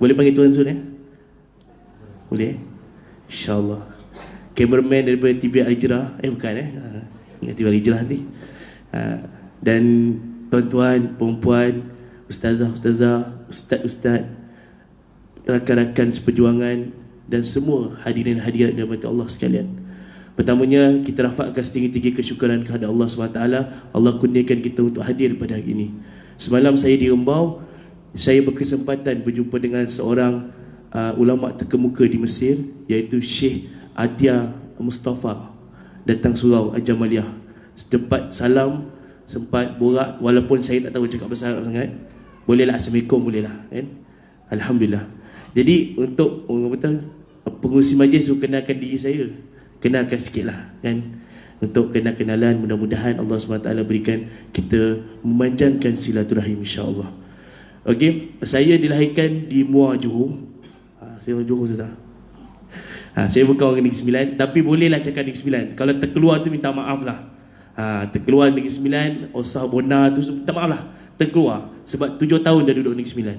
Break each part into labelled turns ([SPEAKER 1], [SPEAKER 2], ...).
[SPEAKER 1] Boleh panggil Tuan Zul Boleh InsyaAllah. Cameraman daripada TV Al-Hijrah. Bukan ingat TV Al-Hijrah nanti. Dan tuan-tuan, perempuan, ustazah-ustazah, ustaz-ustaz, rakan-rakan seperjuangan dan semua hadirin hadirat daripada Allah sekalian. Pertamanya kita rafakkan setinggi-tinggi kesyukuran kepada Allah SWT. Allah kurniakan kita untuk hadir pada hari ini. Semalam saya di Rembau, saya berkesempatan berjumpa dengan seorang ulama terkemuka di Mesir, iaitu Syekh Adia Mustafa. Datang surau Ajamaliyah. Sempat salam, sempat borak, walaupun saya tak tahu cakap bahasa Arab sangat. Bolehlah Assalamualaikum, bolehlah kan? Alhamdulillah. Jadi untuk orang kata pengurusi majlis kenalkan diri saya, kenalkan sikitlah kan, untuk kenal-kenalan. Mudah-mudahan Allah SWT berikan kita memanjangkan silaturahim insya-Allah. Okey, saya dilahirkan di Muar, Johor. Saya orang Johor Ustaz. Saya bukan orang Negeri Sembilan, tapi bolehlah cakap Negeri Sembilan. Kalau terkeluar tu minta maaf lah. Terkeluar Negeri Sembilan, Osah Bona tu minta maaf lah. Terkeluar sebab 7 tahun dah duduk Negeri Sembilan.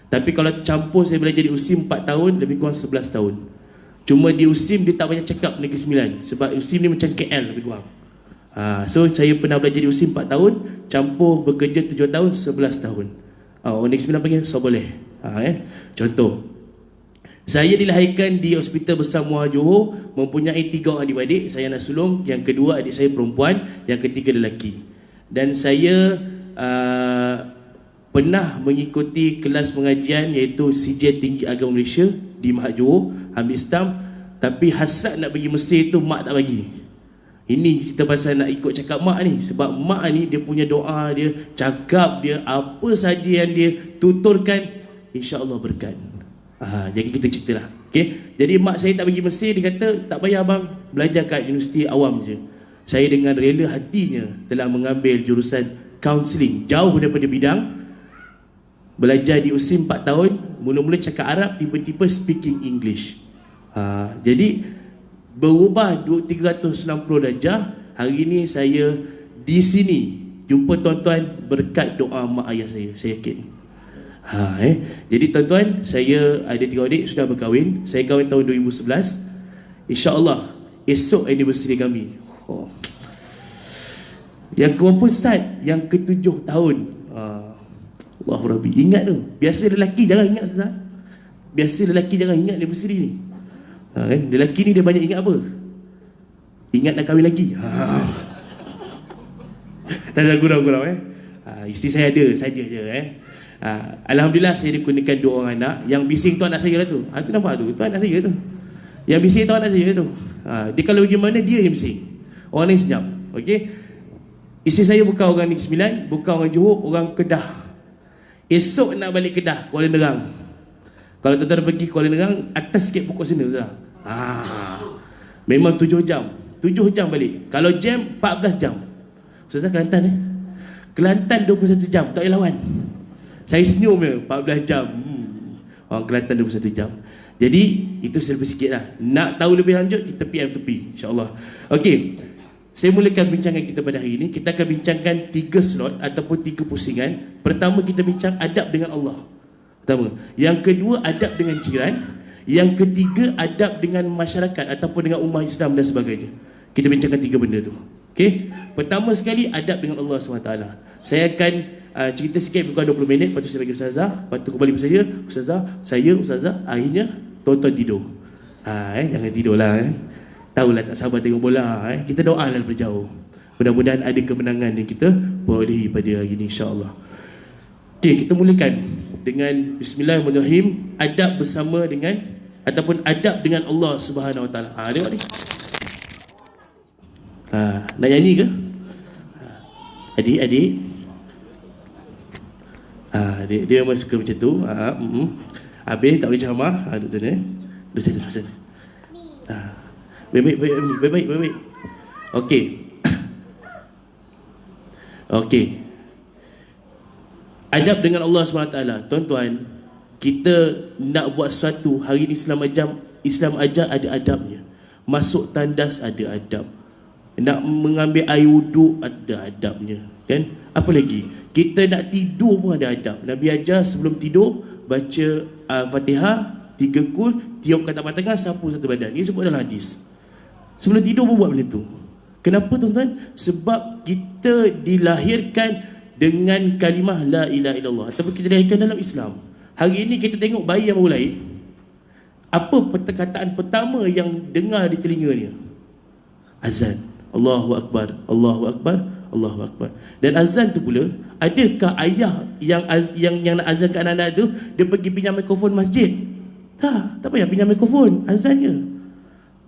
[SPEAKER 1] Tapi kalau campur, saya belajar di USIM 4 tahun, lebih kurang 11 tahun. Cuma di USIM dia tak banyak cakap Negeri Sembilan, sebab USIM ni macam KL lebih kurang. So saya pernah belajar di USIM 4 tahun, campur bekerja 7 tahun, 11 tahun. Orang Negeri Sembilan panggil so boleh. Kan? Contoh, saya dilahirkan di Hospital Besar Muar Johor, mempunyai 3 orang adik-adik. Saya anak sulung, yang kedua adik saya perempuan, yang ketiga lelaki. Dan saya pernah mengikuti kelas pengajian iaitu CJ Tinggi Agama Malaysia di Mahat Johor, ambil stamp. Tapi hasrat nak pergi Mesir tu mak tak bagi. Ini cerita pasal nak ikut cakap mak ni. Sebab mak ni dia punya doa, dia cakap dia, apa saja yang dia tuturkan, insya-Allah berkat. Jadi kita ceritalah. Okay? Jadi mak saya tak pergi Mesir. Dia kata, tak payah abang, belajar kat universiti awam je. Saya dengan rela hatinya telah mengambil jurusan kaunseling, jauh daripada bidang. Belajar di USIM 4 tahun, mula-mula cakap Arab, tiba-tiba speaking English. Jadi berubah 360 darjah. Hari ini saya di sini jumpa tuan-tuan berkat doa mak ayah saya yakin. Jadi tuan-tuan, saya ada 3 adik sudah berkahwin. Saya kahwin tahun 2011. InsyaAllah esok anniversary kami. Yang ke-berapa Ustaz? Yang ke-7 tahun. Allah Rabbi, ingat tu. Biasa lelaki jangan ingat Ustaz. Biasa lelaki jangan ingat anniversary ni. Kan? Lelaki ni dia banyak ingat apa? Ingat nak kahwin lagi. Tak ada gurau-gurau isteri saya ada saja je Alhamdulillah saya dikurniakan 2 orang anak. Yang bising tu anak saya lah tu. Tu nampak tu, tu anak saya tu. Yang bising tu anak saya tu. Dia kalau pergi mana dia yang bising. Orang lain senyap. Okey. Isteri saya bukan orang Negeri Sembilan, bukan orang Johor, orang Kedah. Esok nak balik Kedah, Kuala Nerang. Kalau tuan-tuan pergi Kuala Nerang, atas sikit pokok sana Ustaz. Memang 7 jam. 7 jam balik. Kalau jam 14 jam. Ustaz Kelantan Kelantan 21 jam, tak boleh lawan. Saya senyum je, 14 jam. Orang Kelantan 21 jam. Jadi itu selebih sikit lah. Nak tahu lebih lanjut, kita PM tepi, insyaAllah. Okey, saya mulakan bincangan kita pada hari ini. Kita akan bincangkan 3 slot ataupun 3 pusingan. Pertama, kita bincang adab dengan Allah. Pertama. Yang kedua, adab dengan jiran. Yang ketiga, adab dengan masyarakat ataupun dengan ummah Islam dan sebagainya. Kita bincangkan 3 benda tu. Okey. Pertama sekali, adab dengan Allah SWT. Saya akan cerita sikit bukan 20 minit. Lepas tu saya bagi Ustazah. Lepas tu kembali saya. Ustazah. Akhirnya tonton tidur. Jangan tidur lah. Tahulah tak sabar tengok bola. Kita doa lah berjauh. Mudah-mudahan ada kemenangan yang kita perolehi pada hari ini, insyaAllah. Okey, kita mulakan dengan Bismillahirrahmanirrahim. Adab bersama dengan ataupun adab dengan Allah Subhanahu Wa Taala. Tengok ni. Nak nyanyi ke? Adik-adik. Dia memang suka macam tu. Habis tak boleh ceramah. Duduk sana. Duduk sana. Baik. Okey. Adab dengan Allah SWT. Tuan-tuan, kita nak buat sesuatu. Hari ini Islam ajar ada adabnya. Masuk tandas ada adab. Nak mengambil air wuduk ada adabnya. Kan? Apa lagi? Kita nak tidur pun ada adab. Nabi ajar sebelum tidur, baca Fatihah, 3 kul, tiup kat tapak tangan, sapu satu badan. Ini sebut dalam hadis. Sebelum tidur pun buat benda tu. Kenapa tuan-tuan? Sebab kita dilahirkan dengan kalimah la ilaha illallah, ataupun kita dilahirkan dalam Islam. Hari ini kita tengok bayi yang baru lahir, apa perkataan pertama yang dengar di telinganya? Azan. Allahu Akbar, Allahu Akbar, Allahu Akbar. Dan azan tu pula, adakah ayah yang nak azankan anak-anak tu, dia pergi pinjam mikrofon masjid? Tak payah pinjam mikrofon, azan je.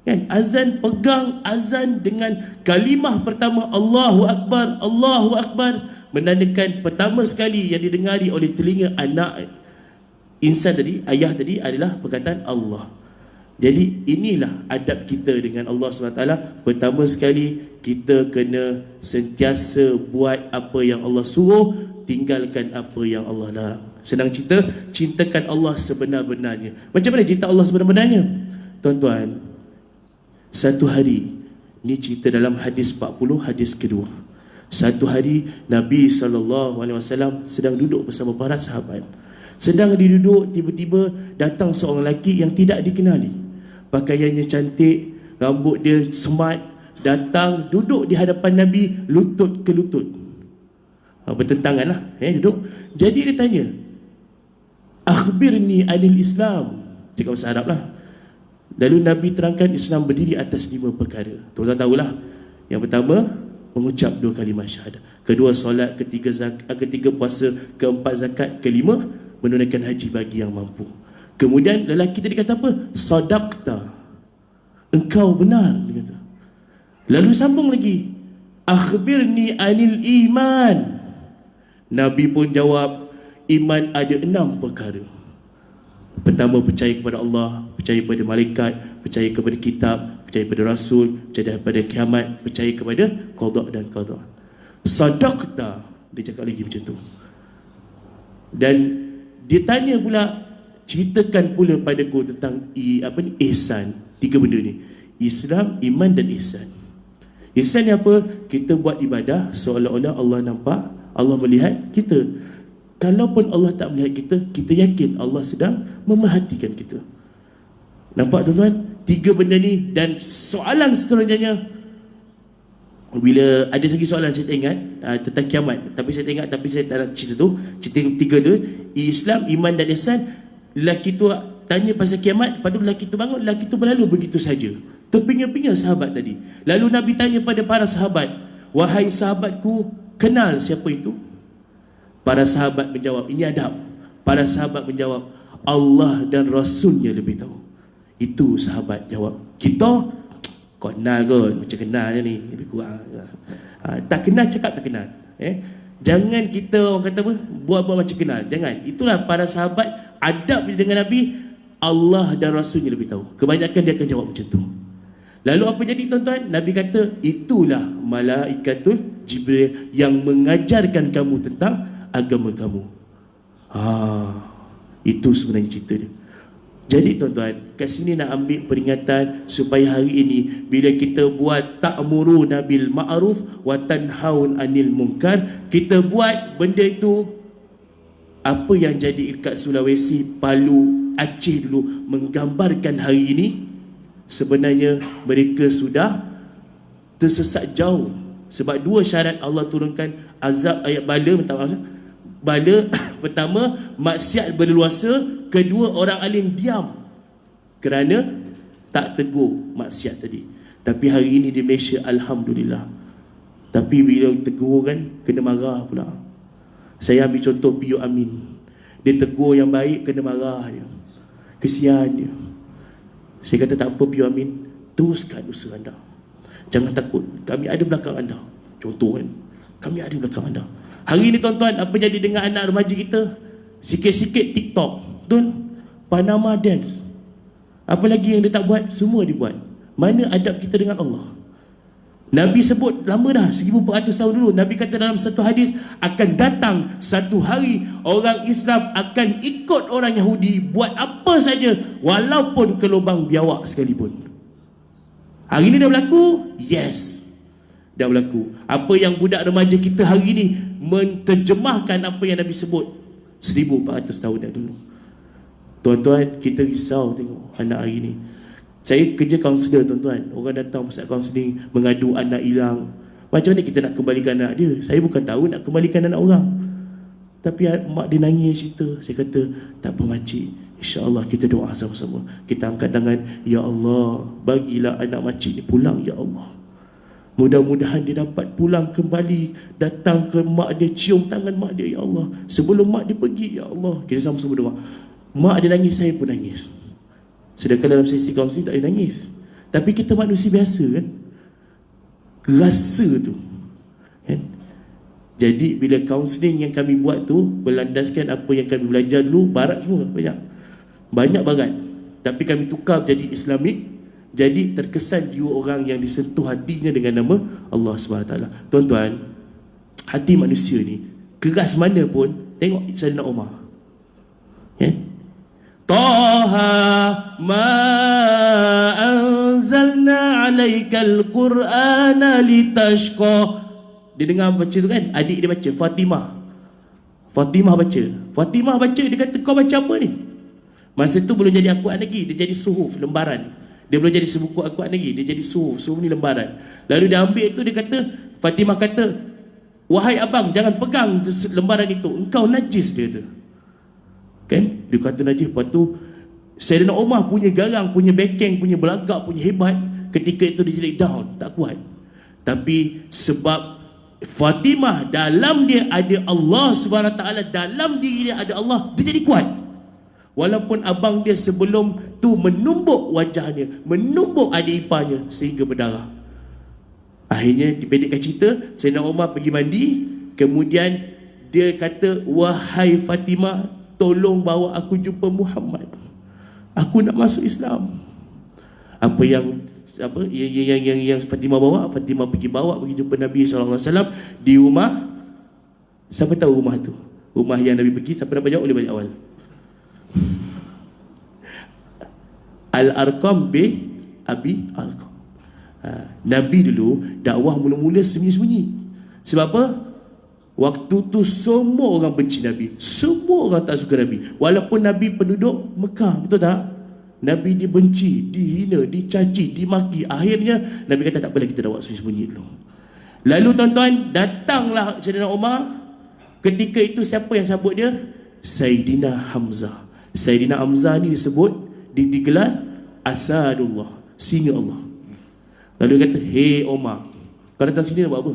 [SPEAKER 1] Kan? Azan, pegang azan dengan kalimah pertama Allahu Akbar, Allahu Akbar, menandakan pertama sekali yang didengari oleh telinga anak insan tadi, ayah tadi, adalah perkataan Allah. Jadi inilah adab kita dengan Allah SWT. Pertama sekali, kita kena sentiasa buat apa yang Allah suruh, tinggalkan apa yang Allah larang. Senang cerita, cintakan Allah sebenar-benarnya. Macam mana cinta Allah sebenar-benarnya? Tuan-tuan, satu hari, ni cerita dalam hadis 40, hadis kedua. Satu hari Nabi SAW sedang duduk bersama para sahabat. Sedang duduk, tiba-tiba datang seorang lelaki yang tidak dikenali. Pakaiannya cantik, rambut dia smart, datang duduk di hadapan Nabi, lutut ke lutut. Bertentangan lah, duduk. Jadi dia tanya, akhbirni anil Islam. Cakap bahasa Arab lah. Lalu Nabi terangkan Islam berdiri atas 5 perkara. Tuan-tuan tahulah. Yang pertama, mengucap 2 kalimah syahadah. Kedua, solat. Ketiga, puasa. Keempat, zakat. Kelima, menunaikan haji bagi yang mampu. Kemudian lelaki tadi kata apa? Sadaqta. Engkau benar, dia kata. Lalu sambung lagi, akhbirni anil iman. Nabi pun jawab, iman ada 6 perkara. Pertama, percaya kepada Allah, percaya kepada malaikat, percaya kepada kitab, percaya kepada rasul, percaya kepada kiamat, percaya kepada qada dan qadar. Sadaqta, dia cakap lagi macam tu. Dan dia tanya pula, ceritakan pula padaku tentang ihsan. 3 benda ni, Islam, iman dan ihsan. Ihsan ni apa? Kita buat ibadah seolah-olah Allah nampak, Allah melihat kita. Kalaupun Allah tak melihat kita, kita yakin Allah sedang memerhatikan kita. Nampak tuan-tuan? 3 benda ni. Dan soalan seterusnya, bila ada lagi soalan saya tak ingat tentang kiamat, tapi saya tak ingat, tapi saya tak nak cerita tu. Cerita 3 tu, Islam, iman dan ihsan. Lelaki tu tanya pasal kiamat, lepas tu lelaki tu bangun, lelaki tu berlalu begitu saja. Terpinga-pinga sahabat tadi. Lalu Nabi tanya pada para sahabat, wahai sahabatku, kenal siapa itu? Para sahabat menjawab, ini adab. Para sahabat menjawab, Allah dan Rasulnya lebih tahu. Itu sahabat jawab. Kita, kau kenal kot, macam kenal je ni, lebih kurang. Tak kenal, cakap tak kenal. Jangan kita, orang kata apa, buat-buat macam kenal. Jangan. Itulah para sahabat, adab dengan Nabi, Allah dan Rasulnya lebih tahu. Kebanyakan dia akan jawab macam tu. Lalu apa jadi tuan-tuan? Nabi kata, itulah malaikatul Jibril yang mengajarkan kamu tentang agama kamu. Itu sebenarnya cerita dia. Jadi tuan-tuan, kat sini nak ambil peringatan supaya hari ini bila kita buat ta'muruna bil ma'ruf wa tanhaun anil munkar, kita buat benda itu. Apa yang jadi kat Sulawesi, Palu, Aceh dulu menggambarkan hari ini, sebenarnya mereka sudah tersesat jauh. Sebab 2 syarat Allah turunkan azab, ayat bala, minta maaf. Bala pertama, maksiat berleluasa. Kedua, orang alim diam kerana tak tegur maksiat tadi. Tapi hari ini di Malaysia, alhamdulillah. Tapi bila tegur kan, kena marah pula. Saya ambil contoh P.U. Amin. Dia tegur yang baik, kena marah dia. Kesian dia. Saya kata, tak apa P.U. Amin, teruskan usaha anda. Jangan takut, kami ada belakang anda. Contoh kan, kami ada belakang anda. Hari ini tuan-tuan, apa jadi dengan anak remaja kita? Sikit-sikit TikTok, betul? Panama Dance. Apa lagi yang dia tak buat? Semua dia buat. Mana adab kita dengan Allah? Nabi sebut lama dah, 1400 tahun dulu. Nabi kata dalam satu hadis, akan datang satu hari orang Islam akan ikut orang Yahudi buat apa saja, walaupun ke lubang biawak sekalipun. Hari ini dah berlaku? Yes, dah berlaku. Apa yang budak remaja kita hari ini menterjemahkan apa yang Nabi sebut 1400 tahun dah dulu. Tuan-tuan, kita risau tengok anak hari ni. Saya kerja kaunselor tuan-tuan. Orang datang pusat kaunseling mengadu anak hilang. Macam mana kita nak kembalikan anak dia? Saya bukan tahu nak kembalikan anak orang. Tapi mak dia nangis cerita. Saya kata, tak apa makcik, InsyaAllah kita doa sama-sama. Kita angkat tangan, Ya Allah, bagilah anak makcik ni pulang, Ya Allah. Mudah-mudahan dia dapat pulang kembali, datang ke mak dia, cium tangan mak dia, Ya Allah. Sebelum mak dia pergi, Ya Allah. Kita sama-sama doa. Mak dia nangis, saya pun nangis. Sedangkan dalam sesi kaunseling tak ada nangis. Tapi kita manusia biasa kan, rasa tu kan? Jadi bila kaunseling yang kami buat tu berlandaskan apa yang kami belajar dulu, barat semua banyak barat, tapi kami tukar jadi Islamik. Jadi terkesan jiwa orang yang disentuh hatinya dengan nama Allah SWT. Tuan-tuan, hati manusia ni keras mana pun, tengok Sayyidina Umar kan? Taha ma anzalna alaikal Qur'ana litashqa. Dia dengar baca tu kan, adik dia baca, Fatimah baca, dia kata, kau baca apa ni? Masa tu belum jadi Al-Quran lagi, dia jadi suhuf, lembaran. Dia belum jadi sebuku Al-Quran lagi, dia jadi suhuf ni lembaran. Lalu dia ambil tu, dia kata, Fatimah kata, wahai abang, jangan pegang lembaran itu, engkau najis, dia kata. Kan? Dia kata najis. Lepas tu Sayyidina Umar punya garang, punya backing, punya belagak, punya hebat. Ketika itu dia jadi down, tak kuat. Tapi sebab Fatimah dalam dia ada Allah SWT, dalam diri dia ada Allah, dia jadi kuat. Walaupun abang dia sebelum tu menumbuk wajahnya, menumbuk adik iparnya sehingga berdarah. Akhirnya dipendekkan cerita, Sayyidina Umar pergi mandi. Kemudian dia kata, wahai Fatimah, tolong bawa aku jumpa Muhammad. Aku nak masuk Islam. Apa yang Fatimah bawa? Fatimah pergi jumpa Nabi SAW di rumah. Siapa tahu rumah tu? Rumah yang Nabi pergi, siapa dapat jawab boleh balik awal. Al-Arqam bin Abi Arqam. Nabi dulu dakwah mula-mula sembunyi-sembunyi. Sebab apa? Waktu tu semua orang benci Nabi, semua orang tak suka Nabi. Walaupun Nabi penduduk Mekah, betul tak? Nabi dibenci, dihina, dicaci, dimaki. Akhirnya Nabi kata tak apalah, kita dakwah sembunyi-sembunyi dulu. Lalu tuan-tuan, datanglah Sayyidina Umar. Ketika itu siapa yang sambut dia? Sayyidina Hamzah. Sayyidina Hamzah ni disebut, digelar Asadullah, singa Allah. Lalu dia kata, hei Umar, kau datang sini nak buat apa?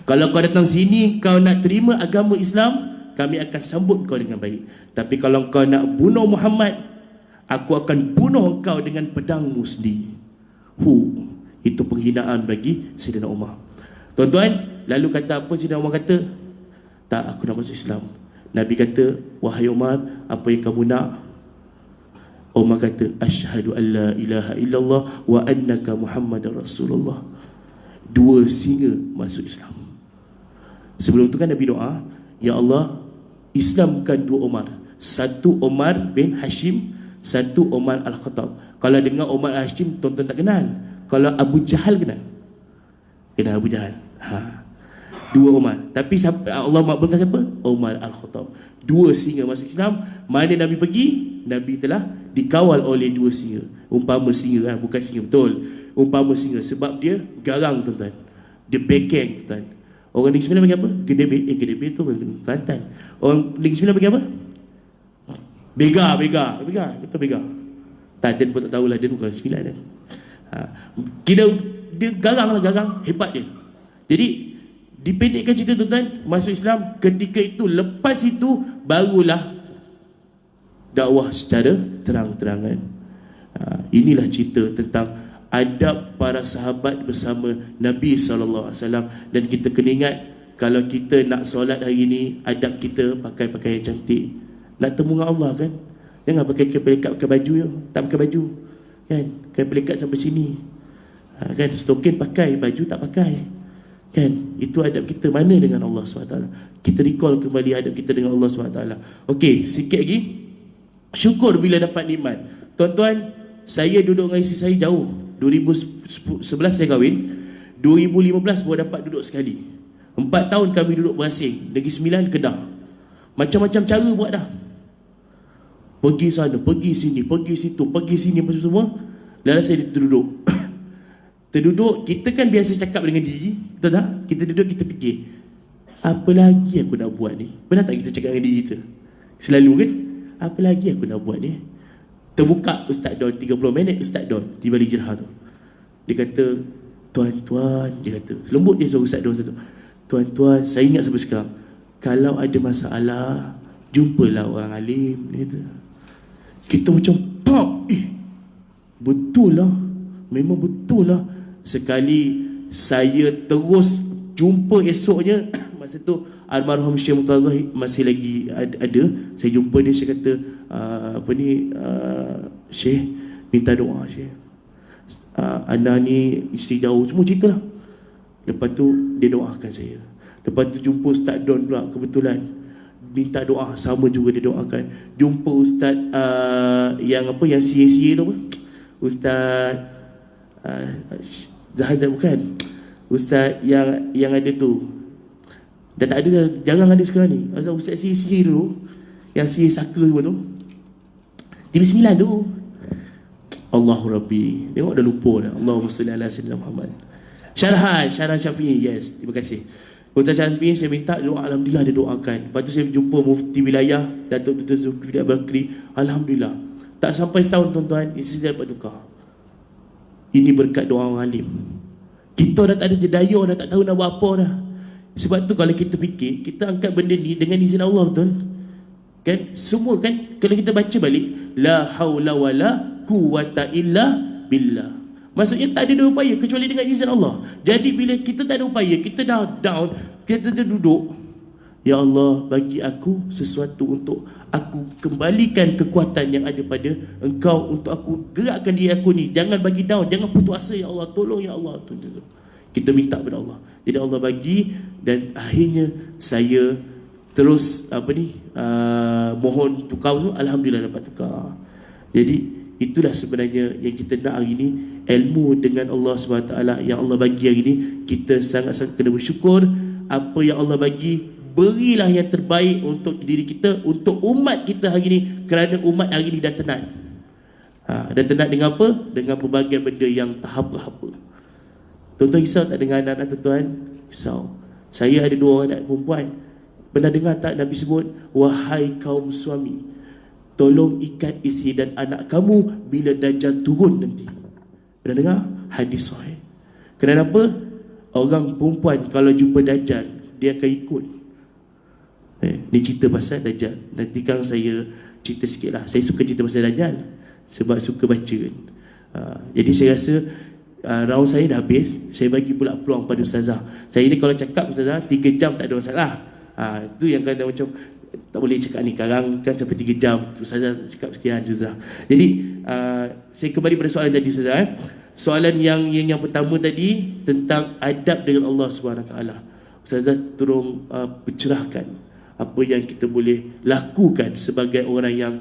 [SPEAKER 1] Kalau kau datang sini, kau nak terima agama Islam, kami akan sambut kau dengan baik. Tapi kalau kau nak bunuh Muhammad, aku akan bunuh kau dengan pedangmu sendiri. Itu penghinaan bagi Sayyidina Umar. Tuan-tuan, lalu kata apa Sayyidina Umar kata? Tak, aku nak masuk Islam. Nabi kata, wahai Umar, apa yang kamu nak? Umar kata, asyhadu an la ilaha illallah wa annaka Muhammadar Rasulullah. Dua singa masuk Islam. Sebelum tu kan Nabi doa, ya Allah, Islamkan dua Umar. Satu Umar bin Hashim, satu Umar Al-Khattab. Kalau dengar Umar Al-Hashim, tuan-tuan tak kenal. Kalau Abu Jahal kenal? Kenal Abu Jahal. Dua Umar. Tapi Allah makbulkan siapa? Umar Al-Khattab. Dua singa masuk Islam. Mana Nabi pergi, Nabi telah dikawal oleh dua singa. Umpama singa kan? Bukan singa betul. Umpama singa. Sebab dia garang tuan-tuan. Dia backing tuan-tuan. Orang Negeri Sembilan panggil apa? Gedebe. Gedebe tu Kelantan. Orang Negeri Sembilan panggil apa? Bega. Kita bega. Tak, Dan pun tak tahulah. Dan bukan Sembilan kan. Kira dia garang. Hebat dia. Jadi dipendekkan cerita tuan-tuan, masuk Islam. Ketika itu, lepas itu barulah dakwah secara terang-terangan. Inilah cerita tentang adab para sahabat bersama Nabi SAW. Dan kita kena ingat, kalau kita nak solat hari ini, adab kita pakai pakaian cantik. Nak temu dengan Allah kan, jangan pakai pelikat, pakai baju ya. Tak pakai baju kan, pakai pelikat sampai sini kan, stokin pakai, baju tak pakai kan. Itu adab kita. Mana dengan Allah SWT? Kita recall kembali adab kita dengan Allah SWT. Okey, sikit lagi. Syukur bila dapat nikmat. Tuan-tuan, saya duduk dengan isteri saya jauh. 2011 saya kahwin, 2015 baru dapat duduk sekali. 4 tahun kami duduk berasing. Negeri Sembilan, Kedah. Macam-macam cara buat dah. pergi sana, pergi sini, pergi situ, pergi sini, apa semua. Lalu saya terduduk. Terduduk, kita kan biasa cakap dengan diri, betul tak? Kita duduk, kita fikir, apa lagi aku nak buat ni? Pernah tak kita cakap dengan diri kita? Selalu kan? Apa lagi aku nak buat ni? Terbuka Ustaz Don 30 minit, Ustaz Don Tiba Hijrah tu. Dia kata, tuan-tuan, dia kata, lembut dia suruh Ustaz Don satu. Tuan-tuan, saya ingat sampai sekarang, kalau ada masalah, jumpalah orang alim. Dia kata. Kita macam pop, betul lah, memang betul lah. Sekali saya terus jumpa esoknya, masa tu almarhum Syekh Murtaza masih lagi ada. Saya jumpa dia, saya kata, Syekh, minta doa Syekh. Ana ni isteri jauh, semua cerita lah. Lepas tu dia doakan saya. Lepas tu jumpa Ustaz Don pula, kebetulan minta doa, sama juga dia doakan. Jumpa Ustaz yang CA tu apa? Ustaz Zahazat bukan? Ustaz yang ada tu dah tak ada dah, jarang ada sekarang ni. Ustaz CA dulu, yang CA Saka semua tu, TV9 tu. Allahu Rabbi, tengok dah lupa dah. Allahumma salli ala sayyidina Muhammad. Syarahan Syafi'i, yes, terima kasih. Ustaz Syafi'i, saya minta doa, alhamdulillah dia doakan. Lepas tu saya jumpa mufti wilayah Datuk Dr. Zulkifli Bakri, alhamdulillah. Tak sampai setahun tuan-tuan, isteri dia dapat tukar. Ini berkat doa orang alim. Kita dah tak ada daya, dah tak tahu nak buat apa dah. Sebab tu kalau kita fikir, kita angkat benda ni dengan izin Allah, betul? Kan? Semua kan, kalau kita baca balik, la haula wala quwata illa billah. Maksudnya tak ada upaya kecuali dengan izin Allah. Jadi bila kita tak ada upaya, kita dah down, kita dah duduk, ya Allah, bagi aku sesuatu untuk aku kembalikan kekuatan yang ada pada Engkau, untuk aku gerakkan diri aku ni. Jangan bagi down, jangan putus asa ya Allah, tolong ya Allah. Kita minta kepada Allah. Jadi Allah bagi, dan akhirnya saya terus mohon tukar tu, alhamdulillah dapat tukar. Jadi itulah sebenarnya yang kita nak hari ni, ilmu dengan Allah SWT yang Allah bagi hari ni. Kita sangat-sangat kena bersyukur. Apa yang Allah bagi, berilah yang terbaik untuk diri kita, untuk umat kita hari ni, kerana umat hari ni dah tenat. Dah tenat dengan apa? Dengan pelbagai benda yang tak apa-apa. Tuan-tuan risau tak dengan anak-anak tuan-tuan? Risau. Saya ada 2 orang anak perempuan. Pernah dengar tak Nabi sebut, wahai kaum suami, tolong ikat isteri dan anak kamu bila Dajjal turun nanti. Pernah dengar? Hadis sahih. Kenapa? Orang perempuan kalau jumpa Dajjal, dia akan ikut. Ni cerita pasal Dajjal. Nanti kan saya cerita sikit lah. Saya suka cerita pasal Dajjal sebab suka baca kan. Jadi saya rasa round saya dah habis. Saya bagi pula peluang pada Ustazah. Saya ni kalau cakap Ustazah 3 jam tak ada masalah. Itu yang kadang macam tak boleh cakap ni, sekarang kan sampai 3 jam. Ustazah cakap sekian Ustazah. Jadi saya kembali pada soalan tadi Ustazah. Soalan yang pertama tadi tentang adab dengan Allah SWT. Ustazah tolong bercerahkan apa yang kita boleh lakukan sebagai orang yang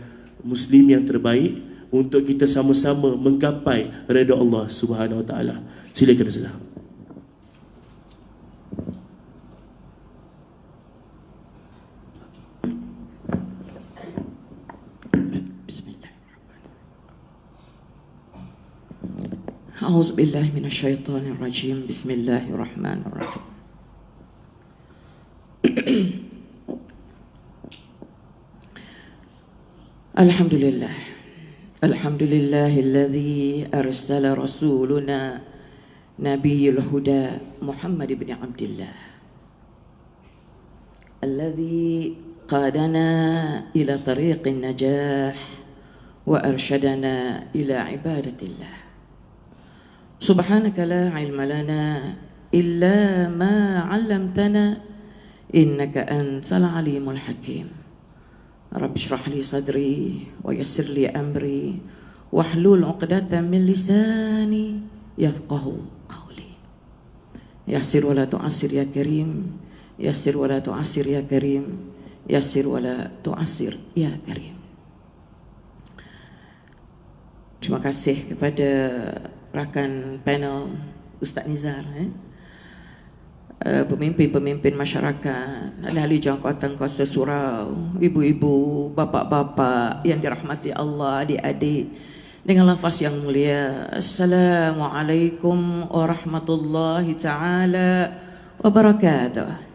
[SPEAKER 1] Muslim yang terbaik untuk kita sama-sama menggapai redha Allah Subhanahu Wa Taala. Silakan Ustazah.
[SPEAKER 2] A'udzubillahi minasyaitonirrajim. Bismillahirrahmanirrahim. Alhamdulillah. Alhamdulillahilladzi arsala rasuluna nabiyul huda Muhammad ibn Abdullah alladzi qadana ila tariqin najah wa arsyadana ila ibadatillah. Subhanaka la ilma lana illa ma 'allamtana innaka antal alimul hakim. Rabbi shrah li sadri wa yassir li amri wahlul 'uqdatam min lisani yafqahu qawli. Yassir wa la tu'assir ya karim, yassir wa la tu'assir ya karim, yassir wa la tu'assir ya karim. Terima kasih kepada rakan panel Ustaz Nizar. pemimpin-pemimpin masyarakat, ahli jangkauan kuasa surau, ibu-ibu, bapa-bapa yang dirahmati Allah, adik-adik, dengan lafaz yang mulia, Assalamualaikum warahmatullahi taala wabarakatuh.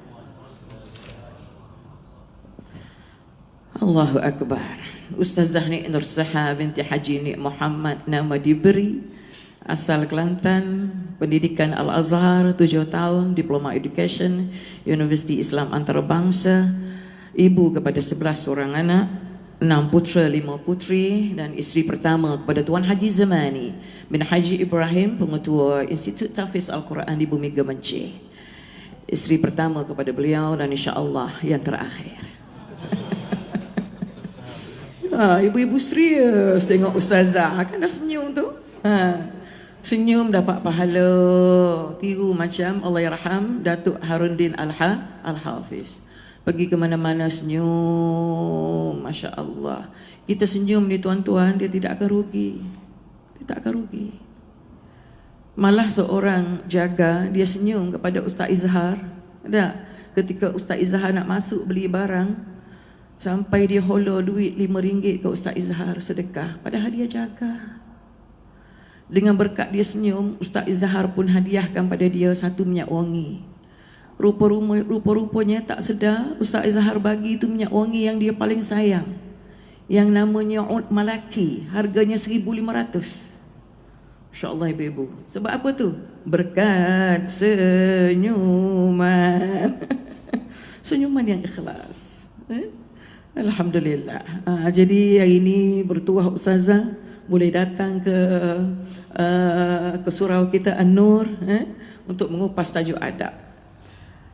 [SPEAKER 2] Allahu Akbar. Ustazah Nik Nur Saha binti Haji Nik Muhammad, nama diberi, asal Kelantan, pendidikan Al-Azhar 7 tahun, diploma education, Universiti Islam Antarabangsa, ibu kepada 11 orang anak, 6 putra 5 putri, dan isteri pertama kepada Tuan Haji Zamani bin Haji Ibrahim, pengetua Institut Tahfiz Al-Quran di Bumi Gemencih. Isteri pertama kepada beliau dan insya-Allah yang terakhir. Ibu-ibu serius tengok ustazah, kan dah senyum tu. Senyum dapat pahala. Tiru macam Allahyarham Datuk Haruddin Al-Hafiz. Pergi ke mana-mana senyum, Masya Allah. Kita senyum ni tuan-tuan, dia tidak akan rugi. Dia tak akan rugi. Malah seorang jaga, dia senyum kepada Ustaz Izhar. Tak? Ketika Ustaz Izhar nak masuk beli barang, sampai dia holo duit RM5 ke Ustaz Izhar sedekah, padahal dia jaga. Dengan berkat dia senyum, Ustaz Izhar pun hadiahkan pada dia 1 minyak wangi. Rupa-rupanya tak sedar, Ustaz Izhar bagi itu minyak wangi yang dia paling sayang, yang namanya Ud Malaki, harganya 1,500. InsyaAllah ibu-ibu. Sebab apa tu? Berkat senyuman. Senyuman yang ikhlas. Alhamdulillah. Jadi hari ini bertuah ustazah boleh datang ke surau kita An-Nur untuk mengupas tajuk adab.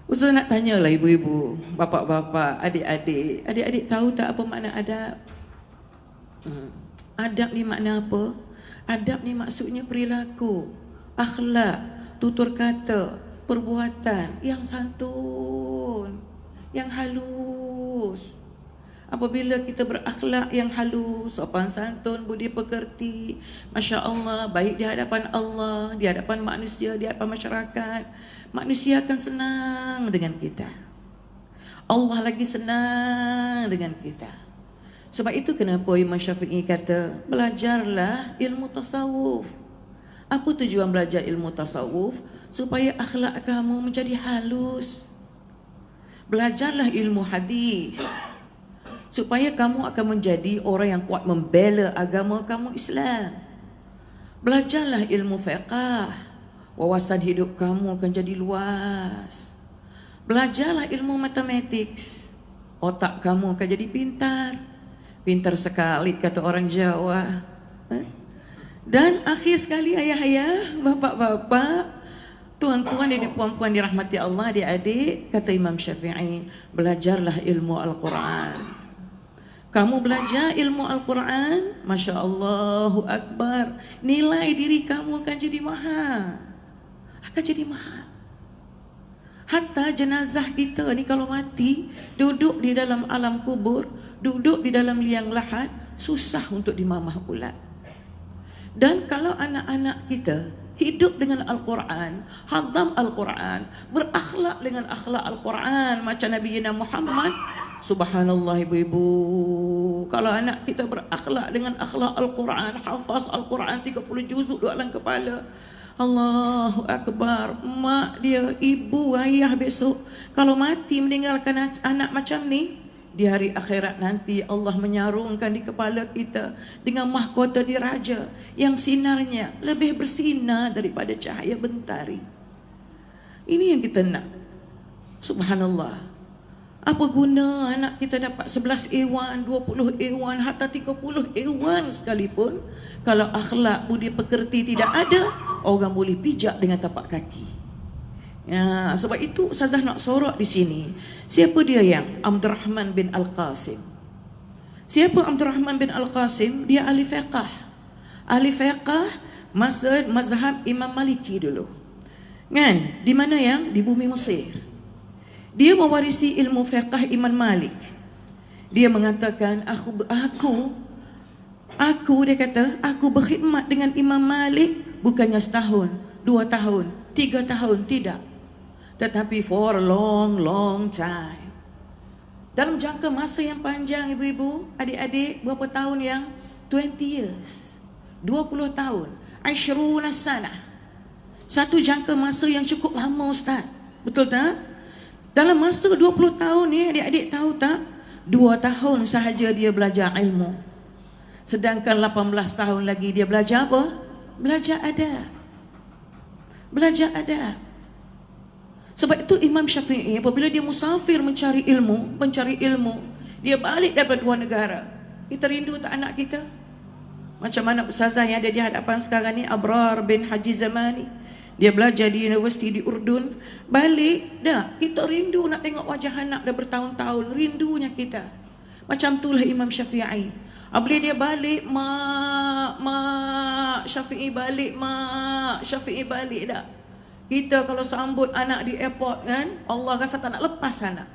[SPEAKER 2] Ustaz nak tanyalah ibu-ibu, bapak-bapak, adik-adik. Adik-adik tahu tak apa makna adab? Adab ni makna apa? Adab ni maksudnya perilaku, akhlak, tutur kata, perbuatan yang santun, yang halus. Apabila kita berakhlak yang halus, sopan santun, budi pekerti, Masya Allah, baik di hadapan Allah, di hadapan manusia, di hadapan masyarakat, manusia akan senang dengan kita. Allah lagi senang dengan kita. Sebab itu kenapa Imam Syafi'i kata, belajarlah ilmu tasawuf. Apa tujuan belajar ilmu tasawuf? Supaya akhlak kamu menjadi halus. Belajarlah ilmu hadis, supaya kamu akan menjadi orang yang kuat membela agama kamu Islam. Belajarlah ilmu fiqh, wawasan hidup kamu akan jadi luas. Belajarlah ilmu matematik, otak kamu akan jadi pintar. Pintar sekali kata orang Jawa. Dan akhir sekali ayah-ayah, bapak-bapak, tuan-tuan dan puan-puan dirahmati Allah, adik-adik, kata Imam Syafi'i, belajarlah ilmu Al-Quran. Kamu belajar ilmu Al-Quran, Masya Allahu Akbar, nilai diri kamu akan jadi mahal. Akan jadi mahal. Hatta jenazah kita ni kalau mati, duduk di dalam alam kubur, duduk di dalam liang lahat, susah untuk dimamah ulat. Dan kalau anak-anak kita hidup dengan Al-Quran, hadam Al-Quran, berakhlak dengan akhlak Al-Quran macam Nabi Muhammad, subhanallah ibu-ibu, kalau anak kita berakhlak dengan akhlak Al-Quran, hafaz Al-Quran 30 juzuk dalam kepala, Allahu Akbar, mak dia, ibu, ayah besok kalau mati meninggalkan anak macam ni, di hari akhirat nanti Allah menyarungkan di kepala kita dengan mahkota diraja yang sinarnya lebih bersinar daripada cahaya mentari. Ini yang kita nak. Subhanallah. Apa guna anak kita dapat 11 ewan, 20 ewan, hatta 30 ewan sekalipun, kalau akhlak budi pekerti tidak ada, orang boleh pijak dengan tapak kaki. Ya, sebab itu Ustazah nak sorok di sini. Siapa dia yang Abdurrahman bin Al-Qasim? Siapa Abdurrahman bin Al-Qasim? Dia ahli fiqh. Ahli fiqh mazhab Imam Maliki dulu. Kan? Di mana yang? Di bumi Mesir. Dia mewarisi ilmu fiqh Imam Malik. Dia mengatakan aku dia kata, aku berkhidmat dengan Imam Malik bukannya setahun, 2 tahun, 3 tahun, tidak. Tetapi for a long time, dalam jangka masa yang panjang, ibu-ibu, adik-adik, berapa tahun yang 20 years, 20 tahun, 20 sana. Satu jangka masa yang cukup lama, Ustaz. Betul tak? Dalam masa 20 tahun ni, adik-adik tahu tak? 2 tahun sahaja dia belajar ilmu. Sedangkan 18 tahun lagi dia belajar apa? Belajar adab. Belajar adab. Sebab itu Imam Syafi'i apabila dia musafir mencari ilmu, dia balik daripada luar negara. Kita rindu tak anak kita? Macam mana ustazah yang ada di hadapan sekarang ni, Abrar bin Haji Zamani. Dia belajar di universiti di Urdun. Balik dah, kita rindu nak tengok wajah anak dah bertahun-tahun. Rindunya kita. Macam itulah Imam Syafi'i. Apabila dia balik, mak Syafi'i balik dah. Kita kalau sambut anak di airport kan, Allah rasa tak nak lepas anak.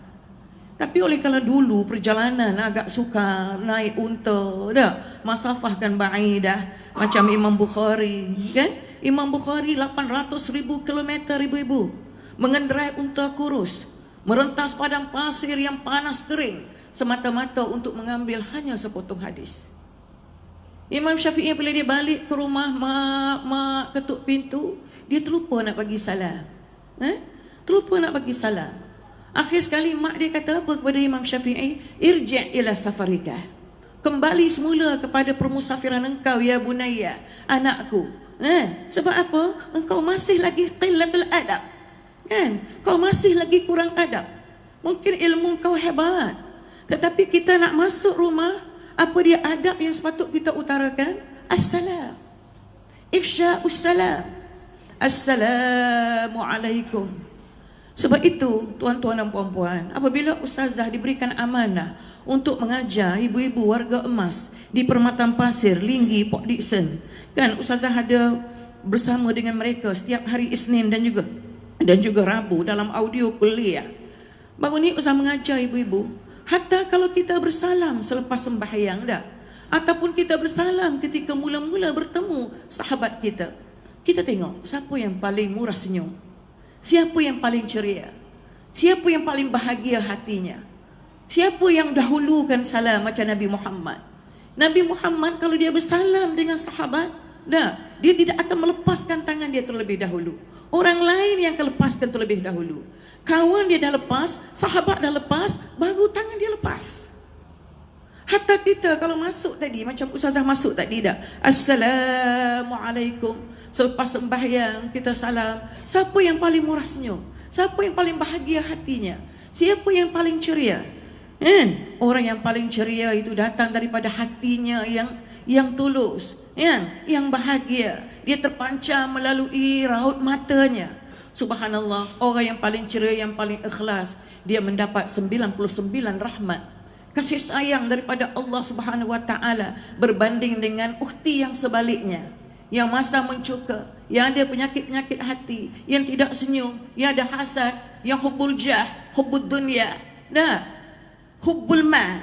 [SPEAKER 2] Tapi oleh kerana dulu perjalanan agak sukar, naik unta dah, masafah kan ba'idah, macam Imam Bukhari kan. Imam Bukhari 800,000 kilometer, ibu-ibu, mengendarai unta kurus, merentas padang pasir yang panas kering, semata-mata untuk mengambil hanya sepotong hadis. Imam Syafi'i bila dia balik ke rumah, mak ketuk pintu, dia terlupa nak bagi salam. Terlupa nak bagi salam. Akhir sekali mak dia kata apa kepada Imam Syafi'i? Irji' ila safarika. Kembali semula kepada permusafiran engkau ya bunayya, anakku. Sebab apa? Engkau masih lagi qillatul adab. Kau masih lagi kurang adab. Mungkin ilmu kau hebat, tetapi kita nak masuk rumah, apa dia adab yang sepatut kita utarakan? Assalam. Ifsha'us salam. Assalamualaikum. Sebab itu, tuan-tuan dan puan-puan, apabila ustazah diberikan amanah untuk mengajar ibu-ibu warga emas di Permatan Pasir, Linggi, Port Dickson, kan ustazah ada bersama dengan mereka setiap hari Isnin dan juga Rabu dalam audio kuliah. Baru ni ustazah mengajar ibu-ibu, hatta kalau kita bersalam selepas sembahyang dah, ataupun kita bersalam ketika mula-mula bertemu sahabat kita, kita tengok siapa yang paling murah senyum, siapa yang paling ceria, siapa yang paling bahagia hatinya, siapa yang dahulukan salam macam Nabi Muhammad. Nabi Muhammad kalau dia bersalam dengan sahabat, dia tidak akan melepaskan tangan dia terlebih dahulu. Orang lain yang akan lepaskan terlebih dahulu. Kawan dia dah lepas, sahabat dah lepas, baru tangan dia lepas. Hatta kita kalau masuk tadi, macam ustazah masuk tadi dah, Assalamualaikum. Selepas sembahyang kita salam. Siapa yang paling murah senyum? Siapa yang paling bahagia hatinya? Siapa yang paling ceria? Orang yang paling ceria itu datang daripada hatinya yang tulus, yang bahagia. Dia terpancar melalui raut matanya. Subhanallah, orang yang paling ceria, yang paling ikhlas, dia mendapat 99 rahmat, kasih sayang daripada Allah Subhanahu wa taala, berbanding dengan ukhti yang sebaliknya, yang masa mencuka, yang ada penyakit-penyakit hati, yang tidak senyum, yang ada hasad, yang hubbul jah, hubbud dunya, hubbul mal.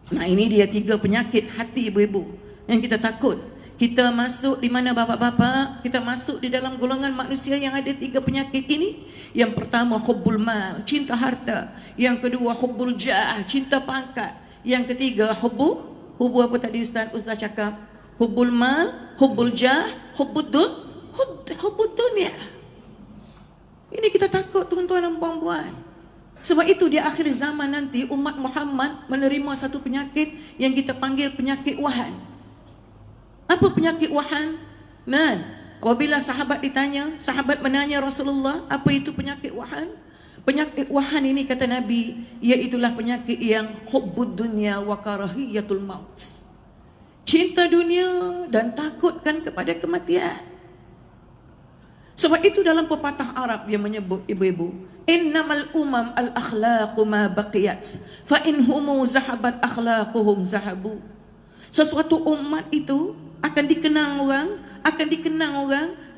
[SPEAKER 2] Nah, ini dia 3 penyakit hati ibu-ibu yang kita takut. Kita masuk di mana bapak-bapak? Kita masuk di dalam golongan manusia yang ada 3 penyakit ini. Yang pertama hubbul mal, cinta harta. Yang kedua hubbul jah, cinta pangkat. Yang ketiga hubbu apa tadi Ustaz cakap? Hubbul mal, hubbul jah, hubbud dunya. Ini kita takut tuan-tuan dan puan-puan. Sebab itu di akhir zaman nanti umat Muhammad menerima satu penyakit yang kita panggil penyakit wahan. Apa penyakit wahan? Apabila sahabat menanya Rasulullah, apa itu penyakit wahan? Penyakit wahan ini kata Nabi, iaitulah penyakit yang hubbud dunya wa karahiyatul maut. Cinta dunia dan takutkan kepada kematian. Sebab itu dalam pepatah Arab dia menyebut ibu-ibu, innamal umam al akhlaqu ma baqiyat fa in humu zahabat akhlaquhum zahabu. Sesuatu umat itu akan dikenang orang,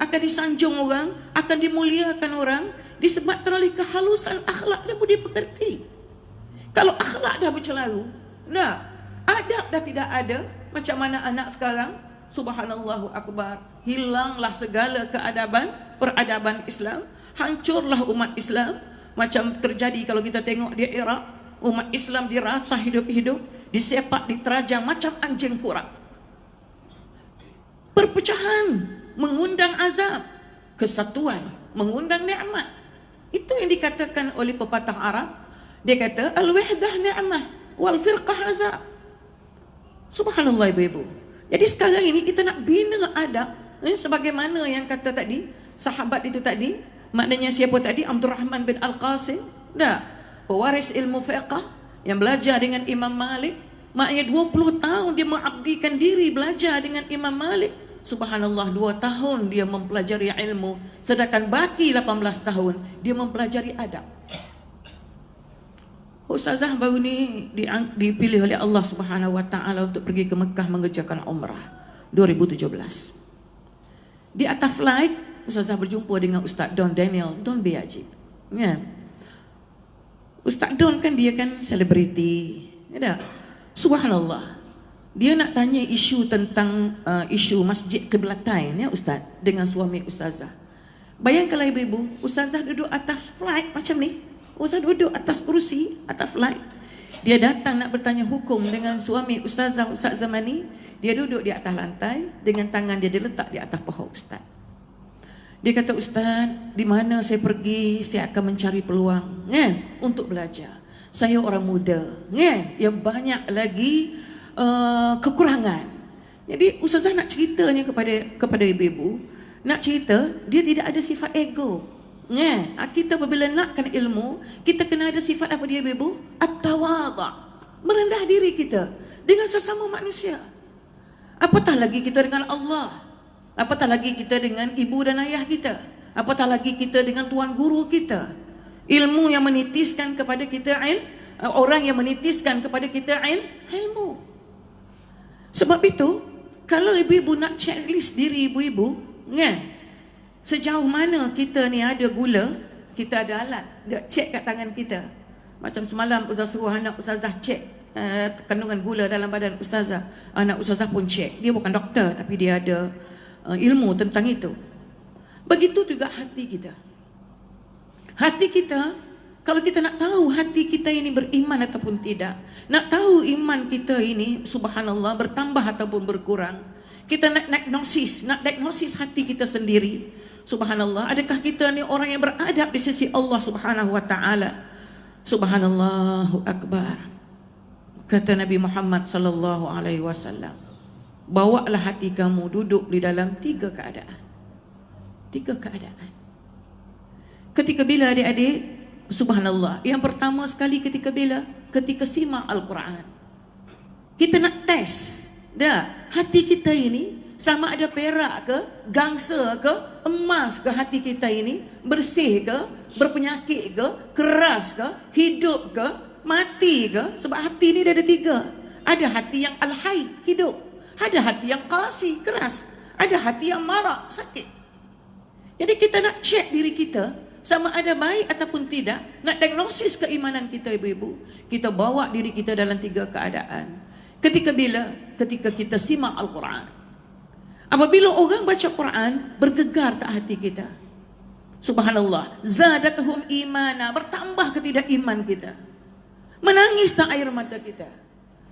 [SPEAKER 2] akan disanjung orang, akan dimuliakan orang disebabkan oleh kehalusan akhlak dan budi pekerti. Kalau akhlak dah bercelaru, adab dah tidak ada, macam mana anak sekarang? Subhanallahu akbar, hilanglah segala peradaban Islam. hancurlah umat Islam. Macam terjadi kalau kita tengok di Iraq, umat Islam dirata hidup-hidup, disepak, diterajang macam anjing kurap. Perpecahan mengundang azab, kesatuan mengundang nikmat. Itu yang dikatakan oleh pepatah Arab. Dia kata al-wahdah ni'mah wal firqah azab. Subhanallah ibu-ibu. Jadi sekarang ini kita nak bina adab, sebagaimana yang kata tadi sahabat itu tadi, maknanya siapa tadi? Abdurrahman bin Al-Qasim. Dah, pewaris ilmu fiqh yang belajar dengan Imam Malik. Maknanya 20 tahun dia mengabdikan diri belajar dengan Imam Malik. Subhanallah, 2 tahun dia mempelajari ilmu, sedangkan baki 18 tahun dia mempelajari adab. Ustazah baru ni dipilih oleh Allah Subhanahu Wa Taala untuk pergi ke Mekah mengerjakan umrah 2017. Di atas flight, Ustazah berjumpa dengan Ustaz Don Daniel, Don Biaji. Ya. Ustaz Don kan dia kan selebriti. Ya. Subhanallah. Dia nak tanya isu tentang isu masjid Qiblatain ya Ustaz dengan suami Ustazah. Bayangkanlah ibu-ibu, Ustazah duduk atas flight macam ni. Ustaz duduk atas kerusi, atas flight. Dia datang nak bertanya hukum dengan suami Ustazah, Ustaz Zamani. Dia duduk di atas lantai dengan tangan dia diletak di atas paha Ustaz. Dia kata, Ustaz, di mana saya pergi, saya akan mencari peluang kan, untuk belajar. Saya orang muda kan, yang banyak lagi kekurangan. Jadi Ustazah nak ceritanya kepada ibu-ibu, nak cerita dia tidak ada sifat ego. Kita apabila nakkan ilmu, kita kena ada sifat apa dia ibu? At-tawadhu', merendah diri kita dengan sesama manusia. Apatah lagi kita dengan Allah, apatah lagi kita dengan ibu dan ayah kita, apatah lagi kita dengan tuan guru kita. Ilmu yang menitiskan kepada kita orang yang menitiskan kepada kita ilmu. Sebab itu, kalau ibu-ibu nak checklist diri ibu-ibu, sejauh mana kita ni ada gula, kita ada alat, dia cek kat tangan kita. Macam semalam Ustaz suruh anak Ustazah cek kandungan gula dalam badan Ustazah. Anak Ustazah pun cek. Dia bukan doktor tapi dia ada ilmu tentang itu. Begitu juga hati kita. Hati kita, kalau kita nak tahu hati kita ini beriman ataupun tidak, nak tahu iman kita ini subhanallah bertambah ataupun berkurang, kita nak diagnosis hati kita sendiri. Subhanallah, adakah kita ni orang yang beradab di sisi Allah Subhanahu Wa Taala? Subhanallahu Akbar. Kata Nabi Muhammad sallallahu alaihi wasallam, bawalah hati kamu duduk di dalam 3 keadaan. 3 keadaan. Ketika bila adik-adik, subhanallah, yang pertama sekali ketika simak Al-Quran. Kita nak test dah hati kita ini sama ada perak ke, gangsa ke, emas ke hati kita ini, bersih ke, berpenyakit ke, keras ke, hidup ke, mati ke. Sebab hati ini ada 3. Ada hati yang al-hayy, hidup. Ada hati yang qasi, keras. Ada hati yang marah, sakit. Jadi kita nak cek diri kita sama ada baik ataupun tidak, nak diagnosis keimanan kita ibu-ibu, kita bawa diri kita dalam 3 keadaan. Ketika kita simak Al-Quran. Apabila orang baca Quran, bergegar tak hati kita. Subhanallah, zadatuhum imana, bertambah ketidakiman kita. Menangis tak air mata kita.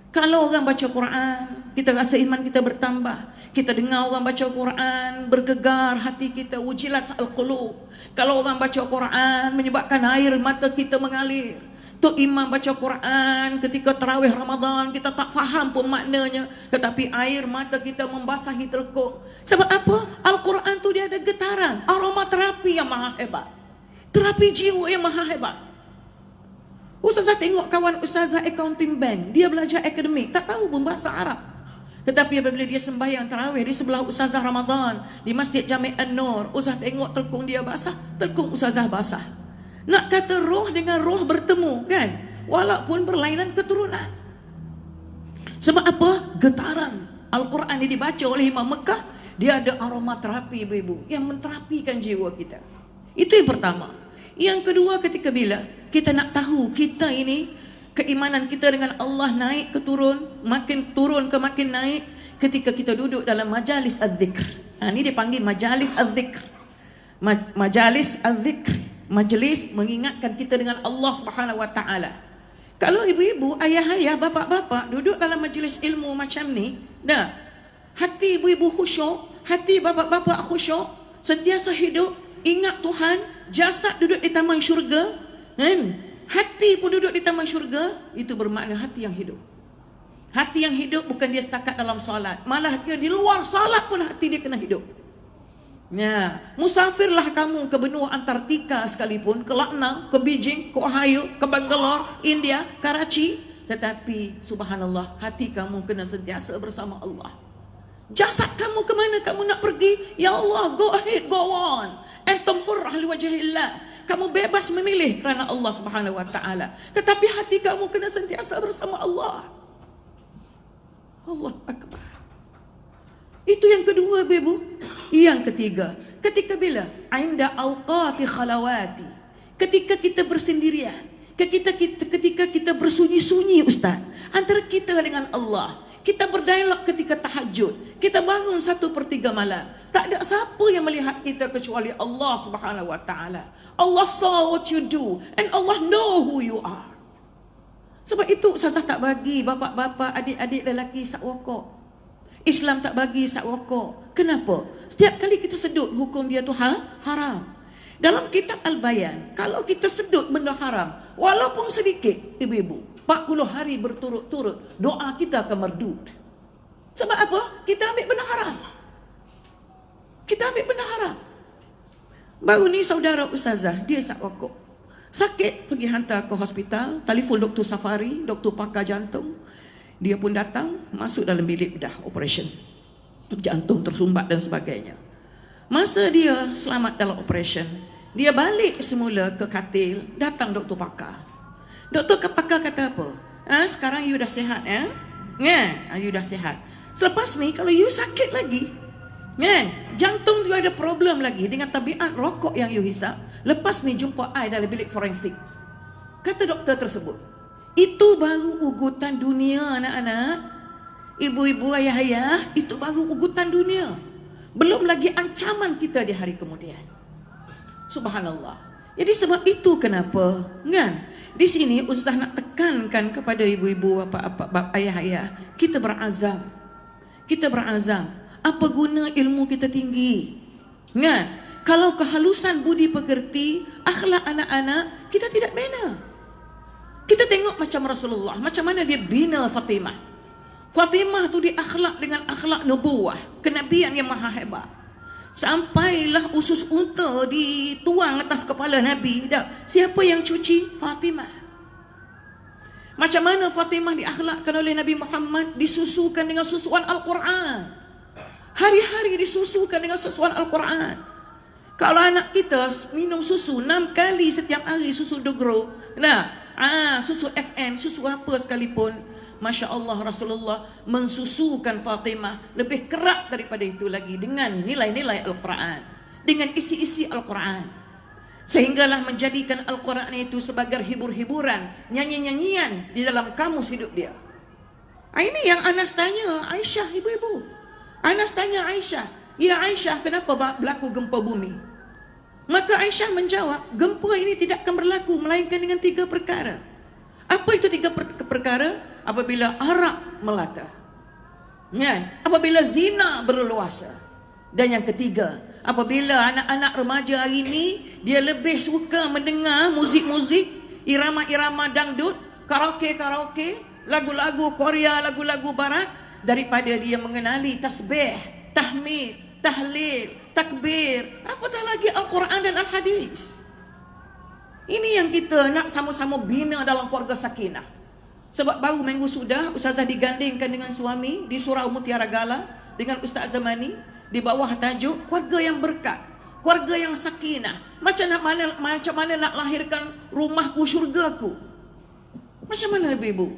[SPEAKER 2] Kalau orang baca Quran, kita rasa iman kita bertambah. Kita dengar orang baca Quran, bergegar hati kita, wujilat al-qulub. Kalau orang baca Quran, menyebabkan air mata kita mengalir. Tok Imam baca Quran ketika tarawih Ramadan, kita tak faham pun maknanya, tetapi air mata kita membasahi telekung. Sebab apa? Al-Quran tu dia ada getaran, aromaterapi yang maha hebat, terapi jiwa yang maha hebat. Ustazah tengok kawan Ustazah accounting bank, dia belajar akademik, tak tahu pun bahasa Arab, tetapi apabila dia sembahyang tarawih di sebelah Ustazah Ramadan di Masjid Jami' An-Nur, Ustazah tengok telekung dia basah, telekung Ustazah basah. Nak kata roh dengan roh bertemu kan, walaupun berlainan keturunan. Sebab apa? Getaran Al-Quran ini dibaca oleh Imam Mekah, dia ada aromaterapi ibu-ibu yang menterapikan jiwa kita. Itu yang pertama. Yang kedua, ketika bila kita nak tahu kita ini keimanan kita dengan Allah naik ke turun, makin turun ke makin naik, ketika kita duduk dalam majalis az-zikr. Ini dipanggil majalis az-zikr. Majalis al-zikr, majlis mengingatkan kita dengan Allah Subhanahu wa taala. Kalau ibu-ibu, ayah-ayah, bapa-bapa duduk dalam majlis ilmu macam ni, dah hati ibu-ibu khusyuk, hati bapa-bapa khusyuk, sentiasa hidup ingat Tuhan, jasad duduk di taman syurga, kan? Hati pun duduk di taman syurga, itu bermakna hati yang hidup. Hati yang hidup bukan dia setakat dalam solat, malah dia di luar solat pun hati dia kena hidup. Ya, musafirlah kamu ke benua Antartika sekalipun, ke Lucknow, ke Beijing, ke Ohio, ke Bangalore, India, Karachi, tetapi subhanallah, hati kamu kena sentiasa bersama Allah. Jasad kamu ke mana kamu nak pergi? Ya Allah, go ahead, go on. Antum hurrah li wajhillah. Kamu bebas memilih kerana Allah Subhanahu wa taala. Tetapi hati kamu kena sentiasa bersama Allah. Allah akbar. Itu yang kedua, Ibu. Yang ketiga, ketika bila? Inda awqati khalawati. Ketika kita bersendirian, ketika kita bersunyi-sunyi, Ustaz, antara kita dengan Allah. Kita berdialog ketika tahajud. Kita bangun 1/3 malam. Tak ada siapa yang melihat kita kecuali Allah Subhanahu wa taala. Allah saw what you do and Allah know who you are. Sebab itu Ustazah tak bagi bapa-bapa, adik-adik lelaki sak rokok. Islam tak bagi sak rokok. Kenapa? Setiap kali kita sedut, hukum dia tu haram. Dalam kitab Al-Bayan, kalau kita sedut benda haram, walaupun sedikit, ibu-ibu, 40 hari berturut-turut, doa kita akan merdud. Sebab apa? Kita ambil benda haram. Kita ambil benda haram. Baru ni saudara Ustazah, dia sak rokok. Sakit, pergi hantar ke hospital, telefon Dr. Safari, doktor pakar jantung. Dia pun datang, masuk dalam bilik bedah operation. Jantung tersumbat dan sebagainya. Masa dia selamat dalam operation, dia balik semula ke katil, datang doktor pakar. Doktor pakar kata apa? Sekarang you dah sihat, you dah sihat. Selepas ni kalau you sakit lagi, jantung you ada problem lagi dengan tabiat rokok yang you hisap, lepas ni jumpa I dalam bilik forensik. Kata doktor tersebut. Itu baru ugutan dunia, anak-anak. Ibu-ibu, ayah-ayah, itu baru ugutan dunia. Belum lagi ancaman kita di hari kemudian. Subhanallah. Jadi sebab itu kenapa, kan? Di sini Ustaz nak tekankan kepada ibu-ibu, bapa, ayah-ayah, kita berazam. Kita berazam. Apa guna ilmu kita tinggi? Kan? Kalau kehalusan budi pekerti, akhlak anak-anak, kita tidak bina. Kita tengok macam Rasulullah, macam mana dia bina Fatimah. Fatimah tu dia akhlak dengan akhlak nubuwah, kenabian yang maha hebat. Sampailah usus unta dituang atas kepala Nabi. Siapa yang cuci? Fatimah. Macam mana Fatimah diakhlakkan oleh Nabi Muhammad? Disusukan dengan susuan Al-Quran. Hari-hari disusukan dengan susuan Al-Quran. Kalau anak kita minum susu 6 kali setiap hari, susu dogro, susu FM, susu apa sekalipun, Masya Allah, Rasulullah mensusukan Fatimah lebih kerap daripada itu lagi dengan nilai-nilai Al-Quran, dengan isi-isi Al-Quran, sehinggalah menjadikan Al-Quran itu sebagai hibur-hiburan, nyanyi-nyanyian di dalam kamus hidup dia. Ini yang Anas tanya Aisyah, ibu-ibu. Anas tanya Aisyah, ya Aisyah, kenapa berlaku gempa bumi? Maka Aisyah menjawab, gempa ini tidak akan berlaku melainkan dengan 3 perkara. Apa itu 3 perkara? Apabila arak melata, apabila zina berleluasa, dan yang ketiga, apabila anak-anak remaja hari ini dia lebih suka mendengar muzik-muzik, irama-irama dangdut, karaoke, lagu-lagu Korea, lagu-lagu barat, daripada dia mengenali tasbih, tahmid, tahlil, takbir, apatah lagi Al-Quran dan Al-Hadis. Ini yang kita nak sama-sama bina dalam keluarga sakinah. Sebab baru minggu sudah Ustazah digandingkan dengan suami di Surau Mutiara Gala dengan Ustaz Zamani di bawah tajuk keluarga yang berkat, keluarga yang sakinah. Macam mana nak lahirkan rumahku syurgaku? Macam mana ibu-ibu?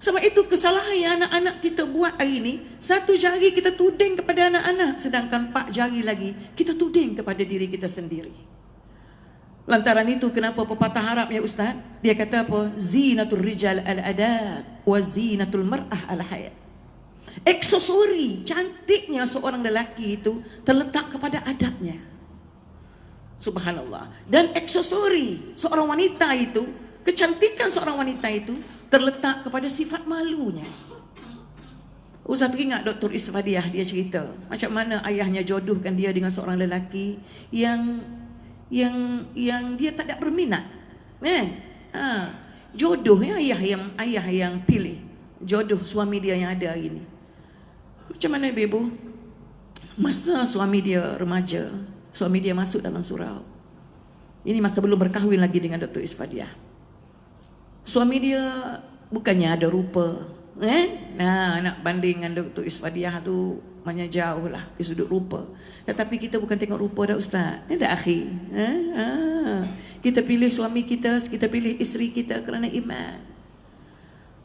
[SPEAKER 2] Sebab itu kesalahan yang anak-anak kita buat hari ini, 1 jari kita tuding kepada anak-anak, sedangkan 4 jari lagi kita tuding kepada diri kita sendiri. Lantaran itu kenapa pepatah Arab ya Ustaz? Dia kata apa? Zinatul rijal al-adab wa zinatul mar'ah al-hayat. Aksesori cantiknya seorang lelaki itu terletak kepada adabnya. Subhanallah. Dan aksesori seorang wanita itu, kecantikan seorang wanita itu terletak kepada sifat malunya. Ustaz ingat Dr. Isfadiah, dia cerita macam mana ayahnya jodohkan dia dengan seorang lelaki yang dia tak ada berminat. Kan? Jodohnya ayah yang pilih. Jodoh suami dia yang ada hari ini. Macam mana ibu? Masa suami dia remaja, suami dia masuk dalam surau. Ini masa belum berkahwin lagi dengan Dr. Isfadiah. Suami dia bukannya ada rupa, kan? Nak banding dengan Dr. Isfadiah tu banyak jauh lah di sudut rupa. Tetapi kita bukan tengok rupa dah ustaz. Ni dah akhi. Kita pilih suami kita pilih isteri kita kerana iman.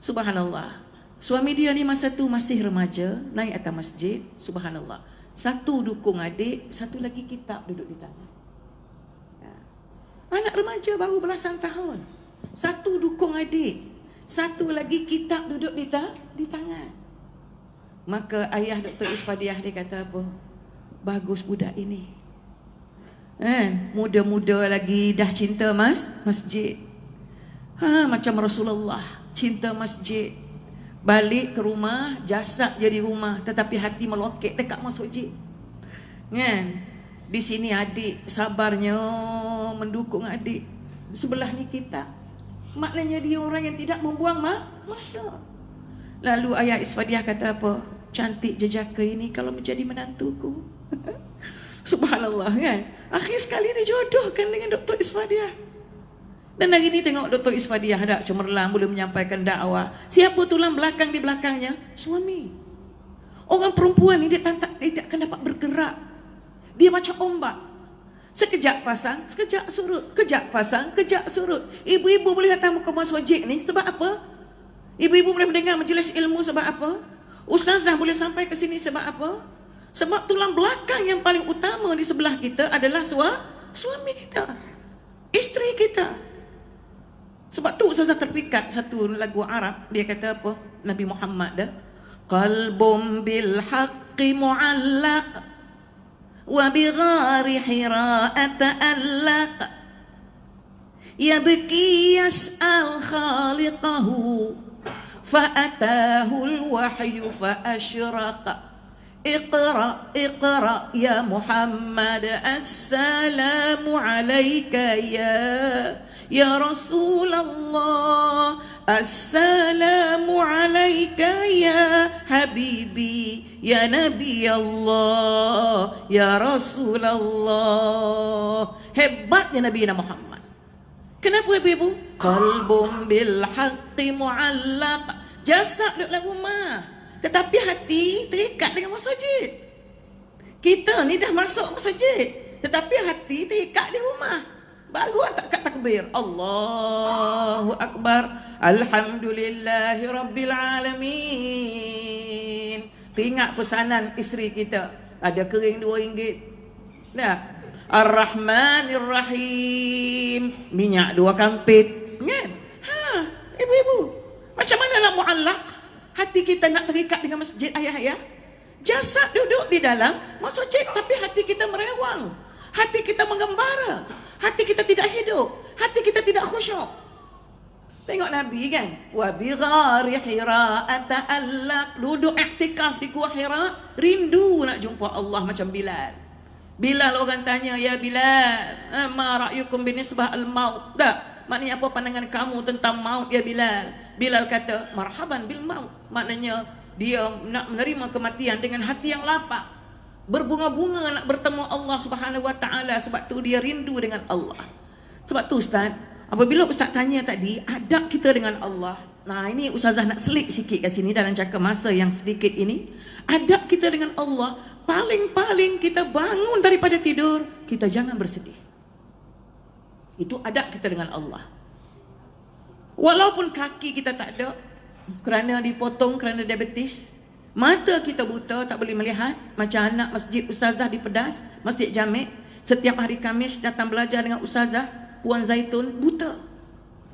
[SPEAKER 2] Subhanallah. Suami dia ni masa tu masih remaja, naik atas masjid. Subhanallah. Satu dukung adik, satu lagi kitab duduk di tangan. Anak remaja baru belasan tahun. Satu dukung adik, satu lagi kitab duduk di tangan. Maka ayah Dr. Isfadiah dia kata apa? Bagus budak ini. Muda-muda lagi dah cinta masjid. Macam Rasulullah cinta masjid. Balik ke rumah, jasad jadi rumah, tetapi hati meloket dekat masjid. Kan? Di sini adik sabarnya mendukung adik. Sebelah ni kita. Maknanya dia orang yang tidak membuang masa. Lalu ayah Isfadiah kata apa? Cantik jejaka ini kalau menjadi menantuku. Subhanallah, kan? Akhir sekali ni jodohkan dengan Dr. Isfadiah. Dan hari ni tengok Dr. Isfadiah dah cemerlang, boleh menyampaikan dakwah. Siapa tulang belakang di belakangnya? Suami. Orang perempuan ni dia tak akan dapat bergerak. Dia macam ombak. Sekejap pasang, sekejap surut. Kejap pasang, kejap surut. Ibu-ibu boleh datang ke masjid ni sebab apa? Ibu-ibu boleh mendengar majlis ilmu sebab apa? Ustazah boleh sampai ke sini sebab apa? Sebab tulang belakang yang paling utama di sebelah kita adalah suami kita, isteri kita. Sebab tu Ustazah terpikat satu lagu Arab. Dia kata apa? Nabi Muhammad dah. Qalbum bil haqqi mu'allaq wa bi ghari hira ta'allaq yabki yas'al khaliqahu fa'atahu al-wahyu fa'ashraqa اقرأ اقرأ يا محمد السلام عليك يا رسول الله السلام عليك يا حبيبي يا نبي الله يا رسول الله. Hebatnya Nabi Muhammad. Kenapa ibu? Qalbum bil haqqi mu'allaq. Jasad duduk dalam rumah, tetapi hati terikat dengan masjid. Kita ni dah masuk masjid, tetapi hati terikat di rumah. Baru tak takbir. Allahu Akbar. Alhamdulillahi Rabbil Alamin. Teringat pesanan isteri kita. Ada kering RM2. Nah, Ar-Rahmanir Rahim. Minyak 2 kampit. Kan? Ibu-ibu. Macam mana nak mu'allaq? Hati kita nak terikat dengan masjid ayah-ayah. Jasad duduk di dalam masjid, tapi hati kita merewang. Hati kita menggembara. Hati kita tidak hidup. Hati kita tidak khusyuk. Tengok Nabi kan? Wa bi ghari hira ta'allaq. Duduk iktikaf di Gua Hira, rindu nak jumpa Allah macam Bilal. Bilal orang tanya, ya Bilal, ma ra'yukum binisbah al-maut? Tak. Maknanya apa pandangan kamu tentang maut ya Bilal? Bilal kata, marhaban bil maut. Maknanya dia nak menerima kematian dengan hati yang lapang. Berbunga-bunga nak bertemu Allah Subhanahu wa taala, sebab tu dia rindu dengan Allah. Sebab tu Ustaz, apabila Ustaz tanya tadi adab kita dengan Allah. Nah, ini Ustazah nak selit sikit kat sini dalam jangka masa yang sedikit ini. Adab kita dengan Allah, paling-paling kita bangun daripada tidur, kita jangan bersedih. Itu adab kita dengan Allah. Walaupun kaki kita tak ada kerana dipotong, kerana diabetes, mata kita buta, tak boleh melihat. Macam anak masjid Ustazah di Pedas, Masjid Jamek, setiap hari Khamis datang belajar dengan Ustazah Puan Zaitun, buta.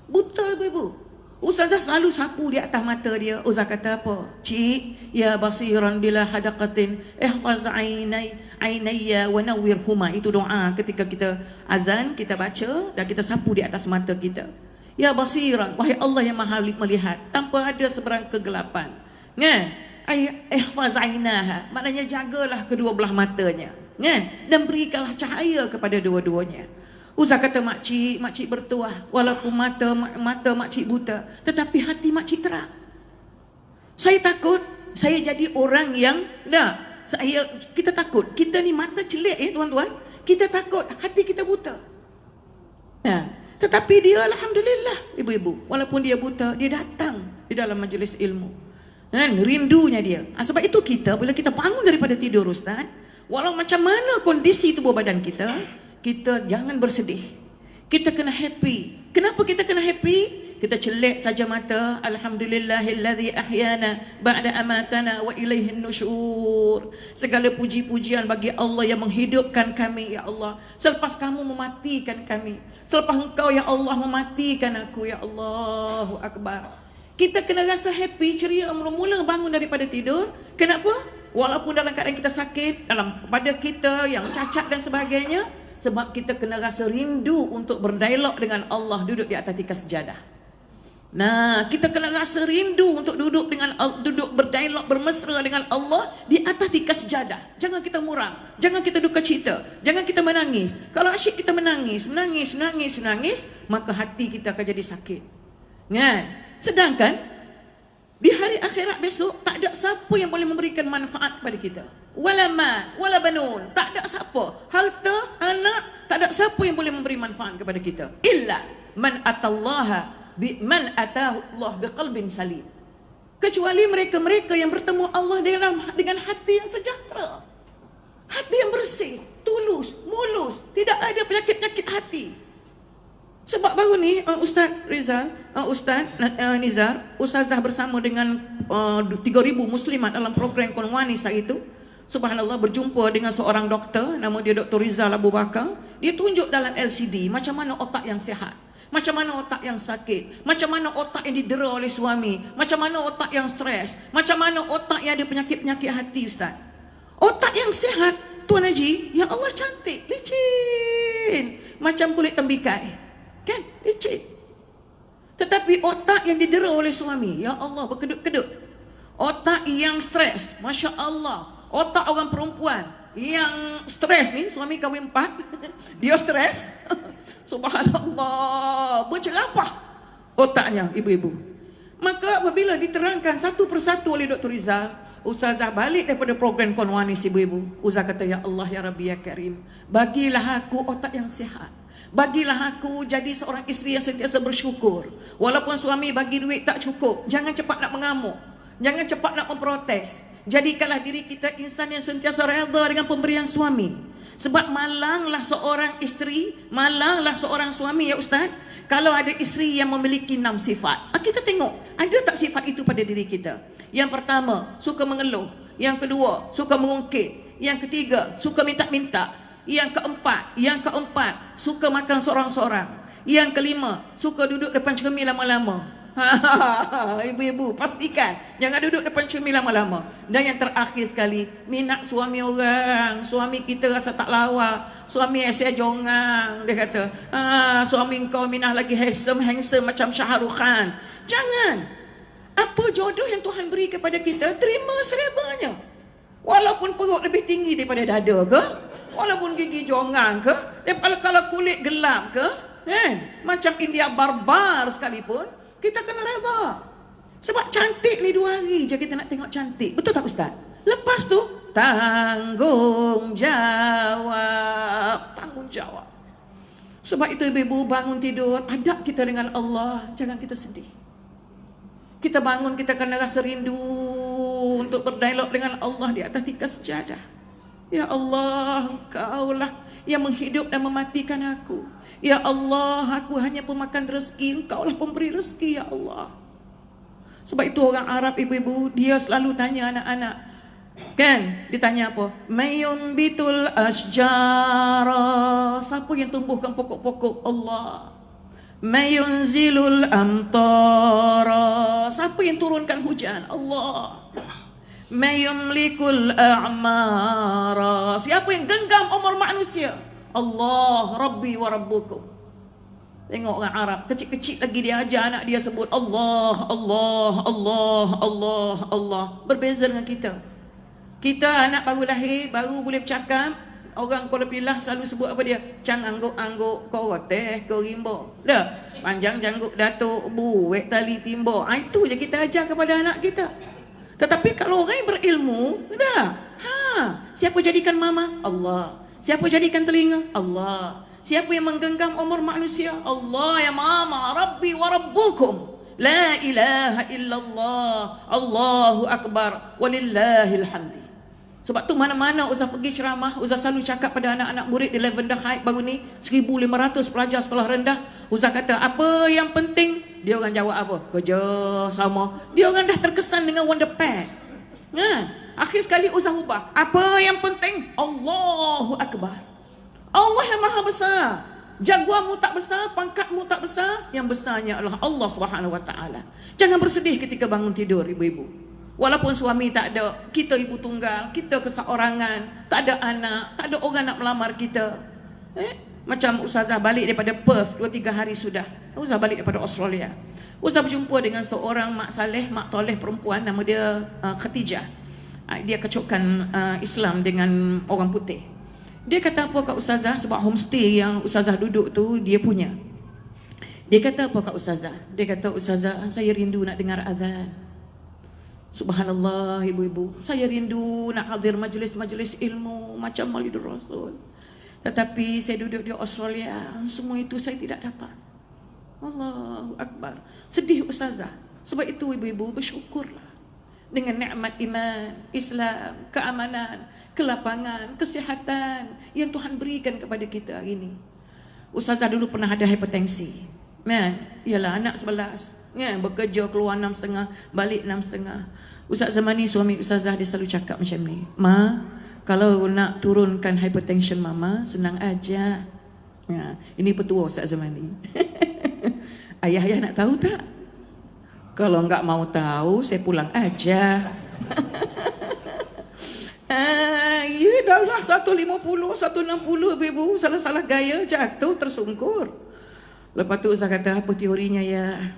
[SPEAKER 2] Buta ibu-ibu. Ustazah selalu sapu di atas mata dia. Ustaz kata apa? Cik, ya basiran bila hadaqatin ihfaz ainayya wa nawwirhuma. Itu doa ketika kita azan, kita baca dan kita sapu di atas mata kita. Ya basiran, wahai Allah yang maha melihat tanpa ada seberang kegelapan. Kan? Ihfaz ainaha, maknanya jagalah kedua belah matanya. Kan? Dan berikanlah cahaya kepada dua-duanya. Ustaz kata makcik bertuah, walaupun mata makcik buta, tetapi hati makcik terang. Saya takut saya jadi orang yang kita takut. Kita ni mata celik tuan-tuan. Kita takut hati kita buta. Tetapi dia alhamdulillah ibu-ibu, walaupun dia buta, dia datang di dalam majlis ilmu. Rindunya dia. Sebab itu kita bila kita bangun daripada tidur ustaz, walau macam mana kondisi tubuh badan kita, kita jangan bersedih. Kita kena happy. Kenapa kita kena happy? Kita celek saja mata. Alhamdulillahilladzi ahyana ba'da amatana wa ilaihin nusyur. Segala puji-pujian bagi Allah yang menghidupkan kami ya Allah. Selepas kamu mematikan kami. Selepas engkau ya Allah mematikan aku ya Allahu Akbar. Kita kena rasa happy, ceria mula-mula bangun daripada tidur. Kenapa? Walaupun dalam keadaan kita sakit, dalam pada kita yang cacat dan sebagainya, sebab kita kena rasa rindu untuk berdialog dengan Allah duduk di atas tikar sejadah. Nah, kita kena rasa rindu untuk duduk berdialog, bermesra dengan Allah di atas tikar sejadah. Jangan kita muram, jangan kita duka cita, jangan kita menangis. Kalau asyik kita menangis, maka hati kita akan jadi sakit. Kan? Sedangkan di hari akhirat besok tak ada siapa yang boleh memberikan manfaat kepada kita. Wala mal, wala banun, tak ada siapa. Harta, anak, tak ada siapa yang boleh memberi manfaat kepada kita. Illa man man atahu Allah biqalbin salim. Kecuali mereka-mereka yang bertemu Allah dengan hati yang sejahtera. Hati yang bersih, tulus, mulus, tidak ada penyakit-penyakit hati. Sebab baru ni Ustaz Rizal, Ustaz Nizar, Ustazah bersama dengan 3,000 muslimat dalam program Konwanisa itu, subhanallah, berjumpa dengan seorang doktor, nama dia Dr. Rizal Abu Bakar. Dia tunjuk dalam LCD macam mana otak yang sihat, macam mana otak yang sakit, macam mana otak yang didera oleh suami, macam mana otak yang stres, macam mana otak yang ada penyakit-penyakit hati. Ustaz, otak yang sihat, Tuan Haji, ya Allah cantik, licin, macam kulit tembikai, kan, licin. Tetapi otak yang didera oleh suami, ya Allah, berkedut-kedut. Otak yang stres, Masya Allah. Otak orang perempuan yang stres ni, suami kahwin 4, dia stres. Subhanallah, bercerapah otaknya ibu-ibu. Maka apabila diterangkan satu persatu oleh Dr. Rizal, Ustazah balik daripada program Konwanis ibu-ibu, Ustazah kata, ya Allah ya Rabbi ya Karim, bagilah aku otak yang sihat. Bagilah aku jadi seorang isteri yang sentiasa bersyukur. Walaupun suami bagi duit tak cukup, jangan cepat nak mengamuk, jangan cepat nak memprotes. Jadikanlah diri kita insan yang sentiasa redha dengan pemberian suami. Sebab malanglah seorang isteri, malanglah seorang suami ya Ustaz, kalau ada isteri yang memiliki 6 sifat. Kita tengok, ada tak sifat itu pada diri kita? Yang pertama, suka mengeluh. Yang kedua, suka mengungkit. Yang ketiga, suka minta-minta. Yang keempat, suka makan seorang-seorang. Yang kelima, suka duduk depan cermin lama-lama. Ibu-ibu, pastikan jangan duduk depan cermin lama-lama. Dan yang terakhir sekali, minat suami orang. Suami kita rasa tak lawa, suami saya jongang. Dia kata, suami kau minat lagi handsome macam Shah Rukh Khan. Jangan. Apa jodoh yang Tuhan beri kepada kita, terima serebanya. Walaupun perut lebih tinggi daripada dada ke, walaupun gigi jongang ke, kalau kulit gelap ke, macam India barbar sekalipun, kita kena reda. Sebab cantik ni 2 hari je kita nak tengok cantik. Betul tak Ustaz? Lepas tu, tanggungjawab. Sebab itu ibu-ibu bangun tidur, adab kita dengan Allah, jangan kita sedih. Kita bangun, kita kena rasa rindu untuk berdialog dengan Allah di atas tikar sejadah. Ya Allah, Engkaulah yang menghidup dan mematikan aku. Ya Allah, aku hanya pemakan rezeki, Engkaulah pemberi rezeki ya Allah. Sebab itu orang Arab ibu-ibu, dia selalu tanya anak-anak, kan, ditanya apa? Mayumbitul asjara, siapa yang tumbuhkan pokok-pokok? Allah. mayunzilul amtara. Siapa yang turunkan hujan? Allah. Mayumlikul a'mara. Siapa yang genggam umur manusia? Allah. Rabbi wa rabbukum. Tengok orang Arab, kecil-kecil lagi dia ajar anak dia sebut Allah, Allah, Allah, Allah, Allah. Berbeza dengan kita. Kita anak baru lahir, baru boleh bercakap. Orang Kuala Pilah selalu sebut apa dia? Cang angguk-angguk kau teh kau rimbo. Dah, panjang janggut datuk buek tali timbo. Itu je kita ajar kepada anak kita. Tetapi kalau orang yang berilmu, dah. Siapa jadikan mama? Allah. Siapa jadikan telinga? Allah. Siapa yang menggenggam umur manusia? Allah ya mama, Rabbi wa rabbukum. La ilaha illallah. Allahu akbar. Walillahil hamdi. Sebab tu mana-mana Ustaz pergi ceramah, Ustaz selalu cakap pada anak-anak murid di Lavender Heights baru ni, 1,500 pelajar sekolah rendah. Ustaz kata, apa yang penting? Dia orang jawab apa? Kerja sama. Dia orang dah terkesan dengan Wonder Pad. Akhir sekali Ustaz ubah. Apa yang penting? Allahu akbar. Allah yang maha besar. Jaguarmu tak besar, pangkatmu tak besar. Yang besarnya adalah Allah Subhanahu Wa Taala. Jangan bersedih ketika bangun tidur, ibu-ibu. Walaupun suami tak ada, kita ibu tunggal, kita keseorangan, tak ada anak, tak ada orang nak melamar kita. Macam Ustazah balik daripada Perth 2-3 hari sudah. Ustazah balik daripada Australia. Ustazah berjumpa dengan seorang mak saleh, mak toleh perempuan, nama dia Khatijah. Dia kecokkan Islam dengan orang putih. Dia kata apa kat Ustazah, sebab homestay yang Ustazah duduk tu dia punya. Dia kata apa kat Ustazah? Dia kata, Ustazah, saya rindu nak dengar azan. Subhanallah ibu-ibu, saya rindu nak hadir majlis-majlis ilmu macam Maulidur Rasul. Tetapi saya duduk di Australia, semua itu saya tidak dapat. Allahu Akbar. Sedih Ustazah. Sebab itu ibu-ibu bersyukurlah dengan nikmat iman, Islam, keamanan, kelapangan, kesihatan yang Tuhan berikan kepada kita hari ini. Ustazah dulu pernah ada hipertensi. Ialah anak 11. Bekerja keluar 6.30, balik 6.30. Ustaz Zamani, suami Ustazah, dia selalu cakap macam ni, Ma, kalau nak turunkan hypertension mama, senang aja. Ini petua Ustaz Zamani. Ayah-ayah nak tahu tak? Kalau enggak mau tahu, saya pulang aja. Ya, darah 150, 160 ibu, salah-salah gaya jatuh tersungkur. Lepas tu Ustaz kata, apa teorinya ya?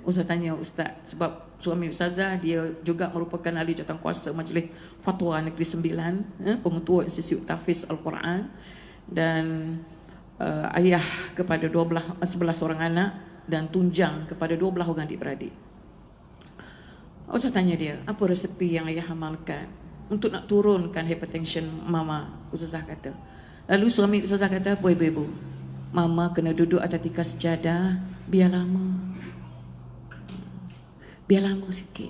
[SPEAKER 2] Ustaz tanya Ustaz, sebab suami Ustazah dia juga merupakan ahli jawatankuasa Majlis Fatwa Negeri Sembilan, pengetua Institut Tahfiz Al-Quran, dan ayah kepada 11 orang anak dan tunjang kepada 12 orang adik-beradik. Ustaz tanya dia, apa resepi yang ayah amalkan untuk nak turunkan hypertension mama? Ustazah kata. Lalu suami Ustazah kata, apa ibu-ibu? Mama kena duduk atas tikar sejadah biar lama. Biar lama sikit.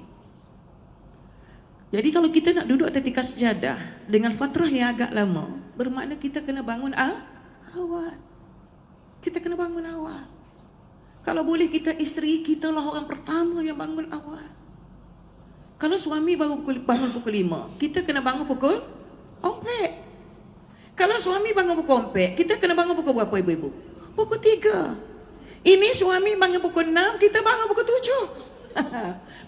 [SPEAKER 2] Jadi kalau kita nak duduk atas tikar sejadah dengan fatrah yang agak lama, bermakna kita kena bangun awal. Kita kena bangun awal. Kalau boleh kita isteri, kita lah orang pertama yang bangun awal. Kalau suami baru bangun pukul 5, kita kena bangun pukul 4. Kalau suami bangun pukul 4, kita kena bangun pukul berapa ibu-ibu? Pukul 3. Ini suami bangun pukul 6, kita bangun pukul 7.